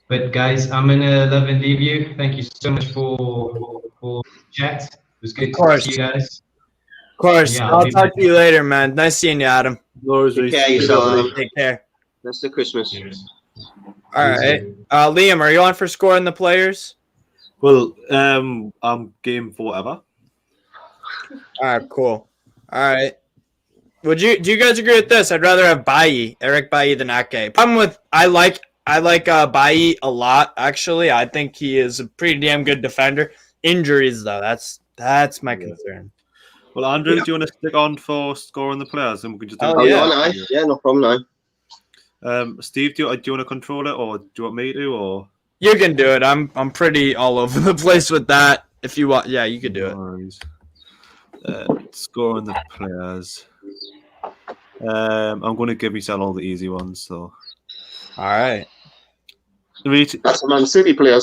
But, guys, I'm going to love and leave you. Thank you so much for chat. It was good to see you guys. Of course. Yeah, I'll talk to you later, man. Nice seeing you, Adam. Take care of yourself. Take care. That's the Christmas. Cheers. All right. Liam, are you on for scoring the players? Well, I'm game for whatever. All right, cool. All right. Do you guys agree with this? I'd rather have Eric Bailly than Ake. Problem with I like Bailly a lot, actually. I think he is a pretty damn good defender. Injuries though, that's my concern. Well, Andrew, do you want to stick on for scoring the players, and we can just do Yeah, no problem now. Steve, do you want to control it, or do you want me to, or You can do it. I'm pretty all over the place with that. If you want, yeah, you can do it. Scoring the players. I'm going to give myself all the easy ones. So, all right. That's a Man City player.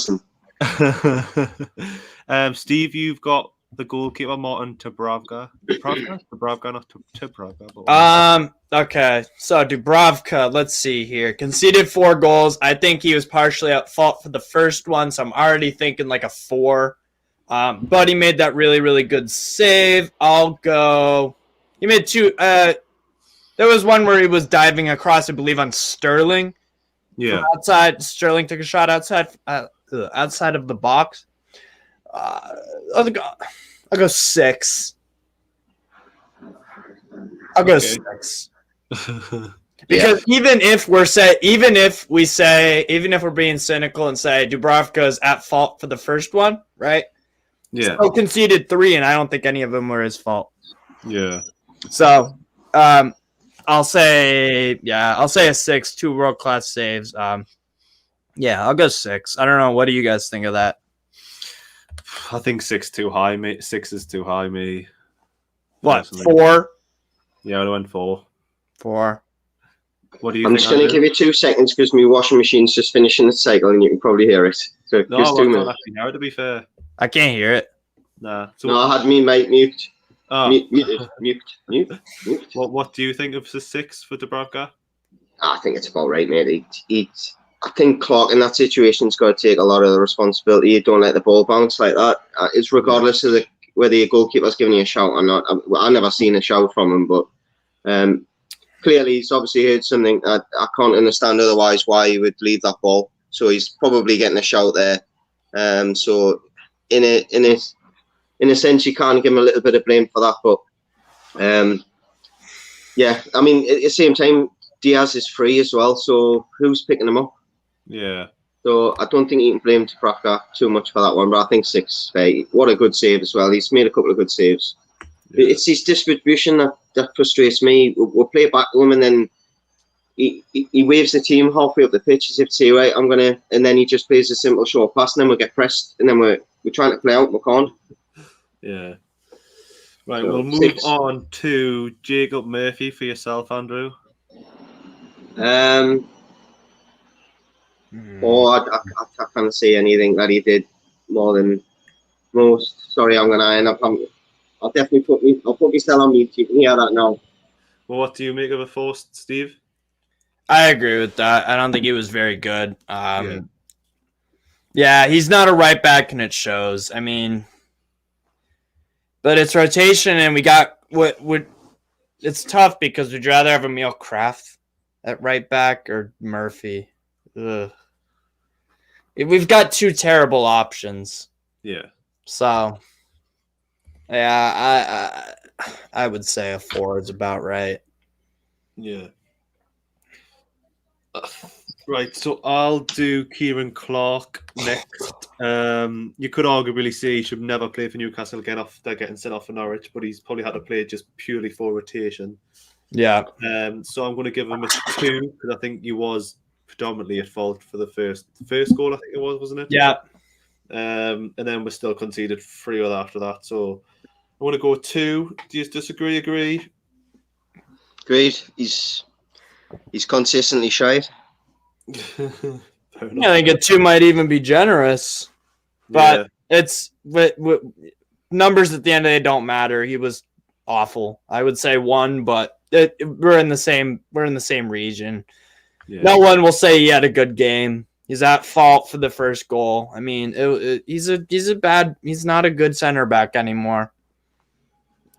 Steve, you've got the goalkeeper Martin Dubravka. Dubravka, not Dubravka. Okay. So Dubravka, let's see here. Conceded 4 goals. I think he was partially at fault for the first one, so I'm already thinking like a 4. But he made that really, really good save. I'll go. He made 2. There was one where he was diving across, I believe, on Sterling. Yeah. Outside, Sterling took a shot outside of the box. I'll go 6. I'll go 6. Because even if we're being cynical and say Dubravka is at fault for the first one, right? Yeah. Still conceded 3, and I don't think any of them were his fault. Yeah. So, I'll say a 6. 2 world-class saves. Yeah, I'll go 6. I don't know. What do you guys think of that? I think 6 too high. 6 is too high. Me. What? Personally. 4? Yeah, I went 4. 4. What do you I'm think? just going to give you 2 seconds because my washing machine's just finishing its cycle and you can probably hear it. So No, just 2 I minutes. don't actually know, to be fair. I can't hear it. Nah. So, No, I had me mate mute. oh, Mute. what do you think of the 6 for Dubravka? I think it's about right, mate. I think Clark in that situation's got to take a lot of the responsibility. You don't let the ball bounce like that. It's regardless of whether your goalkeeper's giving you a shout or not. I never seen a shout from him, but clearly he's obviously heard something. I can't understand otherwise why he would leave that ball. So he's probably getting a shout there. So in a sense, you can't give him a little bit of blame for that. But yeah, I mean, at the same time, Diaz is free as well, so who's picking him up? Yeah. So I don't think you can blame Dubravka too much for that one, but I think 6 fair. What a good save as well. He's made a couple of good saves. Yeah. It's his distribution that frustrates me. We'll play back to him, and then he waves the team halfway up the pitch as if to say, right, I'm going to... And then he just plays a simple short pass, and then we'll get pressed, and then we're trying to play out, we can't. Yeah. Right, So, we'll move 6. on to Jacob Murphy for yourself, Andrew. I can't say anything that he did more than most. Sorry, I'm going to end up... I'll definitely put myself on mute. You can hear that now. Well, what do you make of a forced, Steve? I agree with that. I don't think he was very good. Yeah, he's not a right back, and it shows. I mean, but it's rotation, and we got what it's tough because we'd rather have Emil Kraft at right back or Murphy. Ugh. We've got 2 terrible options. Yeah. So, yeah, I would say a 4 is about right. Yeah. Right, so I'll do Kieran Clark next. You could arguably say he should never play for Newcastle again after getting sent off for Norwich, but he's probably had to play just purely for rotation. Yeah. So I'm going to give him a 2 because I think he was predominantly at fault for the first goal. I think it was, wasn't it? Yeah. And then we still conceded 3 after that. So I want to go 2. Do you disagree? Agree? Agreed. He's consistently shite. I think a 2 might even be generous, but it's numbers at the end of the day don't matter. He was awful. I would say 1, but we're in the same region. Yeah. No one will say he had a good game. He's at fault for the first goal. I mean, he's not a good center back anymore.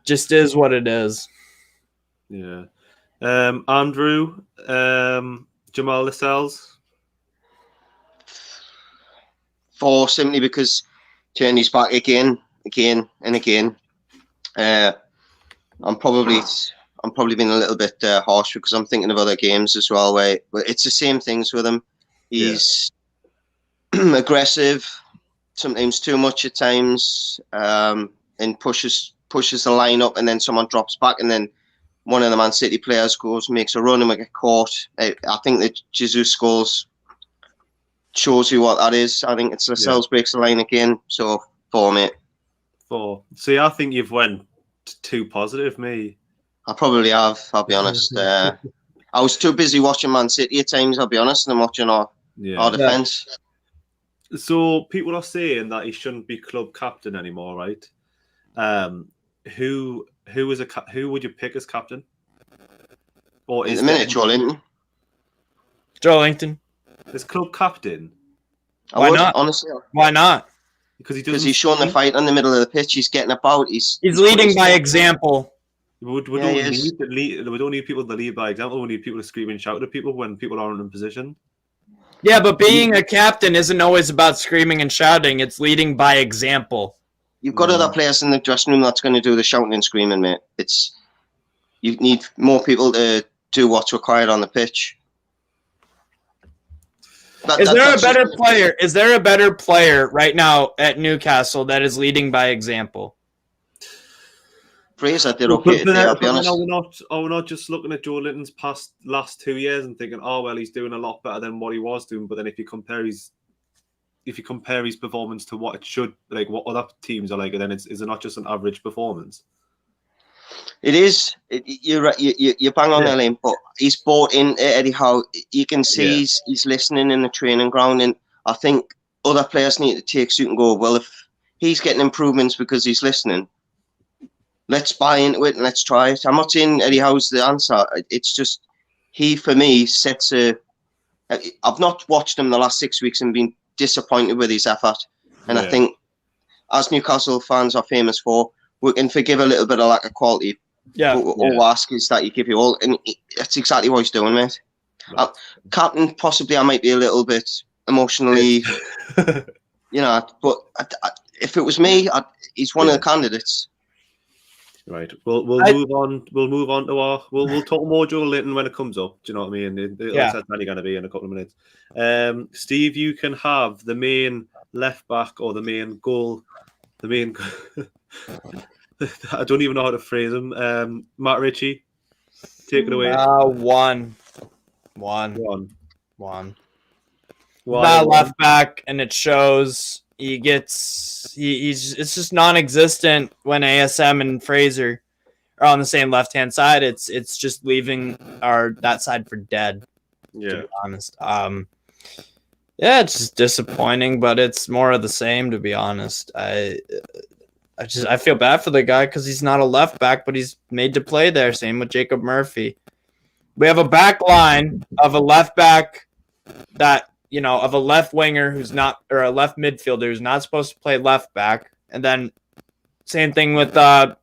Just is what it is. Yeah. Andrew, Jamal Lascelles? 4, simply because turned his back again and again. I'm probably being a little bit harsh because I'm thinking of other games as well where it's the same things with him. He's aggressive, sometimes too much at times, and pushes the line up, and then someone drops back, and then one of the Man City players makes a run and we get caught. I think that Jesus scores shows you what that is. I think it's Lascelles breaks the line again. So 4, mate. 4. See, I think you've went too positive, me. I probably have, I'll be honest. I was too busy watching Man City at times, I'll be honest, and watching our defence. So people are saying that he shouldn't be club captain anymore, right? Who would you pick as captain? Or in a minute, Joelinton. Joelinton. As club captain? Why not? Honestly. Why not? Because he's showing the fight in the middle of the pitch. He's getting about. He's leading by example. We don't need people to lead by example. We need people to scream and shout at people when people aren't in position. Yeah, but being a captain isn't always about screaming and shouting. It's leading by example. You've got other players in the dressing room that's going to do the shouting and screaming, mate. You need more people to do what's required on the pitch. Is there a better player right now at Newcastle that is leading by example? Fraser did okay today, I'll be honest. We're not just looking at Joelinton's last 2 years and thinking, oh well, he's doing a lot better than what he was doing. But then if you compare his performance to what it should, like what other teams are like, then is it not just an average performance? It is. You're right. You bang on the lane, but he's bought in Eddie Howe. You can see he's listening in the training ground, and I think other players need to take suit and go, well, if he's getting improvements because he's listening, let's buy into it and let's try it. I'm not saying Eddie Howe's the answer. It's just he, for me, sets a... I've not watched him the last 6 weeks and been disappointed with his effort. And I think, as Newcastle fans are famous for, we can forgive a little bit of lack of quality. All ask is that you give you all. And that's exactly what he's doing, mate. Right. Captain, possibly I might be a little bit emotionally... but if it was me, he's one of the candidates. Right. We'll move on. We'll move on to our. We'll talk more Joe Linton when it comes up. Do you know what I mean? Yeah. That's only going to be in a couple of minutes. Steve, you can have the main left back or the main goal. The main. I don't even know how to phrase him. Matt Ritchie, take it away. One. Not left back, and it shows. He's it's just non-existent when ASM and Fraser are on the same left-hand side. It's just leaving that side for dead. Yeah. To be honest. Yeah, it's just disappointing, but it's more of the same, to be honest. I feel bad for the guy because he's not a left back, but he's made to play there. Same with Jacob Murphy. We have a back line of a left back that, of a left winger who's not, or a left midfielder who's not supposed to play left back. And then same thing with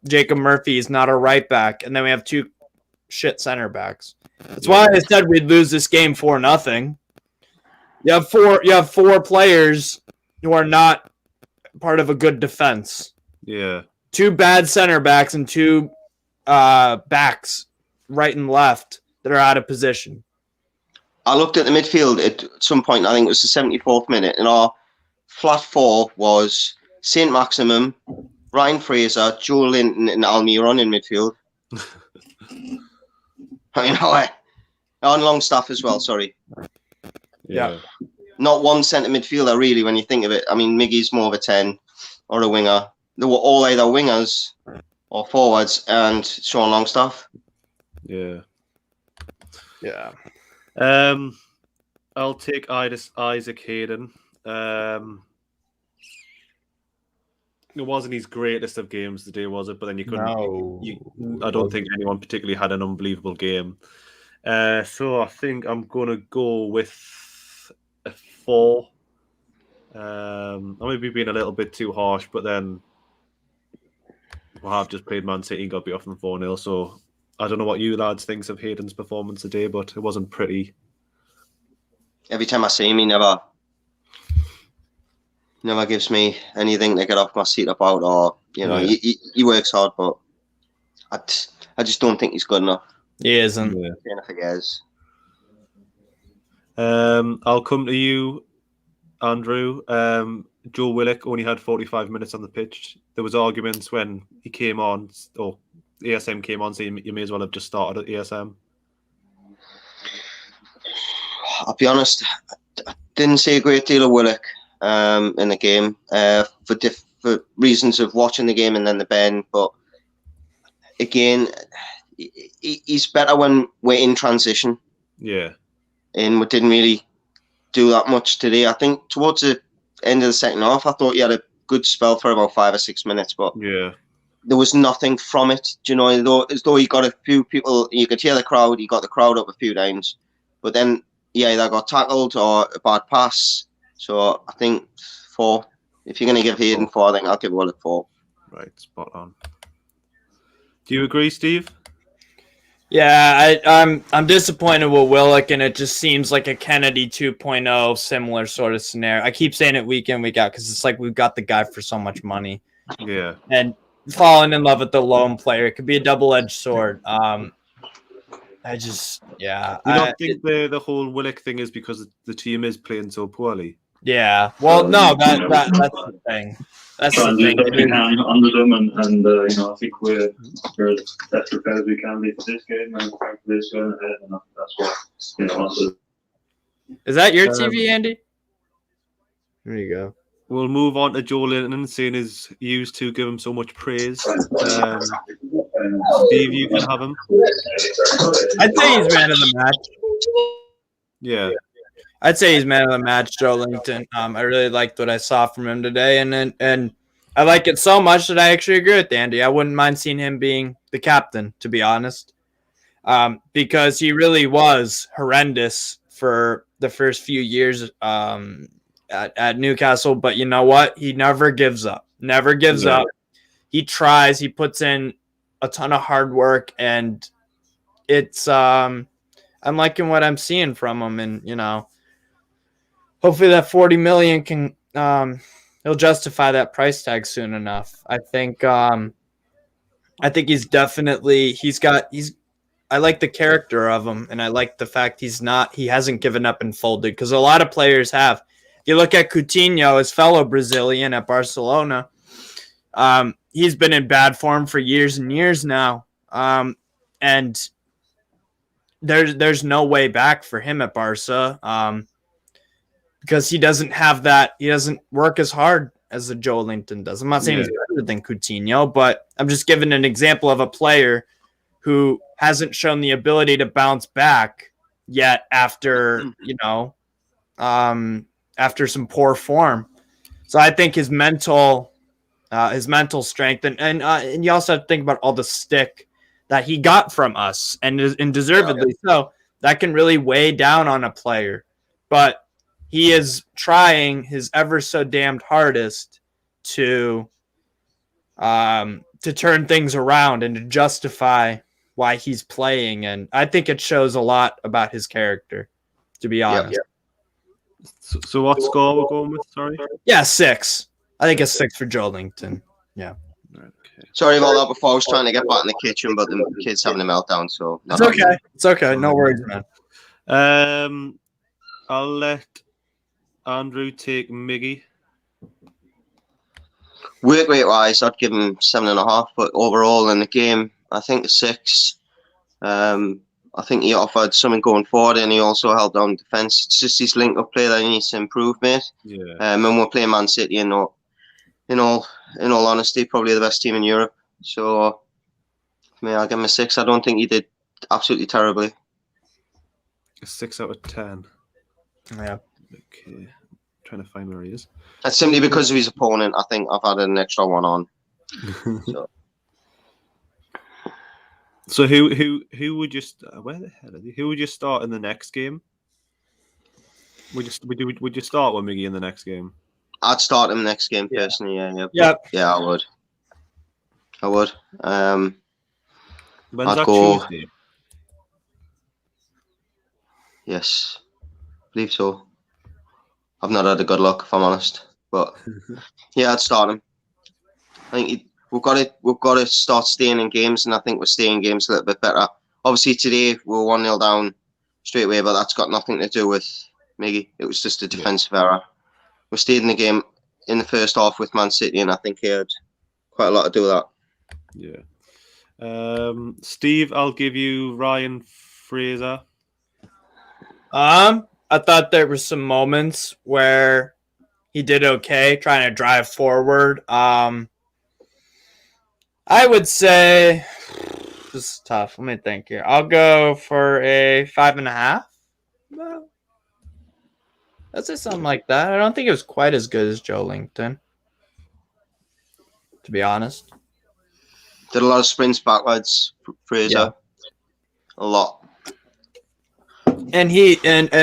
Jacob Murphy. He's not a right back. And then we have two shit center backs. That's why I said we'd lose this game 4-0. You have four players who are not part of a good defense. Yeah. Two bad center backs and two backs, right and left, that are out of position. I looked at the midfield at some point, I think it was the 74th minute, and our flat four was Saint-Maximin, Ryan Fraser, Joe Linton, and Almiron in midfield. On Longstaff as well, sorry. Yeah. Not one centre midfielder, really, when you think of it. I mean, Miggy's more of a 10 or a winger. They were all either wingers or forwards, and Sean Longstaff. Yeah. Yeah. I'll take Isaac Hayden. It wasn't his greatest of games today, was it? But then you couldn't. No. I don't think anyone particularly had an unbelievable game. So I think I'm going to go with a 4. I may be being a little bit too harsh, but then we have just played Man City and got beat off them 4-0. So I don't know what you lads thinks of Hayden's performance today, but it wasn't pretty. Every time I see him, he never gives me anything to get off my seat about, or he works hard, but I just don't think he's good enough. He isn't. Yeah. I think he is. I'll come to you, Andrew. Joe Willock only had 45 minutes on the pitch. There was arguments when he came on, or ASM came on, saying you may as well have just started at ASM. I'll be honest, I didn't see a great deal of Willock in the game for reasons of watching the game and then the Ben. But again, he's better when we're in transition. Yeah. And we didn't really do that much today. I think towards the end of the second half, I thought he had a good spell for about 5 or 6 minutes, but there was nothing from it. As though he got a few people, you could hear the crowd, he got the crowd up a few times, but then he either got tackled or a bad pass. So I think 4. If you're going to give Hayden 4, I think I'll give Willock 4. Right, spot on. Do you agree, Steve? Yeah, I'm disappointed with Willock, and it just seems like a Kennedy 2.0 similar sort of scenario. I keep saying it week in, week out, because it's like we've got the guy for so much money. Yeah. And falling in love with the lone player, it could be a double-edged sword. I just, yeah. You don't think the whole Willock thing is because the team is playing so poorly? Yeah. Well, no, that's the thing. That's the thing. We can under them, and I think we're as best prepared as we can be for this game and for this going ahead, and that's what Is that your TV, Andy? There you go. We'll move on to Joe Linton, seeing as used to give him so much praise. Steve, you can have him. I'd say he's man of the match. Yeah. I'd say he's man of the match, Joe Linton. I really liked what I saw from him today, and I like it so much that I actually agree with Andy. I wouldn't mind seeing him being the captain, to be honest, because he really was horrendous for the first few years at Newcastle. But you know what? He never gives up. Never gives up. He tries. He puts in a ton of hard work, and it's I'm liking what I'm seeing from him, and hopefully that 40 million can he'll justify that price tag soon enough. I think he's definitely I like the character of him, and I like the fact he hasn't given up and folded, because a lot of players have. If you look at Coutinho, his fellow Brazilian at Barcelona, he's been in bad form for years and years now, and there's no way back for him at Barca, because he doesn't have that. He doesn't work as hard as the Joe Linton does. I'm not saying he's better than Coutinho, but I'm just giving an example of a player who hasn't shown the ability to bounce back yet after after some poor form. So I think his mental strength, and you also have to think about all the stick that he got from us, and deservedly so, that can really weigh down on a player. But he is trying his ever so damned hardest to turn things around and to justify why he's playing, and I think it shows a lot about his character, to be honest. So what score we're going with? Sorry. Yeah, 6. I think it's 6 for Joe Linton. Yeah. Okay. Sorry about that before. I was trying to get back in the kitchen, but the kids having a meltdown. So it's okay. It's okay. No worries, man. I'll let Andrew take Miggy. Work rate wise, I'd give him 7.5, but overall in the game, I think a 6. I think he offered something going forward, and he also held down defence. It's just his link-up play that he needs to improve, mate. Yeah. When we're playing Man City, in all honesty, probably the best team in Europe. So, I'll give him a 6. I don't think he did absolutely terribly. A 6 out of 10. Yeah. Okay. Trying to find where he is. That's simply because of his opponent. I think I've had an extra one on. So who would you where the hell are they? Who would you start in the next game? Would you start with Miggy in the next game? I'd start him next game personally. Yeah, I would. When's I'd that go. Tuesday? Yes, I believe so. I've not had a good look, if I'm honest, but yeah, I'd start him. I think we've got to start staying in games, and I think we're staying in games a little bit better. Obviously, today we were 1-0 down straight away, but that's got nothing to do with Miggy. It was just a defensive error. We stayed in the game in the first half with Man City, and I think he had quite a lot to do with that. Yeah. Steve, I'll give you Ryan Fraser. I thought there were some moments where he did okay trying to drive forward. I would say this is tough. Let me think here. I'll go for a 5.5. No. Let's say something like that. I don't think it was quite as good as Joe Linton, to be honest. Did a lot of sprints backwards, Fraser. Yeah. A lot. And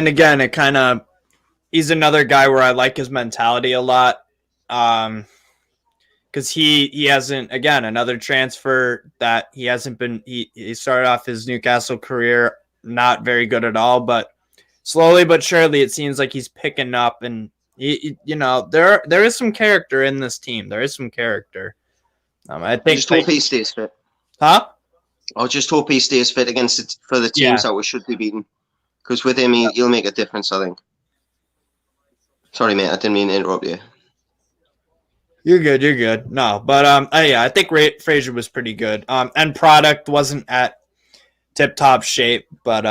again, it kind of, he's another guy where I like his mentality a lot. Because he hasn't, again, another transfer that he hasn't been, he started off his Newcastle career not very good at all, but slowly but surely it seems like he's picking up, and there is some character in this team. There is some character. I think. Just hope he stays fit. Huh? I just hope he stays fit for the teams that we should be beating. Because with him, he'll make a difference, I think. Sorry, mate, I didn't mean to interrupt you. You're good. No, but I think Fraser was pretty good. End product wasn't at tip-top shape, but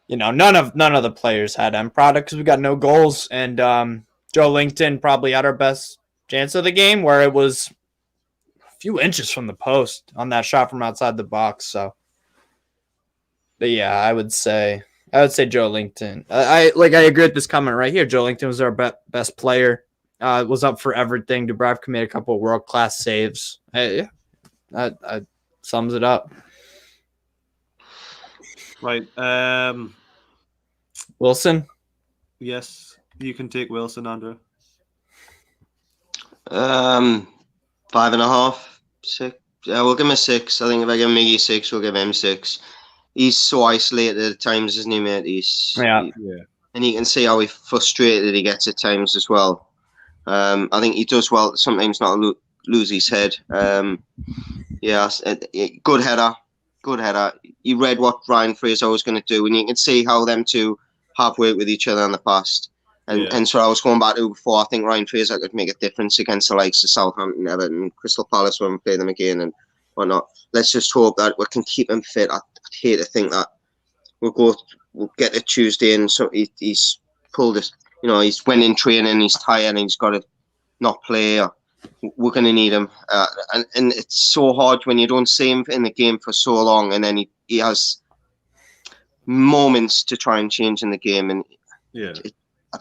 none of the players had end product because we got no goals, and Joe Linton probably had our best chance of the game, where it was a few inches from the post on that shot from outside the box. So, but yeah, I would say Joe Linton. I agree with this comment right here. Joe Linton was our best player. Was up for everything. Dubravka made a couple of world-class saves. That sums it up. Right. Wilson? Yes, you can take Wilson, Andrew. 5.5, 6. Yeah, we'll give him a 6. I think if I give Miggy 6, we'll give him 6. He's so isolated at times, isn't he, mate? Yeah. And you can see how frustrated he gets at times as well. I think he does well sometimes not lose his head. Good header. Good header. You read what Ryan Fraser was going to do, and you can see how them two have worked with each other in the past. And so I was going back to before. I think Ryan Fraser could make a difference against the likes of Southampton, Everton, Crystal Palace when we play them again and whatnot. Let's just hope that we can keep him fit. I'd hate to think that we'll get to Tuesday and so he's pulled it. He's went in training, he's tired, and he's got to not play. We're going to need him, and it's so hard when you don't see him in the game for so long, and then he has moments to try and change in the game, and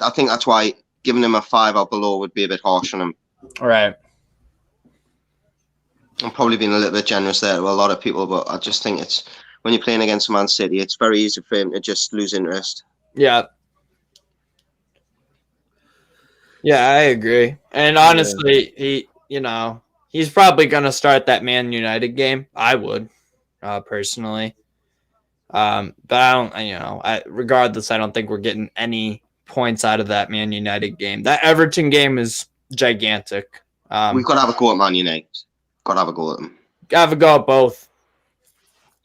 I think that's why giving him a 5 or below would be a bit harsh on him. All right. I'm probably being a little bit generous there to a lot of people, but I just think it's when you're playing against Man City, it's very easy for him to just lose interest. Yeah. Yeah, I agree. And honestly, he's probably going to start that Man United game. I would, personally. But I don't, regardless, I don't think we're getting any points out of that Man United game. That Everton game is gigantic. We've got to have a go at Man United. Got to have a go at them. Got to have a go at both.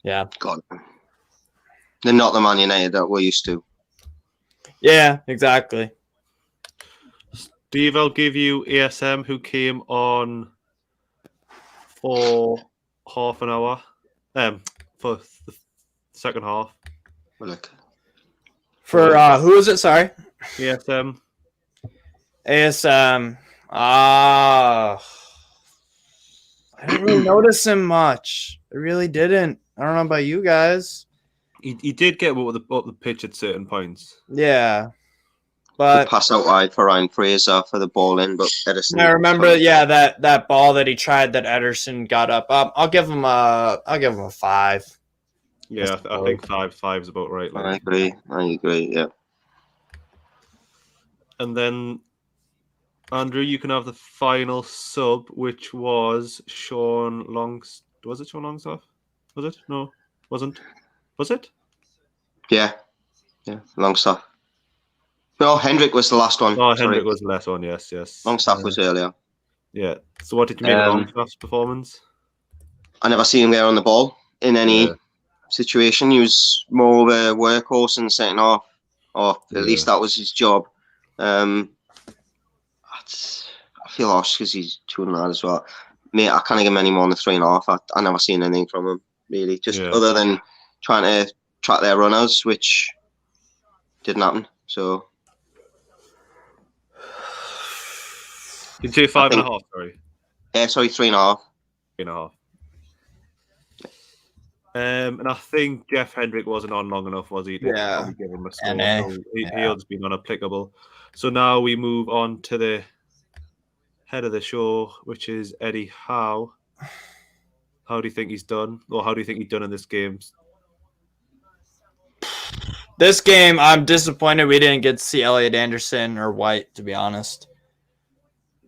Yeah. God. They're not the Man United that we're used to. Yeah, exactly. Steve, I'll give you ASM, who came on for half an hour, for the second half. Look. For who is it? Sorry. ASM. ASM. I didn't really notice him much. I really didn't. I don't know about you guys. He did get up the pitch at certain points. Yeah. But pass out wide for Ryan Fraser for the ball in, but Ederson. I remember, that ball that he tried that Ederson got up. I'll give him a 5. Yeah, I think 5 is about right. I agree. Yeah. And then, Andrew, you can have the final sub, which was Sean Longs. Was it Sean Longstaff? Was it? No, wasn't. Was it? Yeah, Longstaff. No, Hendrick was the last one. Oh, Hendrick was the last one. Yes. Longstaff was earlier. Yeah. So, what did you make of Longstaff's performance? I never seen him get on the ball in any situation. He was more of a workhorse in the second half, or at least that was his job. I feel harsh because he's 2.5 as well. Mate, I can't give him any more than 3.5. I never seen anything from him really, just other than trying to track their runners, which didn't happen. So. Did you say 5.5? Sorry. Yeah, sorry, 3.5. 3.5. And I think Jeff Hendrick wasn't on long enough, was he? Yeah. Give him a score. So he's been unapplicable. So now we move on to the head of the show, which is Eddie Howe. How do you think he's done? Or how do you think he's done in this game? This game, I'm disappointed we didn't get to see Elliot Anderson or White, to be honest.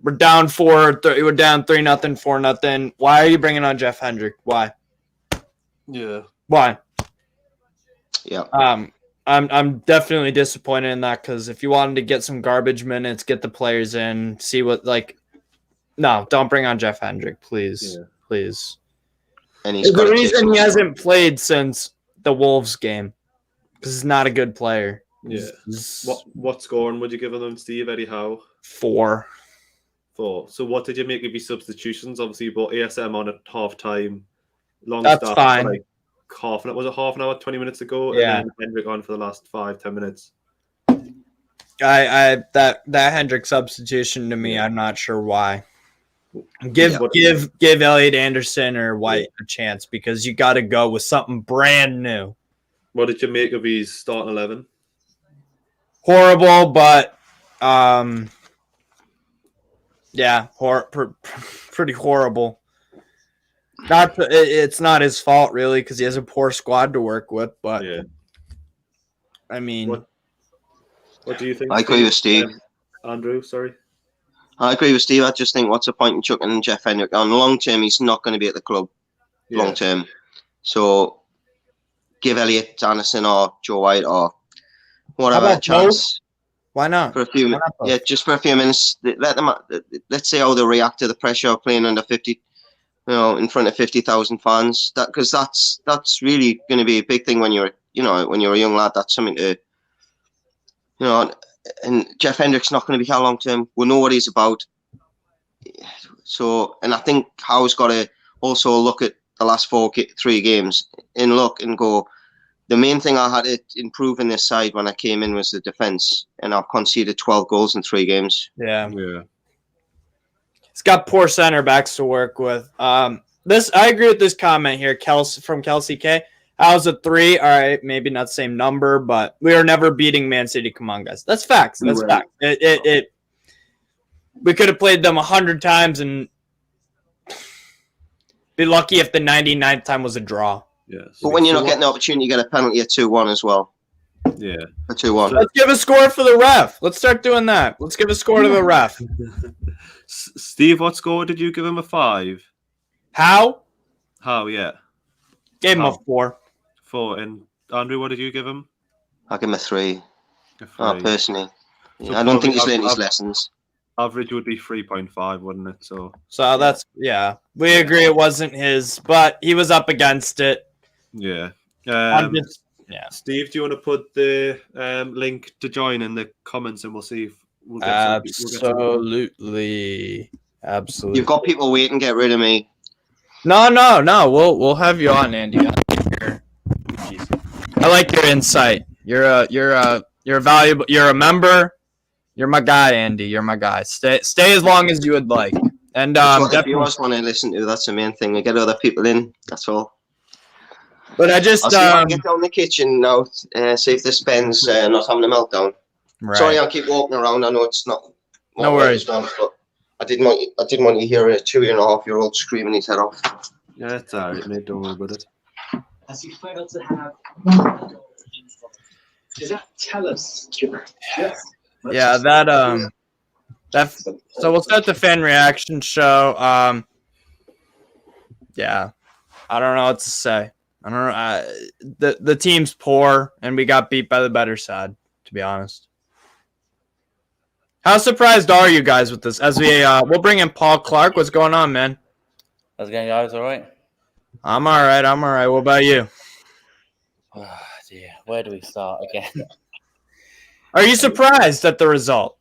We're down 4. We're down 3-0, 4-0. Why are you bringing on Jeff Hendrick? Why? Yeah. Why? Yeah. I'm definitely disappointed in that because if you wanted to get some garbage minutes, get the players in, see what no, don't bring on Jeff Hendrick, please, please. And he's the reason he hasn't played since the Wolves game because he's not a good player. Yeah. What scoring would you give him, Steve? Eddie Howe? 4. So what did you make of your substitutions? Obviously, you brought ASM on at half time. That's fine. Was it half an hour, 20 minutes ago? Yeah. And then Hendrick on for the last 5-10 minutes. That Hendrick substitution to me, I'm not sure why. Give Elliot Anderson or White a chance because you got to go with something brand new. What did you make of his starting 11? Horrible, but pretty horrible. It's not his fault really because he has a poor squad to work with. But I mean, what do you think? I agree with Steve. Andrew, sorry. I agree with Steve. I just think what's the point in chucking Jeff Hendrick on? Long term, he's not going to be at the club. Long term, so give Elliot Anderson or Joe White or whatever a chance. Why not? for a few minutes. both? Yeah, just for a few minutes. Let them. Let's see how they react to the pressure of playing under 50. In front of 50,000 fans. Because that's really going to be a big thing when you're a young lad. That's something to, and Jeff Hendrick's not going to be here long term. We know what he's about. So, and I think Howe's got to also look at the last 3 games and look and go, the main thing I had to improve in this side when I came in was the defence, and I've conceded 12 goals in 3 games. Yeah. Yeah. He's got poor center backs to work with. I agree with this comment here, from Kelsey K. How's a 3? All right, maybe not the same number, but we are never beating Man City. Come on, guys. That's facts. That's facts. We could have played them 100 times and be lucky if the 99th time was a draw. Yes. But when you're not getting the opportunity, you get a penalty at 2-1 as well. Yeah. A 2-1. Let's give a score for the ref. Let's start doing that. Let's give a score to the ref. Steve, what score did you give him? A 5? How? Yeah. Gave him a 4. 4. And Andrew, what did you give him? I give him a 3. A 3. Personally. So I don't think he's probably learned his lessons. Average would be 3.5, wouldn't it? So that's, we agree it wasn't his, but he was up against it. Yeah. Steve, do you want to put the link to join in the comments, and we'll see if we'll get Absolutely. You've got people waiting. Get rid of me. No. We'll have you on, Andy. I like your insight. You're valuable. You're a member. You're my guy, Andy. You're my guy. Stay as long as you would like. And if you always want to listen to, that's the main thing. We get other people in. That's all. But I just I'll get down the kitchen now. See if this Ben's not having a meltdown. Right. Sorry, I'll keep walking around. I know it's not. No worries. Done, but I didn't want you to hear a 2.5-year-old screaming his head off. Yeah, it's alright, mate. Don't worry about it. As you fail to have, does that tell us? Yes. Yeah, so we'll start the fan reaction show. Yeah, I don't know what to say. I don't know. The team's poor, and we got beat by the better side, to be honest. How surprised are you guys with this? As we'll bring in Paul Clark. What's going on, man? How's it going, guys? All right? I'm all right. What about you? Oh, dear. Where do we start again? Are you surprised at the result?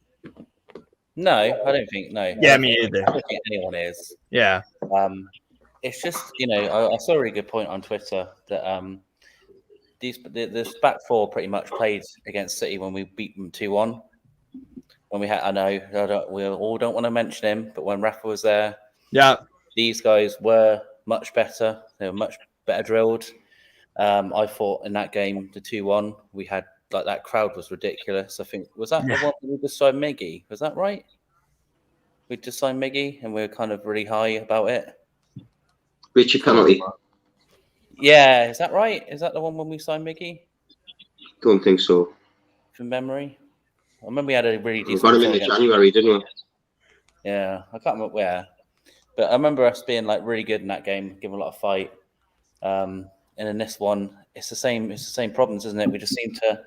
No, I don't think. No. Yeah, me either. I don't think anyone is. Yeah. It's just, I saw a really good point on Twitter that this back 4 pretty much played against City when we beat them 2-1. When we had, we all don't want to mention him, but when Rafa was there, these guys were much better. They were much better drilled. I thought in that game, the 2-1, we had that crowd was ridiculous. I think was that the one we just signed Miggy? Was that right? We just signed Miggy, and we were kind of really high about it. Richie penalty. Yeah, is that right? Is that the one when we signed Miggy? Don't think so. From memory, I remember we had a really decent. We got him in January, didn't we? Yeah, I can't remember where, but I remember us being really good in that game, giving a lot of fight. And in this one, it's the same problems, isn't it? We just seem to,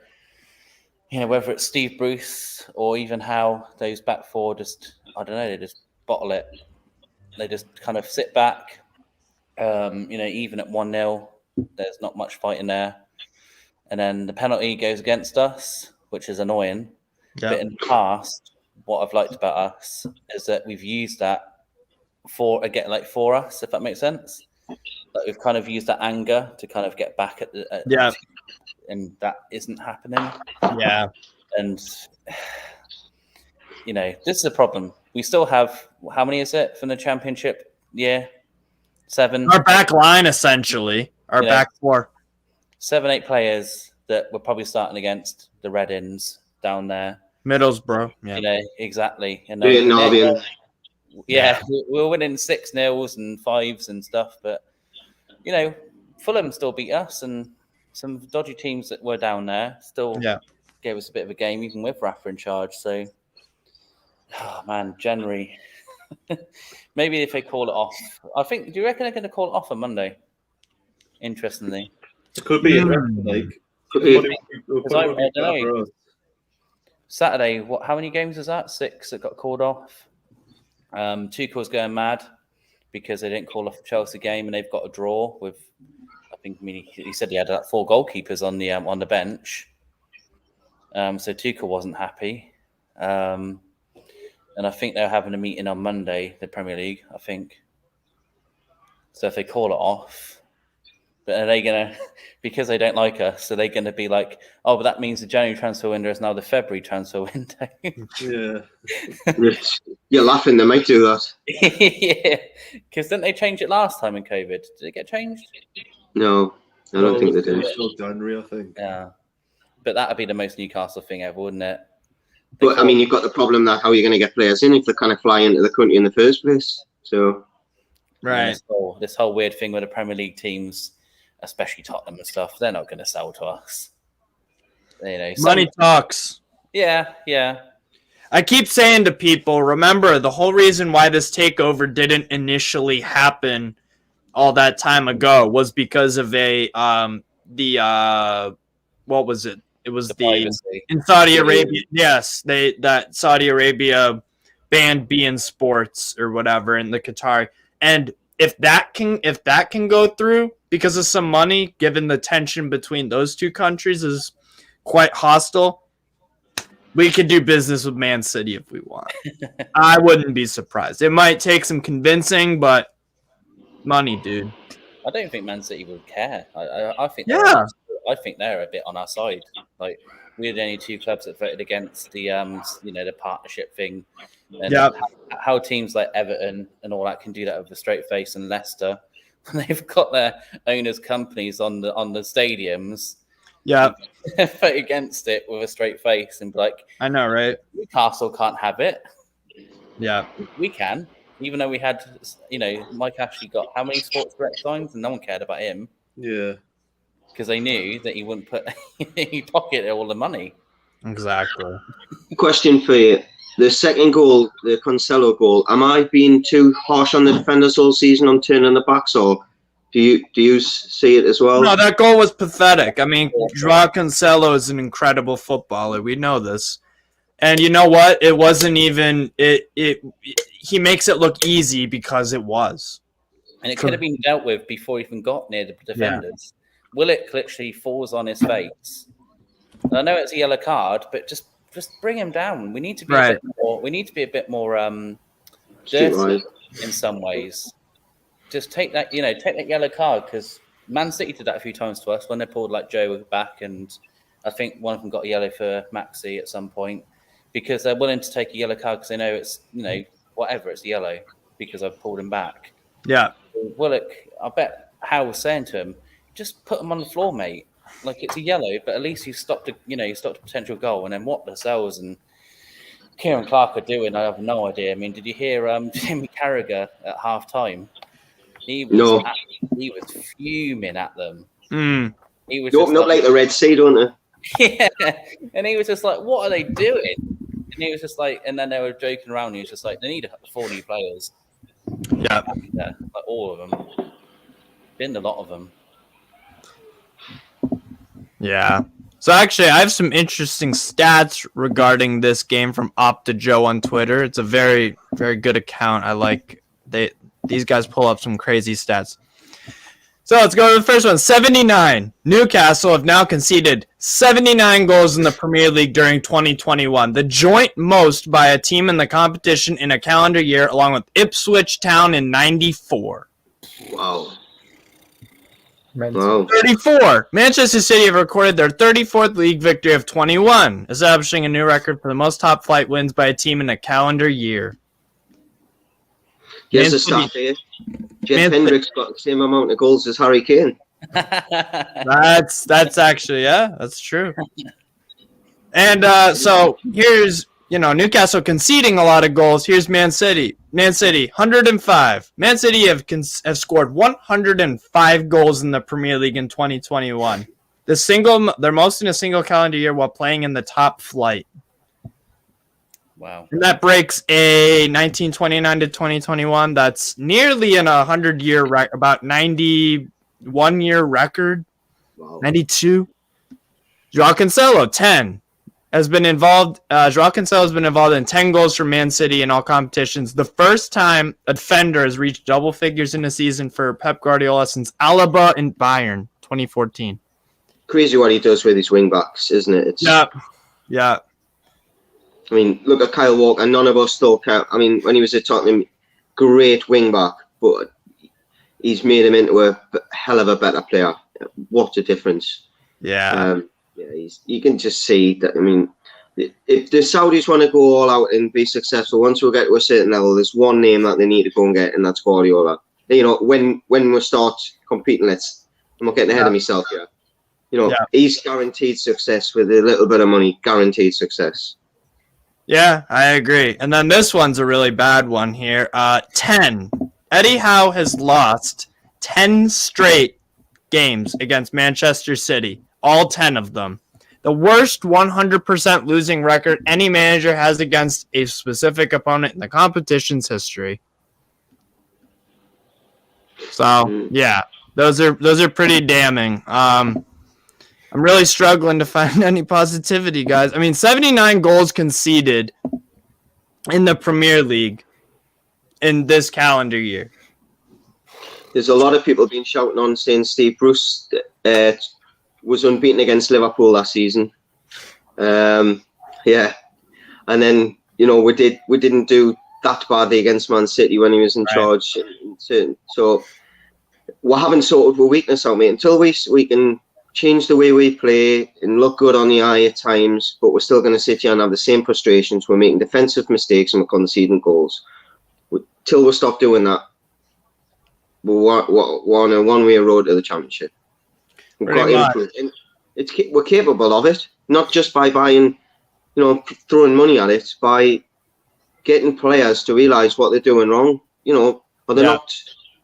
whether it's Steve Bruce or even how those back 4 just, I don't know, they just bottle it. They just kind of sit back. Even at 1-0, there's not much fight in there. And then the penalty goes against us, which is annoying. Yeah. But in the past, what I've liked about us is that we've used that for us, if that makes sense. Like we've kind of used that anger to kind of get back at the and that isn't happening. Yeah. And this is a problem. We still have, how many is it from the championship year? 7. Our back line, essentially. Our back 4. 7-8 players that we're probably starting against the Red-Ins down there. Middlesbrough. Yeah. Exactly. And we were winning 6-0s and 5s and stuff, but Fulham still beat us, and some dodgy teams that were down there still gave us a bit of a game, even with Rafa in charge. So, January. Maybe if they call it off. Do you reckon they're going to call it off on Monday? Interestingly. It could be interesting. I don't know. Saturday, how many games is that? 6 that got called off. Tuchel's going mad because they didn't call off the Chelsea game and they've got a draw with. He said he had 4 goalkeepers on the bench. So Tuchel wasn't happy. And I think they're having a meeting on Monday, the Premier League, I think. So if they call it off, but are they going to, because they don't like us, so they're going to be like, oh, but that means the January transfer window is now the February transfer window. Yeah. You're laughing, they might do that. Yeah. Because didn't they change it last time in COVID? Did it get changed? No, I don't think they did. It's still January, I think. Yeah. But that would be the most Newcastle thing ever, wouldn't it? But I mean, you've got the problem that how are you going to get players in if they kind of fly into the country in the first place? So, Right. This whole weird thing with the Premier League teams, especially Tottenham and stuff, they're not going to sell to us. You know, Money talks. Yeah. I keep saying to people, remember, the whole reason why this takeover didn't initially happen all that time ago was because of what was it? It was in Saudi Arabia. Yes, that Saudi Arabia banned beIN Sports or whatever in the Qatar. And if that can go through because of some money, given the tension between those two countries is quite hostile, we could do business with Man City if we want. I wouldn't be surprised. It might take some convincing, but money, dude. I don't think Man City would care. I think I think they're a bit on our side. Like, we're the only 2 clubs that voted against the the partnership thing. And how teams like Everton and all that can do that with a straight face, and Leicester, when they've got their owners' companies on the stadiums, vote against it with a straight face and be like, I know, right? Newcastle can't have it. Yeah, we can. Even though we had, Mike Ashley got how many sports direct signs, and no one cared about him. Yeah. Because they knew that he wouldn't pocket all the money. Exactly. Question for you. The second goal, the Cancelo goal, am I being too harsh on the defenders all season on turning the backs, or do you see it as well? No, that goal was pathetic. I mean, Joao Cancelo is an incredible footballer. We know this. And you know what? It wasn't even he makes it look easy because it was. And it could have been dealt with before he even got near the defenders. Willock literally falls on his face. And I know it's a yellow card, but just bring him down. We need to be a bit more dirty in some ways. Just take that yellow card, because Man City did that a few times to us when they pulled like Joe back, and I think one of them got a yellow for Maxi at some point, because they're willing to take a yellow card because they know it's whatever, it's yellow because I've pulled him back. Yeah. Willock, I bet Howe was saying to him, just put him on the floor, mate. Like, it's a yellow, but at least you stopped a potential goal. And then what Lascelles and Kieran Clark are doing, I have no idea. I mean, did you hear Jimmy Carragher at half time? He was fuming at them. He was open up like the Red Sea, don't they? Yeah. And he was just like, what are they doing? And he was just like, and then they were joking around. He was just like, they need 4 new players. Yeah. Like all of them. Been a lot of them. Yeah. So actually, I have some interesting stats regarding this game from Opta Joe on Twitter. It's a very, very good account. I like these guys pull up some crazy stats. So let's go to the first one. 79. Newcastle have now conceded 79 goals in the Premier League during 2021, the joint most by a team in the competition in a calendar year, along with Ipswich Town in 94. Wow. 34. Manchester City have recorded their 34th league victory of 21, establishing a new record for the most top flight wins by a team in a calendar year. Here's a stat here. Jeff Hendricks got the same amount of goals as Harry Kane. That's actually, that's true. And so here's, Newcastle conceding a lot of goals. Here's Man City. Man City, 105. Man City have scored 105 goals in the Premier League in 2021. Their most in a single calendar year while playing in the top flight. Wow. And that breaks a 1929 to 2021. That's nearly in a 100-year about 91-year record. Wow. 92. Joao Cancelo, 10. has been involved. Joao Cancelo has been involved in 10 goals for Man City in all competitions. The first time a defender has reached double figures in a season for Pep Guardiola since Alaba in Bayern 2014. Crazy what he does with his wing backs, isn't it? Yeah. I mean, look at Kyle Walker. None of us thought. I mean, when he was at Tottenham, great wing back, but he's made him into a hell of a better player. What a difference! Yeah. You can just see that. I mean, if the Saudis want to go all out and be successful, once we get to a certain level, there's one name that they need to go and get, and that's Guardiola. You know, when we start competing, I'm not getting ahead of myself here. You know, he's guaranteed success with a little bit of money. Guaranteed success. Yeah, I agree. And then this one's a really bad one here. 10. Eddie Howe has lost 10 straight games against Manchester City. All 10 of them. The worst 100% losing record any manager has against a specific opponent in the competition's history. So, yeah, those are pretty damning. I'm really struggling to find any positivity, guys. I mean, 79 goals conceded in the Premier League in this calendar year. There's a lot of people been shouting on saying Steve Bruce was unbeaten against Liverpool last season. Yeah, and then we didn't do that badly against Man City when he was in charge. So we're having sort of a weakness out, mate. Until we can change the way we play and look good on the eye at times, but we're still going to sit here and have the same frustrations. We're making defensive mistakes and we're conceding goals. Till we stop doing that, we're on a one-way road to the Championship. We're capable of it, not just by buying, throwing money at it, by getting players to realise what they're doing wrong. Are they not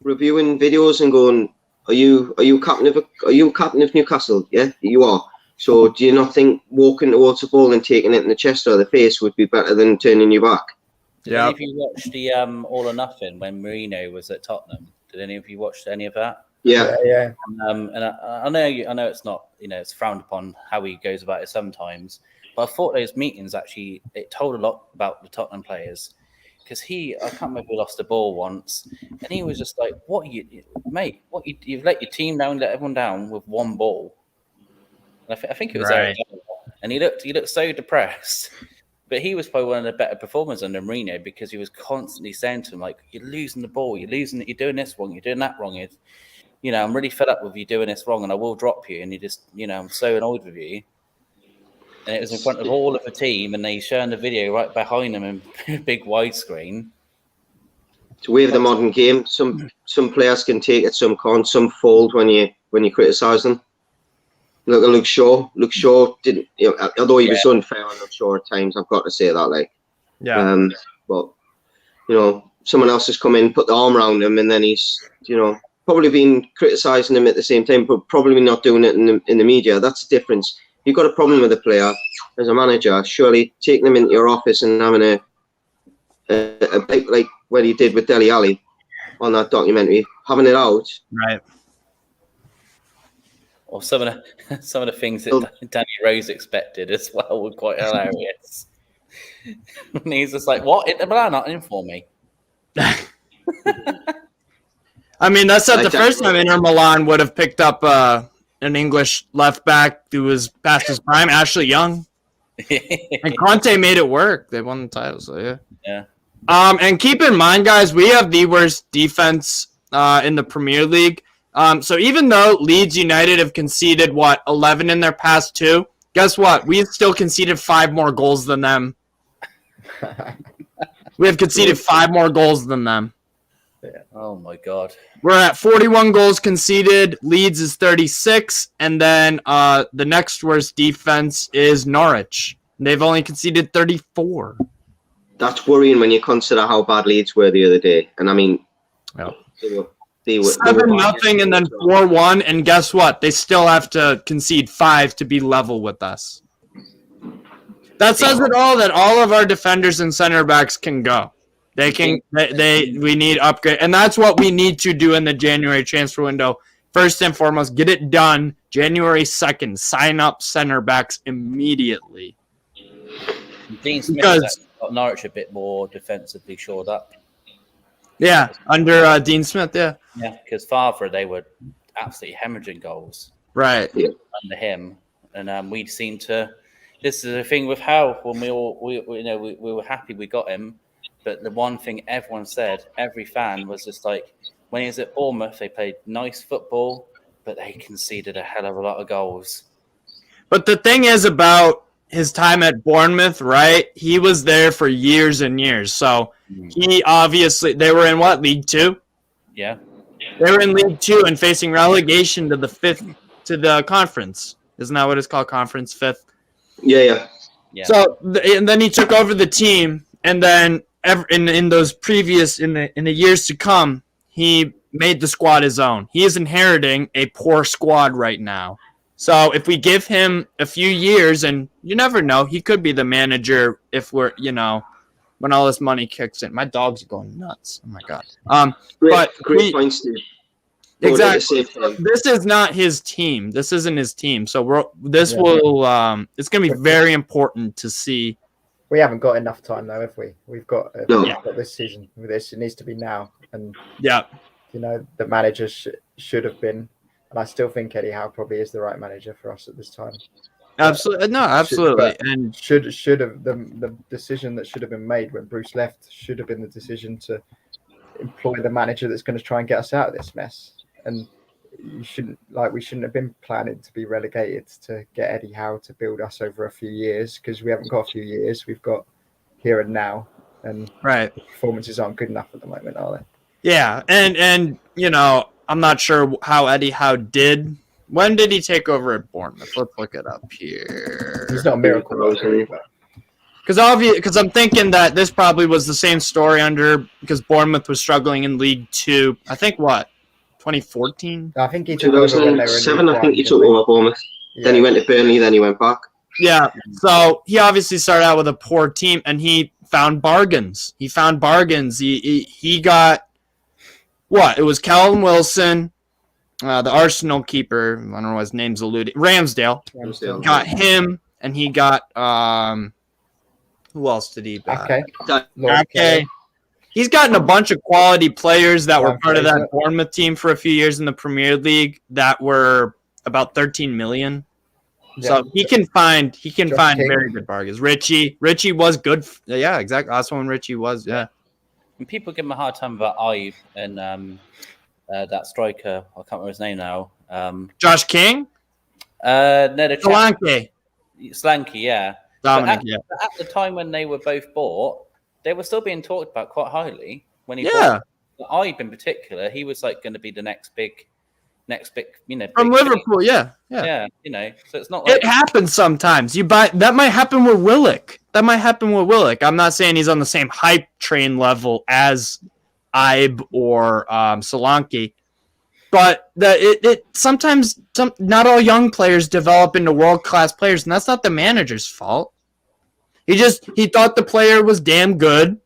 reviewing videos and going, Are you captain of Newcastle? Yeah, you are. So do you not think walking towards the ball and taking it in the chest or the face would be better than turning your back? Yeah. Did any of you watch the All or Nothing when Mourinho was at Tottenham? Did any of you watch any of that? Yeah. And I know it's not, it's frowned upon how he goes about it sometimes, but I thought those meetings actually, it told a lot about the Tottenham players. Because I can't remember if he lost the ball once, and he was just like, mate, you've let your team down, let everyone down with one ball. And I think it was Eric, and he looked so depressed. But he was probably one of the better performers under Mourinho because he was constantly saying to him, like, you're losing the ball, you're doing this wrong, you're doing that wrong. I'm really fed up with you doing this wrong, and I will drop you. And you just, I'm so annoyed with you. And it was in front of all of the team, and they showing the video right behind them in a big widescreen. It's the way of the modern game. Some players can take it, some can't. Some fold when you criticise them. Look at Luke Shaw. Luke Shaw didn't, although he was unfair on Luke Shaw at times. I've got to say that, but someone else has come in, put the arm around him, and then he's, probably been criticising him at the same time, but probably not doing it in the media. That's the difference. You've got a problem with a player as a manager, surely taking them into your office and having a like what he did with Dele Alli on that documentary, having it out. Right. Or some of the things that Danny Rose expected as well were quite hilarious. And he's just like, "What? They're not in for me." I mean, that's not the first time Inter Milan would have picked up an English left back who was past his prime, Ashley Young. And Conte made it work. They won the title, so yeah. Yeah. And keep in mind, guys, we have the worst defense in the Premier League. So even though Leeds United have conceded, 11 in their past 2, guess what? We have still conceded 5 more goals than them. We have conceded 5 more goals than them. Yeah. Oh, my God. We're at 41 goals conceded. Leeds is 36. And then the next worst defense is Norwich. They've only conceded 34. That's worrying when you consider how bad Leeds were the other day. And I mean, they were 7-0 and then 4-1. And guess what? They still have to concede 5 to be level with us. That says it all, that all of our defenders and center backs can go. They can. We need upgrade, and that's what we need to do in the January transfer window. First and foremost, get it done January 2nd. Sign up center backs immediately. Dean Smith Because- has got Norwich a bit more defensively shored up. Yeah, under Dean Smith. Yeah, Yeah, because Favre, they were absolutely hemorrhaging goals right. under him, and we seem to. This is the thing with Howe when we were happy we got him, but the one thing everyone said, every fan was just like, when he was at Bournemouth, they played nice football, but they conceded a hell of a lot of goals. But the thing is about his time at Bournemouth, right? He was there for years and years. So he obviously, they were in what, League Two? Yeah. They were in League Two and facing relegation to the conference. Isn't that what it's called? Conference fifth? Yeah. So, and then he took over the team, and then in those previous, in the years to come, he made the squad his own. He is inheriting a poor squad right now. So if we give him a few years, and you never know, he could be the manager if we're, when all this money kicks in. My dog's going nuts. Oh my God. Great points, Steve. Exactly. This is not his team. This isn't his team. So it's going to be very important to see. We haven't got enough time though, have we? We've got this season with this. It needs to be now. And the manager should have been. And I still think Eddie Howe probably is the right manager for us at this time. Absolutely, absolutely. And should have the decision that should have been made when Bruce left should have been the decision to employ the manager that's going to try and get us out of this mess. And we shouldn't have been planning to be relegated to get Eddie Howe to build us over a few years, because we haven't got a few years. We've got here and now, and the performances aren't good enough at the moment, are they? Yeah, and I'm not sure how Eddie Howe did. When did he take over at Bournemouth? Let's look it up here. He's not a miracle. Because I'm thinking that this probably was the same story because Bournemouth was struggling in League Two. I think 2014. I think he took over when they were in 2007. I think he took over Bournemouth. Yeah. Then he went to Burnley. Then he went back. Yeah. So he obviously started out with a poor team, and he found bargains. He got. What? It was Callum Wilson, the Arsenal keeper. I don't know what his name's alluded. Ramsdale. Got him, and he got who else did he buy? Okay. He's gotten a bunch of quality players that were part of that Bournemouth team for a few years in the Premier League that were about 13 million. So he can find very good bargains. Richie was good. Yeah, exactly. That's when Richie was. Yeah. And people give him a hard time about Ibe and that striker. I can't remember his name now. Josh King? Solanke, yeah. Dominic, at the time when they were both bought, they were still being talked about quite highly. When he bought Ibe in particular, he was like going to be the next big, from Liverpool, yeah. So it's not. It happens sometimes. That might happen with Willock. I'm not saying he's on the same hype train level as Ibe or Solanke, but sometimes not all young players develop into world-class players, and that's not the manager's fault. He thought the player was damn good,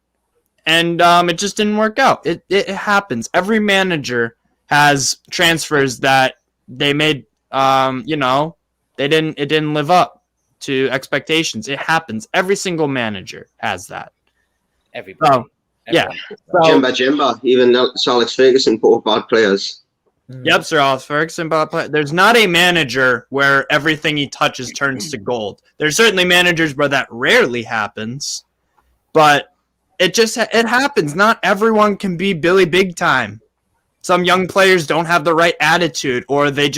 and it just didn't work out. It happens. Every manager has transfers that they made, it didn't live up to expectations. It happens. Every single manager has that. Everybody. Yeah. Jemba. Even Sir Alex Ferguson bought bad players. Yep, Sir Alex Ferguson bought players. There's not a manager where everything he touches turns to gold. There's certainly managers where that rarely happens, but it happens. Not everyone can be Billy Big Time. Some young players don't have the right attitude, or they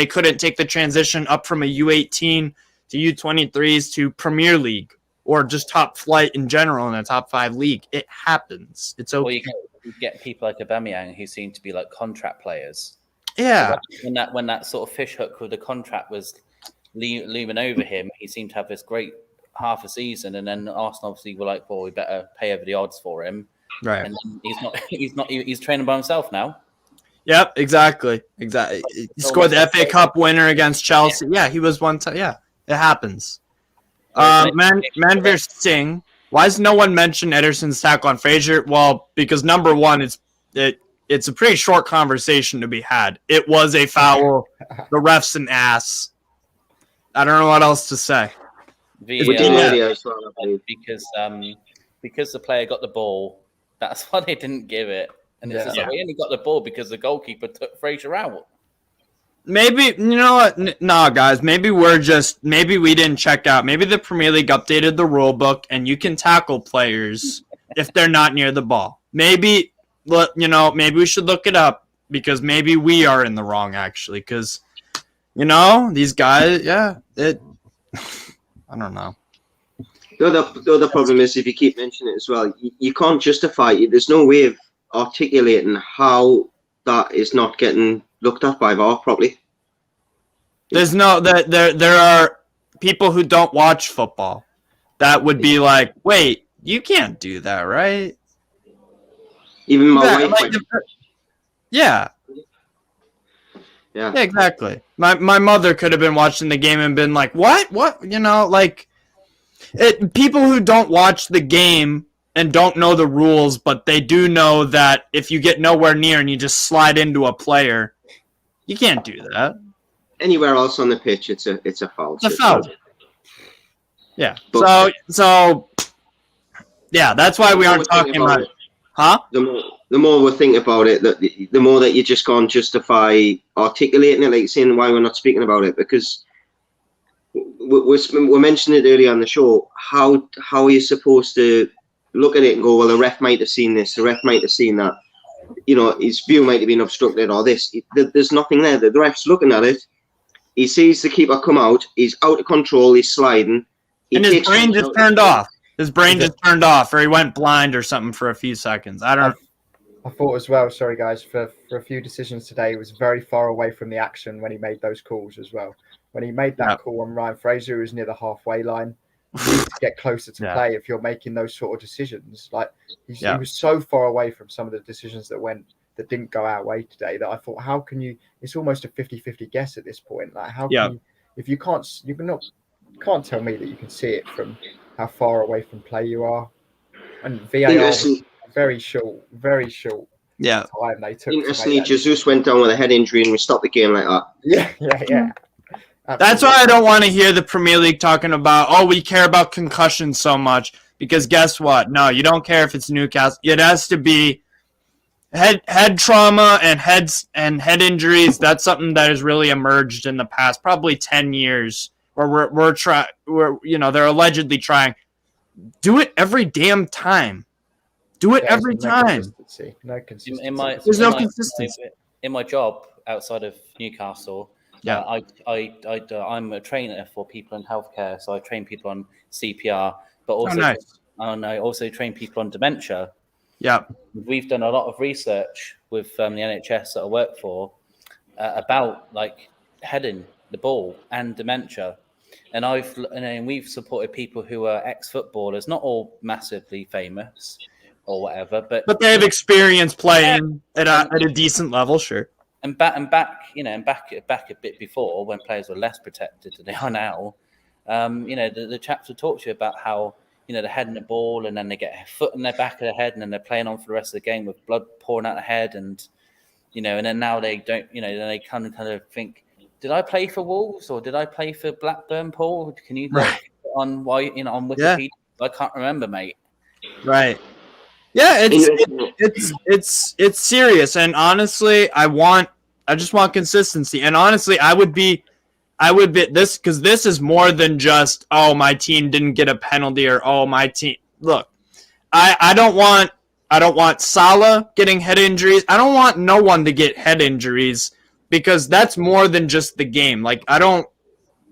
couldn't take the transition up from a U18 to U23s to Premier League, or just top flight in general in a top 5 league. It happens. It's okay. Well, you get people like Aubameyang who seem to be like contract players. Yeah. When that sort of fishhook with the contract was looming over him, he seemed to have this great half a season, and then Arsenal obviously were like, well, we better pay over the odds for him. Right. And he's training by himself now. Yep, exactly. He scored the FA Cup winner against Chelsea. Yeah, he was one time. Yeah, it happens. Manveer Singh. Why does no one mention Ederson's tackle on Fraser? Well, because number one, it's a pretty short conversation to be had. It was a foul. The ref's an ass. I don't know what else to say. We did VAR earlier as well, I believe. because the player got the ball. That's why they didn't give it. And it's just like, we only got the ball because the goalkeeper took Fraser out. Maybe, you know what? No, guys, maybe we didn't check out. Maybe the Premier League updated the rule book and you can tackle players if they're not near the ball. Maybe, maybe we should look it up because maybe we are in the wrong, actually. Because, these guys, I don't know. The other problem is, if you keep mentioning it as well, you can't justify it. There's no way of articulating how that is not getting looked at by VAR properly. There are people who don't watch football that would be like, wait, you can't do that, right? Even my wife. Yeah, exactly. My mother could have been watching the game and been like, what? People who don't watch the game and don't know the rules, but they do know that if you get nowhere near and you just slide into a player, you can't do that. Anywhere else on the pitch, it's a foul. It's a foul. Yeah. So yeah, that's why we aren't talking about it. Huh? The more we think about it, the more that you just can't justify articulating it, like saying why we're not speaking about it, because we mentioned it earlier on the show. How are you supposed to look at it and go, well, the ref might have seen this, the ref might have seen that, his view might have been obstructed or this. There's nothing there. The ref's looking at it. He sees the keeper come out. He's out of control. He's sliding. And his brain just turned off. His brain just turned off, or he went blind or something for a few seconds. I thought as well, sorry guys, for a few decisions today, he was very far away from the action when he made those calls as well. When he made that call on Ryan Fraser, who was near the halfway line, you need to get closer to play if you're making those sort of decisions. Like he was so far away from some of the decisions that didn't go our way today that I thought, how can you? It's almost a 50-50 guess at this point. Like how can you, if you can't tell me that you can see it from how far away from play you are. And VAR was very short. Yeah. Time they took. Interestingly, Jesus went down with a head injury and we stopped the game like that. Yeah. Absolutely. That's why I don't want to hear the Premier League talking about, we care about concussions so much. Because guess what? No, you don't care if it's Newcastle. It has to be head trauma and head injuries. That's something that has really emerged in the past probably 10 years. Where they're allegedly trying. Do it every damn time. Do it every time. No consistency. There's no consistency. In my job outside of Newcastle, I'm a trainer for people in healthcare, so I train people on CPR, but also I also train people on dementia. Yeah, we've done a lot of research with the NHS that I work for about like heading the ball and dementia. And we've supported people who are ex-footballers, not all massively famous or whatever, but they have experience playing at a decent level, sure. And back a bit before when players were less protected than they are now. The chaps will talk to you about how they're heading the ball and then they get a foot in their back of the head and then they're playing on for the rest of the game with blood pouring out the head and and then now they don't then they kind of think, did I play for Wolves or did I play for Blackburn, Paul? Can you on Wikipedia? I can't remember, mate. Right. Yeah, it's serious, and honestly, I just want consistency. And honestly, I would be this because this is more than just my team didn't get a penalty or my team. Look, I don't want Salah getting head injuries. I don't want no one to get head injuries. Because that's more than just the game. Like,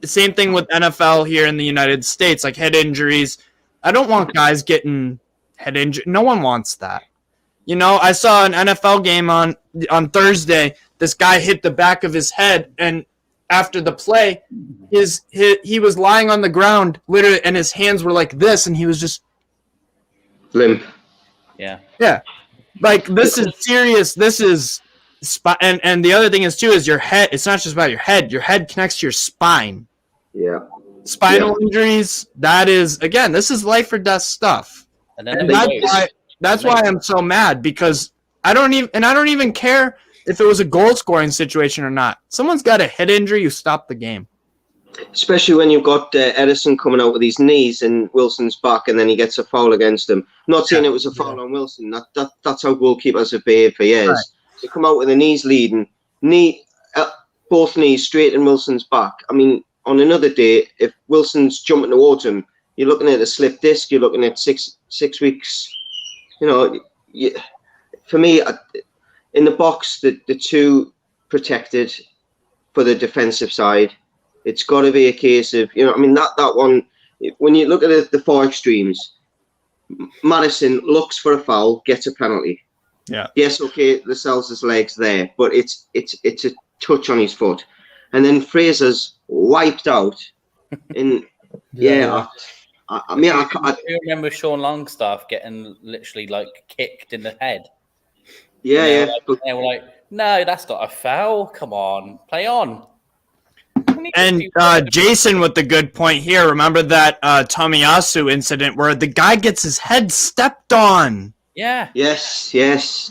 same thing with NFL here in the United States, like head injuries. I don't want guys getting head injury. No one wants that. I saw an NFL game on Thursday. This guy hit the back of his head, and after the play, he was lying on the ground, literally, and his hands were like this, and he was just limp. Yeah. Yeah. Like, this is serious. This is... And the other thing is, too, is your head. It's not just about your head. Your head connects to your spine. Yeah. Spinal injuries, that is, again, this is life or death stuff. And that's why I'm so mad, because I don't even care if it was a goal-scoring situation or not. Someone's got a head injury, you stop the game. Especially when you've got Edison coming out with his knees and Wilson's back, and then he gets a foul against him. Not saying it was a foul on Wilson. That's how goalkeepers have behaved for years. Right. They come out with the knees leading, both knees straight in Wilson's back. I mean, on another day, if Wilson's jumping towards him, you're looking at a slip disc. You're looking at six weeks. You know, for me, in the box, the two protected for the defensive side. It's got to be a case of, I mean, that one, when you look at the four extremes, Maddison looks for a foul, gets a penalty. Yeah. Yes, okay, Lascelles' leg's there, but it's a touch on his foot. And then Fraser's wiped out. I remember Sean Longstaff getting literally like kicked in the head. Yeah, They were like, no, that's not a foul. Come on, play on. And Jason with the good point here. Remember that Tomiyasu incident where the guy gets his head stepped on? Yeah. Yes. If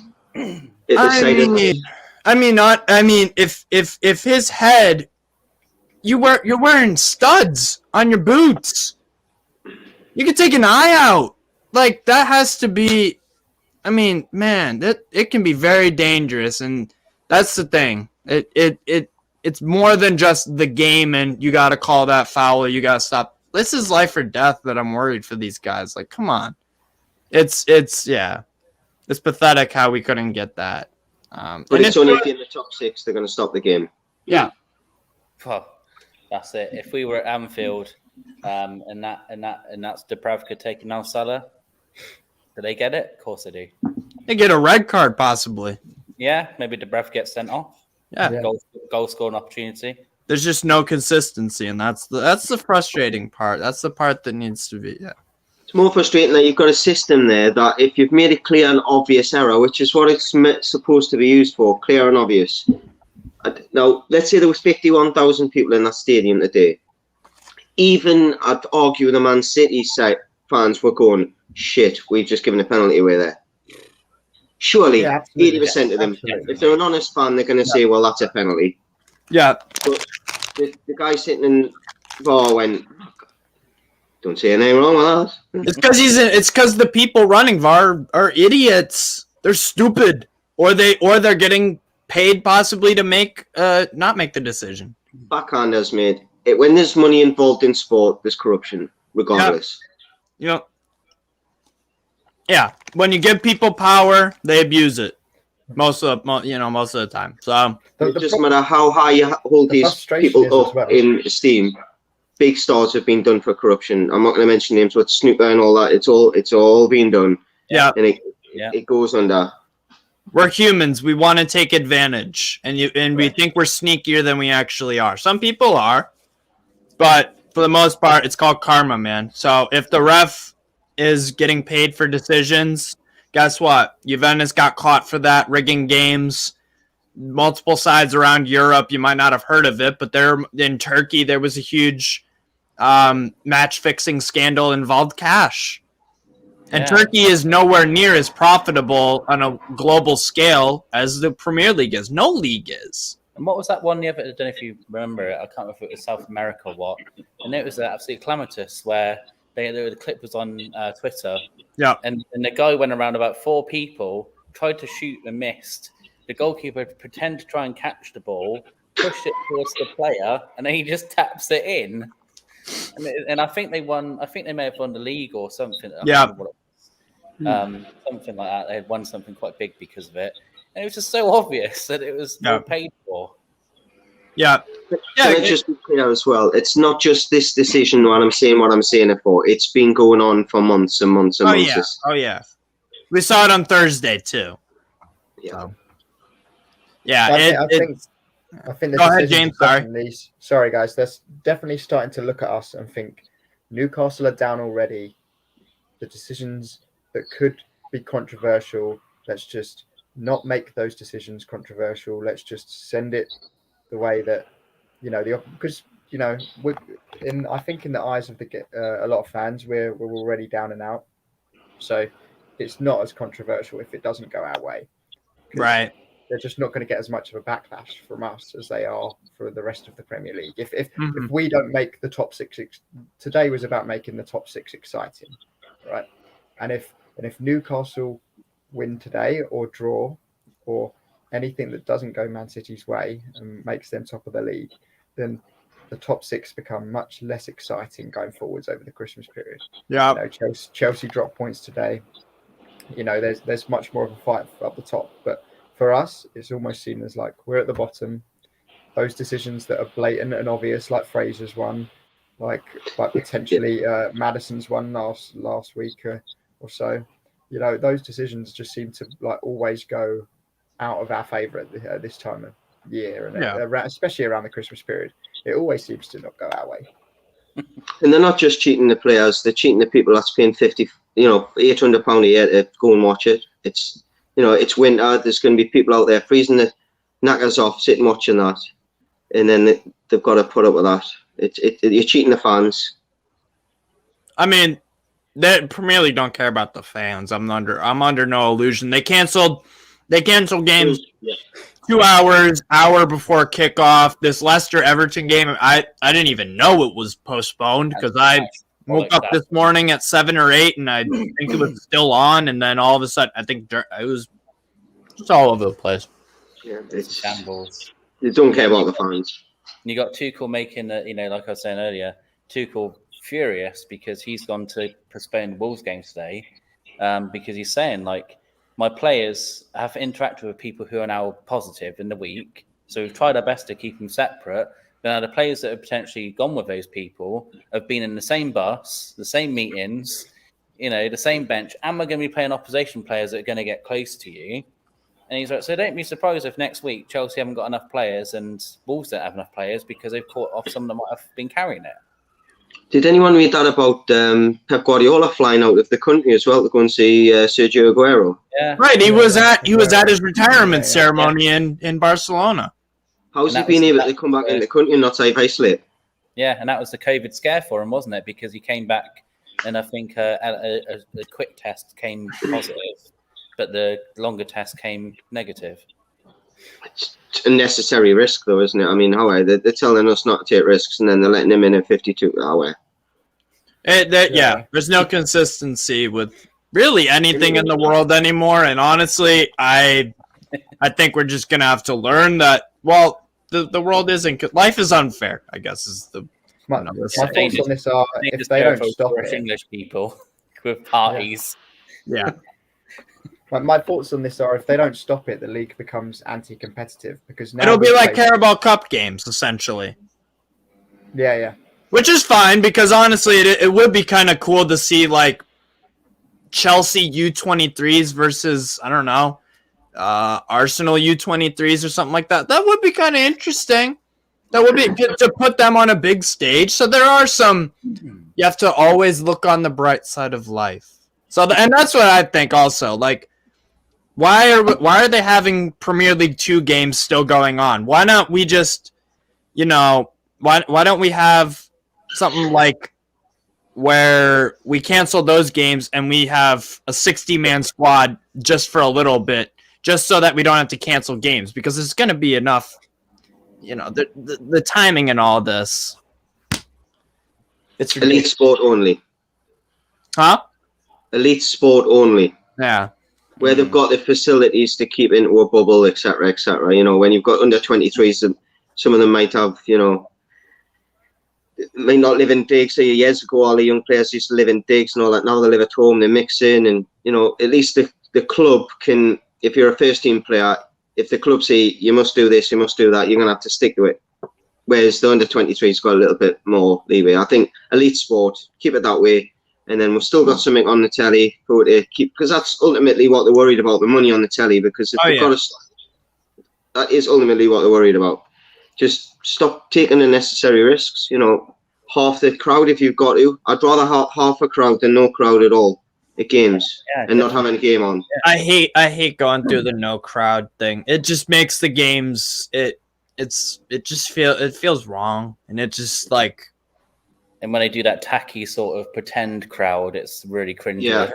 his head, you're wearing studs on your boots. You could take an eye out. Like that has to be. I mean, man, it can be very dangerous, and that's the thing. It's more than just the game, and you got to call that foul. Or you got to stop. This is life or death that I'm worried for these guys. Like, come on, it's pathetic how we couldn't get that. But it's only if you're in the top 6, they're going to stop the game. Yeah, that's it. If we were at Anfield, and that's Dubravka taking Al Salah, do they get it? Of course they do. They get a red card possibly. Yeah, maybe Dubravka gets sent off. Yeah. Goal scoring opportunity. There's just no consistency, and that's the frustrating part. That's the part that needs to be. Yeah. It's more frustrating that you've got a system there that if you've made a clear and obvious error, which is what it's supposed to be used for, clear and obvious. Now, let's say there was 51,000 people in that stadium today. Even I'd argue the Man City side fans were going, shit, we've just given a penalty away there. Surely, 80% of them, if they're an honest fan, they're going to say, well, that's a penalty. Yeah. But the guy sitting in VAR went, don't say anything wrong with that. It's because the people running VAR are idiots. They're stupid, or they're getting paid possibly to not make the decision. Backhanders made it. When there's money involved in sport, there's corruption, regardless. Yeah, when you give people power, they abuse it. Most of the time. So it doesn't matter how high you hold these people up in esteem. Big stars have been done for corruption. I'm not going to mention names, but Snooper and all that. It's all been done. Yeah, and it goes under. We're humans. We want to take advantage, and we think we're sneakier than we actually are. Some people are, but for the most part, it's called karma, man. So if the ref is getting paid for decisions, guess what? Juventus got caught for that, rigging games. Multiple sides around Europe, you might not have heard of it, but in Turkey, there was a huge match-fixing scandal involved cash. And Turkey is nowhere near as profitable on a global scale as the Premier League is. No league is. And what was that one? I don't know if you remember it. I can't remember if it was South America or what. And it was absolutely calamitous where the clip was on Twitter. Yeah. And the guy went around about 4 people, tried to shoot and missed. The goalkeeper pretended to try and catch the ball, pushed it towards the player, and then he just taps it in. And I think they won. I think they may have won the league or something. Yeah. Something like that. They had won something quite big because of it. And it was just so obvious that it was all paid for. Yeah. Can I just be clear as well? It's not just this decision what I'm saying it for. It's been going on for months and months and months. Oh, yeah. We saw it on Thursday, too. Yeah. So. Yeah. I think the go ahead, James. Sorry, guys. They're definitely starting to look at us and think Newcastle are down already. The decisions that could be controversial, let's just not make those decisions controversial. Let's just send it the way that, because, I think in the eyes of a lot of fans, we're already down and out. So it's not as controversial if it doesn't go our way. Right. they're just not going to get as much of a backlash from us as they are for the rest of the Premier League. If we don't make the top six, today was about making the top six exciting, right? And if Newcastle win today or draw or anything that doesn't go Man City's way and makes them top of the league, then the top six become much less exciting going forwards over the Christmas period. Yeah, Chelsea dropped points today. There's much more of a fight up the top, but for us, it's almost seen as like we're at the bottom. Those decisions that are blatant and obvious, like Fraser's one, like potentially Maddison's one last week or so. Those decisions just seem to like always go out of our favour at this time of year, and especially around the Christmas period, it always seems to not go our way. And they're not just cheating the players; they're cheating the people that's paying £800 a year to go and watch it. It's it's winter. There's going to be people out there freezing the knackers off, sitting watching that, and then they've got to put up with that. You're cheating the fans. I mean, the Premier League don't care about the fans. I'm under no illusion. They canceled games 2 hour before kickoff. This Leicester-Everton game, I didn't even know it was postponed because I woke up this morning at 7 or 8 and I think it was still on, and then all of a sudden I think it was just all over the place. Yeah, it's shambles. They don't care about the fans. You got Tuchel making like I was saying earlier, Tuchel furious because he's gone to postpone the Wolves game today because he's saying like, my players have interacted with people who are now positive in the week, so we've tried our best to keep them separate. But now the players that have potentially gone with those people have been in the same bus, the same meetings, the same bench, and we're going to be playing opposition players that are going to get close to you. And he's like, so don't be surprised if next week Chelsea haven't got enough players and Wolves don't have enough players because they've caught off someone that might have been carrying it. Did anyone read that about Pep Guardiola flying out of the country as well to go and see Sergio Aguero? Yeah, right. He was at his retirement ceremony in Barcelona. How's he been able to come back in the country and not self-isolate? Yeah, and that was the COVID scare for him, wasn't it? Because he came back, and I think a quick test came positive, but the longer test came negative. It's a necessary risk, though, isn't it? I mean, they're telling us not to take risks, and then they're letting him in at 52 hour. There's no consistency with really anything in the world anymore, and honestly, I think we're just gonna have to learn that. Well, the world isn't. Life is unfair, I guess. Is the my thoughts on this are if they don't stop it, English people with parties. Yeah. My thoughts on this are if they don't stop it, the league becomes anti-competitive because now it'll be like Carabao Cup games essentially. Yeah. Which is fine because honestly, it would be kind of cool to see like Chelsea U23s versus Arsenal U23s or something like that. That would be kind of interesting. That would be good to put them on a big stage. So there are some. You have to always look on the bright side of life. So and that's what I think also. Like, why are they having Premier League 2 games still going on? Why not we just, why don't we have something like where we cancel those games and we have a 60-man squad just for a little bit, just so that we don't have to cancel games because it's going to be enough. The timing and all this. It's elite sport only. Huh? Elite sport only. Yeah. Where they've got the facilities to keep into a bubble, etc., etc. When you've got under 23s, some of them might have, may not live in digs. Say years ago, all the young players used to live in digs and all that. Now they live at home, they mix in, and at least the club can. If you're a first-team player, if the club say you must do this, you must do that, you're gonna have to stick to it. Whereas the under 23s got a little bit more leeway. I think elite sport, keep it that way. And then we've still got something on the telly for to keep, because that's ultimately what they're worried about, the money on the telly. Because if they've got to stop, that is ultimately what they're worried about. Just stop taking unnecessary risks. Half the crowd if you've got to. I'd rather have half a crowd than no crowd at all at games and not having a game on. I hate going through the no crowd thing. It just makes the games it feels wrong, and it just like. And when they do that tacky sort of pretend crowd, it's really cringy. Yeah.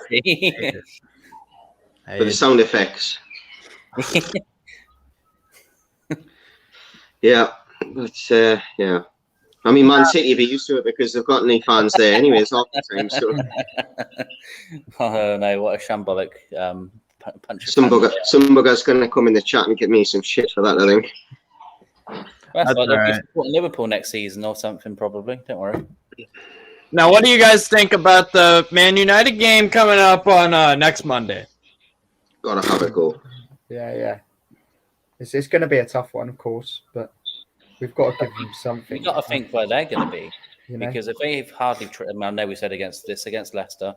But the sound effects. Yeah, but yeah. I mean, Man City be used to it because they've got any fans there, anyways, half the time. So Oh no, what a shambolic punch. some bugger's going to come in the chat and give me some shit for that, I think. That's That's like they'll be alright. supporting Liverpool next season or something, probably. Don't worry. Now, what do you guys think about the Man United game coming up on next Monday? Gotta have a go. Yeah. It's going to be a tough one, of course, but we've got to give them something. You've got to think where they're going to be. You know? Because if they've hardly, I know we said against Leicester,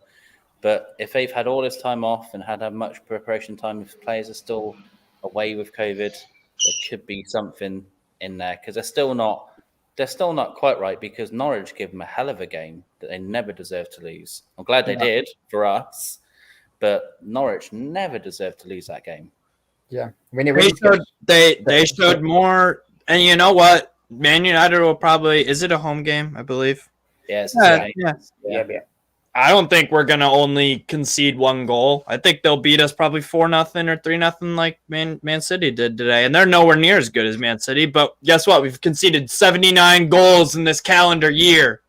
but if they've had all this time off and had much preparation time, if players are still away with COVID, there could be something in there because they're still not quite right because Norwich gave them a hell of a game that they never deserved to lose. I'm glad they did for us, but Norwich never deserved to lose that game. Yeah, I mean, they showed more, and you know what? Man United will probably. Is it a home game? I believe. Yes. Yeah. I don't think we're gonna only concede one goal. I think they'll beat us probably 4-0 or 3-0 like Man City did today, and they're nowhere near as good as Man City. But guess what? We've conceded 79 goals in this calendar year.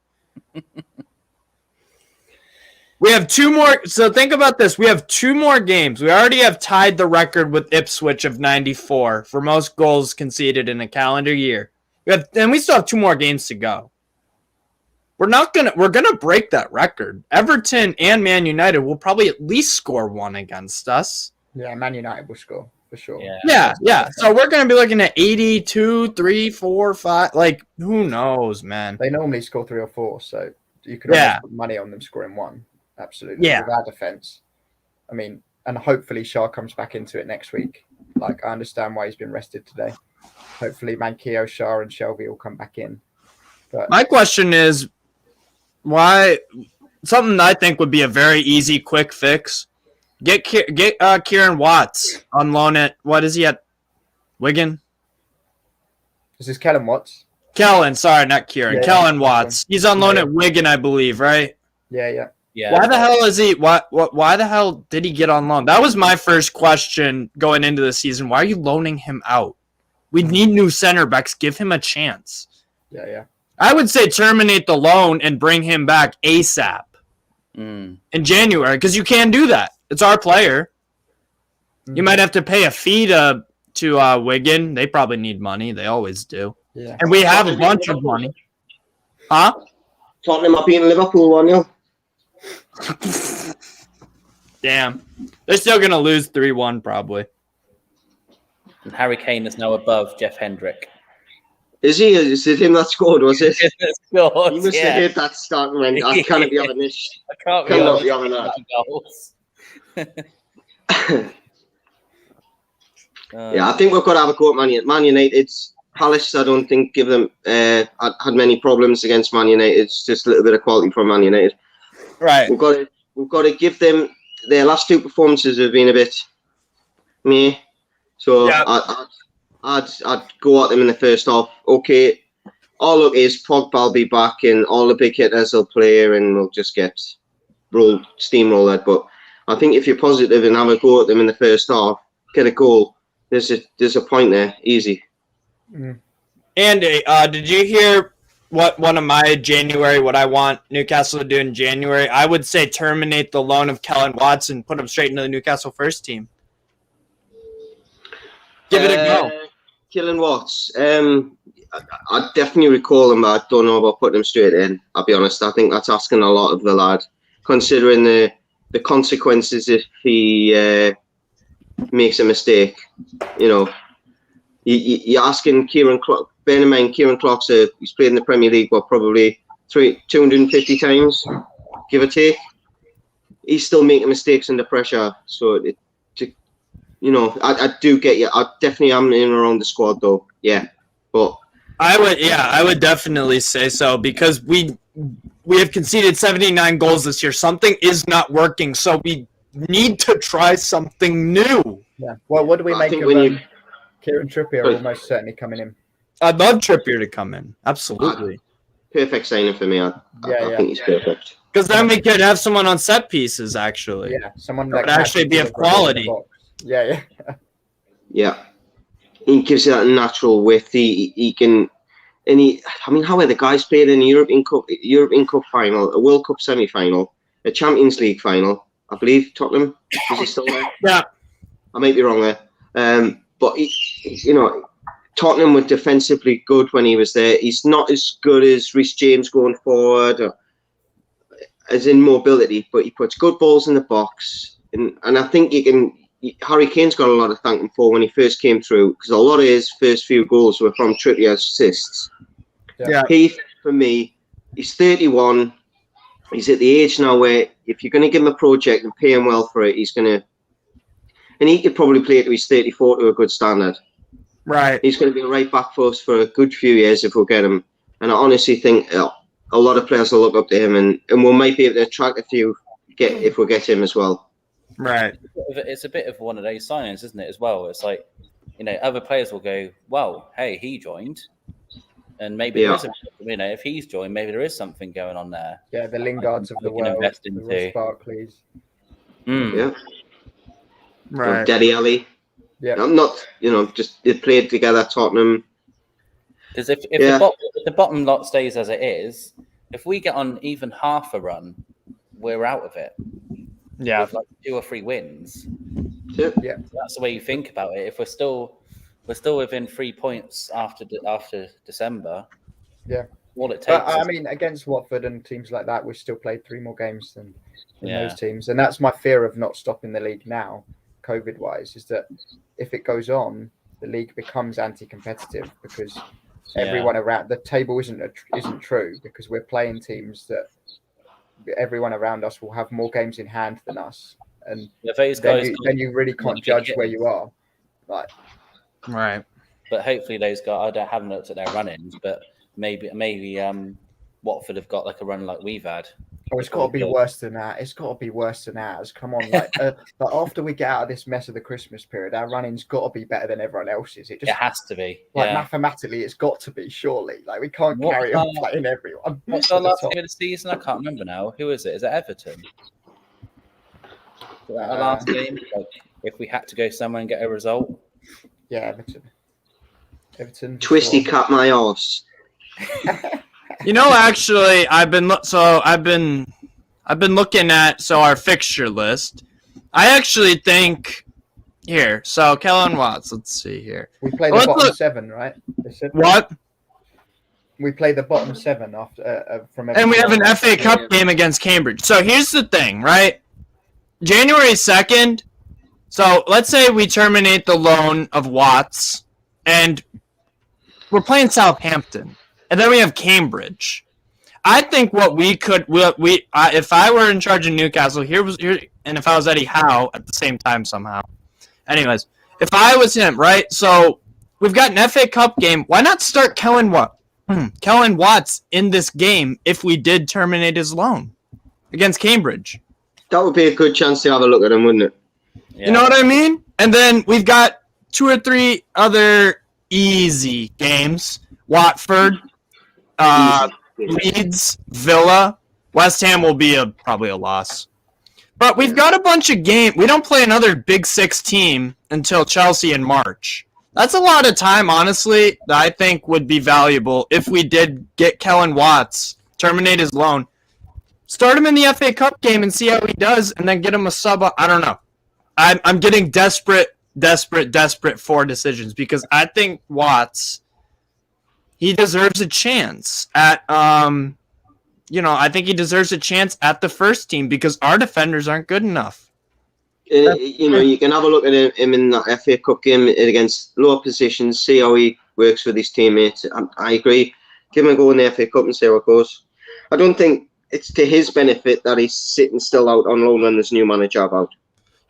We have 2 more. So think about this. We have 2 more games. We already have tied the record with Ipswich of 94 for most goals conceded in a calendar year. We still have 2 more games to go. We're gonna break that record. Everton and Man United will probably at least score 1 against us. Yeah, Man United will score for sure. Yeah. So we're gonna be looking at 82, 3, 4, 5. Like, who knows, man? They normally score 3 or 4, so you could almost put money on them scoring 1. Absolutely. Yeah. With our defense. I mean, and hopefully Shah comes back into it next week. Like, I understand why he's been rested today. Hopefully Manquillo, Shah, and Shelby will come back in. But my question is, why? Something I think would be a very easy, quick fix. Get Kieran Watts on loan at what is he at? Wigan. Is this Callum Watts? Kellen, sorry, not Kieran. Yeah, Kellen Watts. He's on loan at Wigan, I believe, right? Yeah. Why the hell is he? Why the hell did he get on loan? That was my first question going into the season. Why are you loaning him out? We need new center backs. Give him a chance. Yeah. I would say terminate the loan and bring him back ASAP in January because you can do that. It's our player. You might have to pay a fee to Wigan. They probably need money. They always do. Yeah. And we have a bunch of money. Huh? Tottenham are beating Liverpool 1-0. Damn. They're still going to lose 3-1 probably. And Harry Kane is now above Jeff Hendrick. Is he? Is it him that scored, was it? Scored, he must have hit that start and went, I can't be having this. I cannot be having that. Yeah, I think we've got to have a go at Man United. Palace, I don't think give them had many problems against Man United. It's just a little bit of quality from Man United. Right. We've got to give them their last 2 performances have been a bit meh. So yeah. I'd go at them in the first half. Okay, all look is Pogba will be back and all the big hitters will play and we'll just get steamrolled. But I think if you're positive and have a go at them in the first half, get a goal. There's a point there, easy. Andy, did you hear what one of my what I want Newcastle to do in January? I would say terminate the loan of Kellen Watts and put him straight into the Newcastle first team. Give it a go. Kellen Watts. I definitely recall him, but I don't know about putting him straight in. I'll be honest. I think that's asking a lot of the lad, considering the consequences if he makes a mistake. You know, you're asking Kieran Clark. Bear in mind, Kieran Clark's he's played in the Premier League, probably 250 times, give or take. He's still making mistakes under pressure. So, I do get you. I definitely am in and around the squad, though. Yeah, but I would definitely say so because we have conceded 79 goals this year. Something is not working, so we need to try something new. Yeah. Well, what do we make of Kieran Trippier almost certainly coming in? I'd love Trippier to come in. Absolutely. Perfect signing for me. I think he's perfect. Because then we could have someone on set pieces, actually. Yeah, someone that would actually be of quality. Yeah. he gives you that natural width. He can, and I mean, how are the guys played in a European Cup final, a World Cup semi-final, a Champions League final? I believe Tottenham, is he still there? Yeah, I might be wrong there. But Tottenham were defensively good when he was there. He's not as good as Reece James going forward, as in mobility, but he puts good balls in the box. And I think Harry Kane's got a lot to thank him for when he first came through, because a lot of his first few goals were from Trippier's assists. Yeah. Heath, for me, he's 31. He's at the age now where if you're going to give him a project and pay him well for it, he's going to... And he could probably play it to his 34 to a good standard. Right. He's going to be right back for us for a good few years if we'll get him. And I honestly think a lot of players will look up to him, and we might be able to attract a few if we get him as well. Right. It's a bit of one of those signings, isn't it, as well? It's like, other players will go, well, hey, he joined. And maybe there is if he's joined, maybe there is something going on there. Yeah, the Lingards of the world, invest the into. Ross Barkleys. Yeah. Right. Dele Alli. Yeah. I'm not, just they played together at Tottenham. Because if the bottom lot stays as it is, if we get on even half a run, we're out of it. Yeah. With like 2 or 3 wins. Yeah. That's the way you think about it. If we're still within 3 points after December. Yeah. All it takes. But, I mean, against Watford and teams like that, we've still played 3 more games than those teams, and that's my fear of not stopping the league now, COVID-wise, is that if it goes on, the league becomes anti-competitive because everyone around the table isn't true, because we're playing teams that everyone around us will have more games in hand than us, and then you really can't judge where you are. Right. But hopefully those guys, I haven't looked at their run-ins, but maybe Watford have got like a run like we've had. Oh, it's got to be worse than that. It's got to be worse than ours. Come on, like after we get out of this mess of the Christmas period, our running's got to be better than everyone else's. It has to be. Mathematically, it's got to be. Surely, we can't carry on playing everyone. What's our last game of the season? I can't remember now. Who is it? Is it Everton? Our last game. If we had to go somewhere and get a result. Yeah, Everton. Twisty cut my arse. Actually, I've been looking at our fixture list. I actually think here. So Kellen Watts. Let's see here. We play the bottom 7, right? What? We play the bottom 7 after from. And we have an FA Cup game against Cambridge. So here's the thing, right? January 2nd. So let's say we terminate the loan of Watts, and we're playing Southampton. And then we have Cambridge. I think what we could, if I were in charge of Newcastle, and if I was Eddie Howe at the same time somehow. Anyways, if I was him, right? So we've got an FA Cup game. Why not start Kellen Watts in this game if we did terminate his loan against Cambridge? That would be a good chance to have a look at him, wouldn't it? Yeah. You know what I mean? And then we've got 2 or 3 other easy games. Watford. Leeds, Villa, West Ham will be probably a loss. But we've got a bunch of games. We don't play another Big 6 team until Chelsea in March. That's a lot of time, honestly, that I think would be valuable if we did get Kellen Watts, terminate his loan, start him in the FA Cup game and see how he does, and then get him a sub. I don't know. I'm getting desperate for decisions because I think Watts... He deserves a chance at, I think he deserves a chance at the first team because our defenders aren't good enough. You can have a look at him in that FA Cup game against lower positions, see how he works with his teammates. I agree. Give him a go in the FA Cup and see how it goes. I don't think it's to his benefit that he's sitting still out on loan when there's new manager about.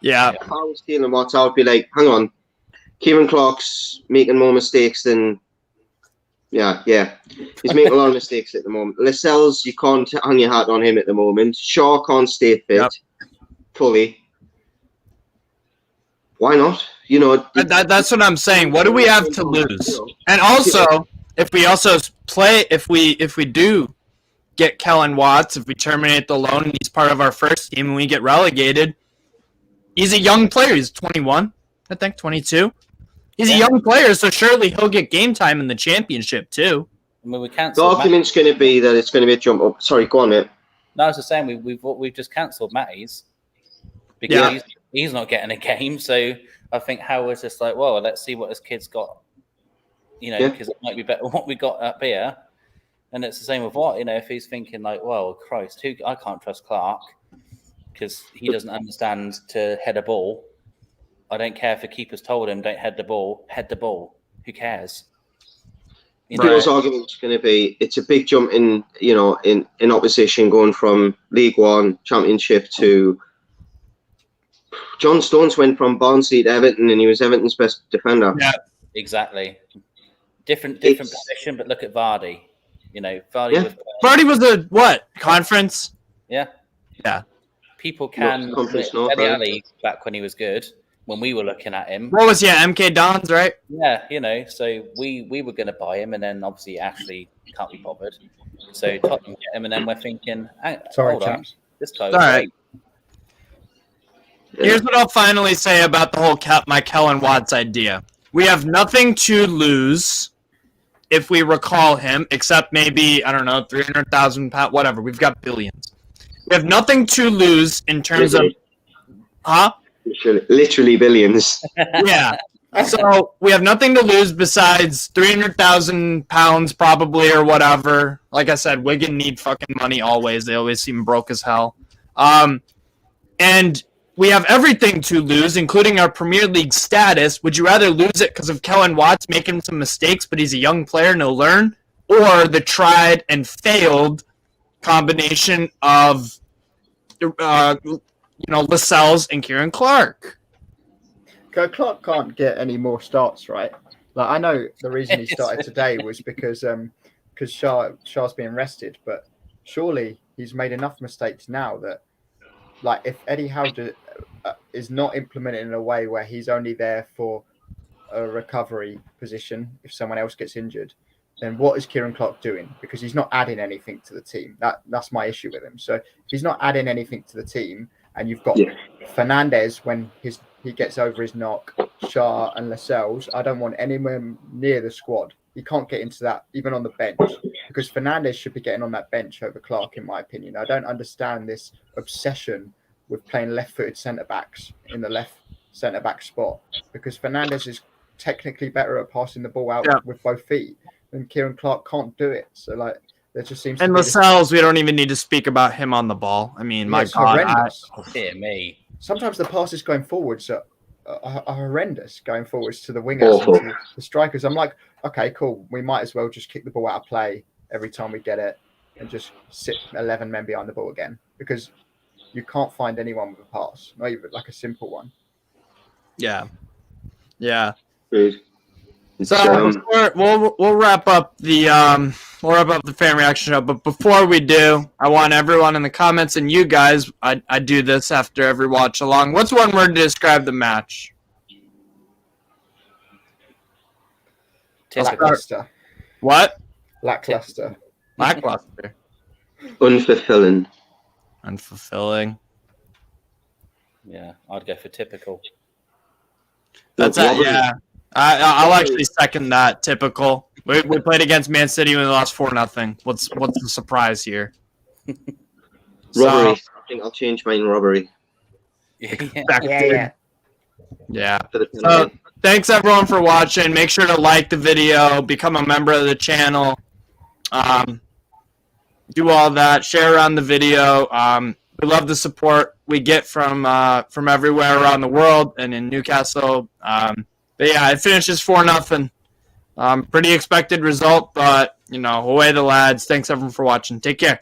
Yeah. If I was Kieran Watts, I would be like, hang on, Kieran Clark's making more mistakes than... Yeah. He's making a lot of mistakes at the moment. Lascelles, you can't hang your hat on him at the moment. Shaw can't stay fit fully. Why not? That's what I'm saying. What do we have to lose? And also, if we do get Kellen Watts, if we terminate the loan and he's part of our first team and we get relegated, he's a young player. He's 21, I think, 22. He's a young player, so surely he'll get game time in the championship too. I mean, we The cancelled. argument's going to be that it's going to be a jump up. Sorry, go on, mate. No, I was just saying we've just cancelled Matty's because he's not getting a game. So I think Howard was just like, well, let's see what this kid's got. Because it might be better than what we got up here. And it's the same with Watt. If he's thinking like, well, Christ, I can't trust Clark because he doesn't understand to head a ball. I don't care if the keeper's told him don't head the ball. Head the ball. Who cares? People's argument's going to be it's a big jump in opposition going from League One Championship to John Stones went from Barnsley to Everton and he was Everton's best defender. Yeah, exactly. Different position, but look at Vardy. Vardy was a what conference? Yeah. People can Eddie Ali back when he was good. When we were looking at him, what was MK Dons, right? Yeah, so we were going to buy him, and then obviously Ashley can't be bothered, so Tottenham get him, and then we're thinking, hold on, this guy was great. Here's what I'll finally say about the whole Kellen Watts idea. We have nothing to lose if we recall him, except maybe, I don't know, 300,000 pounds, whatever. We've got billions. We have nothing to lose in terms of, Literally billions. Yeah. So we have nothing to lose besides 300,000 pounds probably or whatever. Like I said, Wigan need fucking money always. They always seem broke as hell. And we have everything to lose, including our Premier League status. Would you rather lose it because of Kellen Watts making some mistakes, but he's a young player and he'll learn? Or the tried and failed combination of Lascelles and Kieran Clark. Clark can't get any more starts, right? Like I know the reason he started today was because Shah's being rested, but surely he's made enough mistakes now that, like, if Eddie Howe is not implemented in a way where he's only there for a recovery position if someone else gets injured, then what is Kieran Clark doing? Because he's not adding anything to the team. That's my issue with him. So if he's not adding anything to the team, and you've got Fernandez when he gets over his knock, Shah and Lascelles, I don't want anywhere near the squad. He can't get into that, even on the bench, because Fernandez should be getting on that bench over Clark, in my opinion. I don't understand this obsession with playing left-footed centre-backs in the left centre-back spot, because Fernandez is technically better at passing the ball out with both feet, and Kieran Clark can't do it. So, like, there just seems and Lascelles, we don't even need to speak about him on the ball. I mean, my God. Dear me. Sometimes the passes going forwards are horrendous, going forwards to the wingers and to the strikers. I'm like, okay, cool. We might as well just kick the ball out of play every time we get it and just sit 11 men behind the ball again, because you can't find anyone with a pass, not even like a simple one. Yeah. Good. So we'll wrap up the fan reaction show. But before we do, I want everyone in the comments and you guys. I do this after every watch along. What's one word to describe the match? Lackluster. What? Lackluster. Lackluster. Unfulfilling. Yeah, I'd go for typical. That's it. Yeah. I'll actually second that. Typical. We played against Man City when we lost 4-0. What's the surprise here? Robbery. I think I'll change mine. Robbery. Yeah. So, thanks everyone for watching. Make sure to like the video, become a member of the channel, do all that, share around the video. We love the support we get from everywhere around the world and in Newcastle. But yeah, it finishes 4-0. Pretty expected result, but away the lads. Thanks everyone for watching. Take care.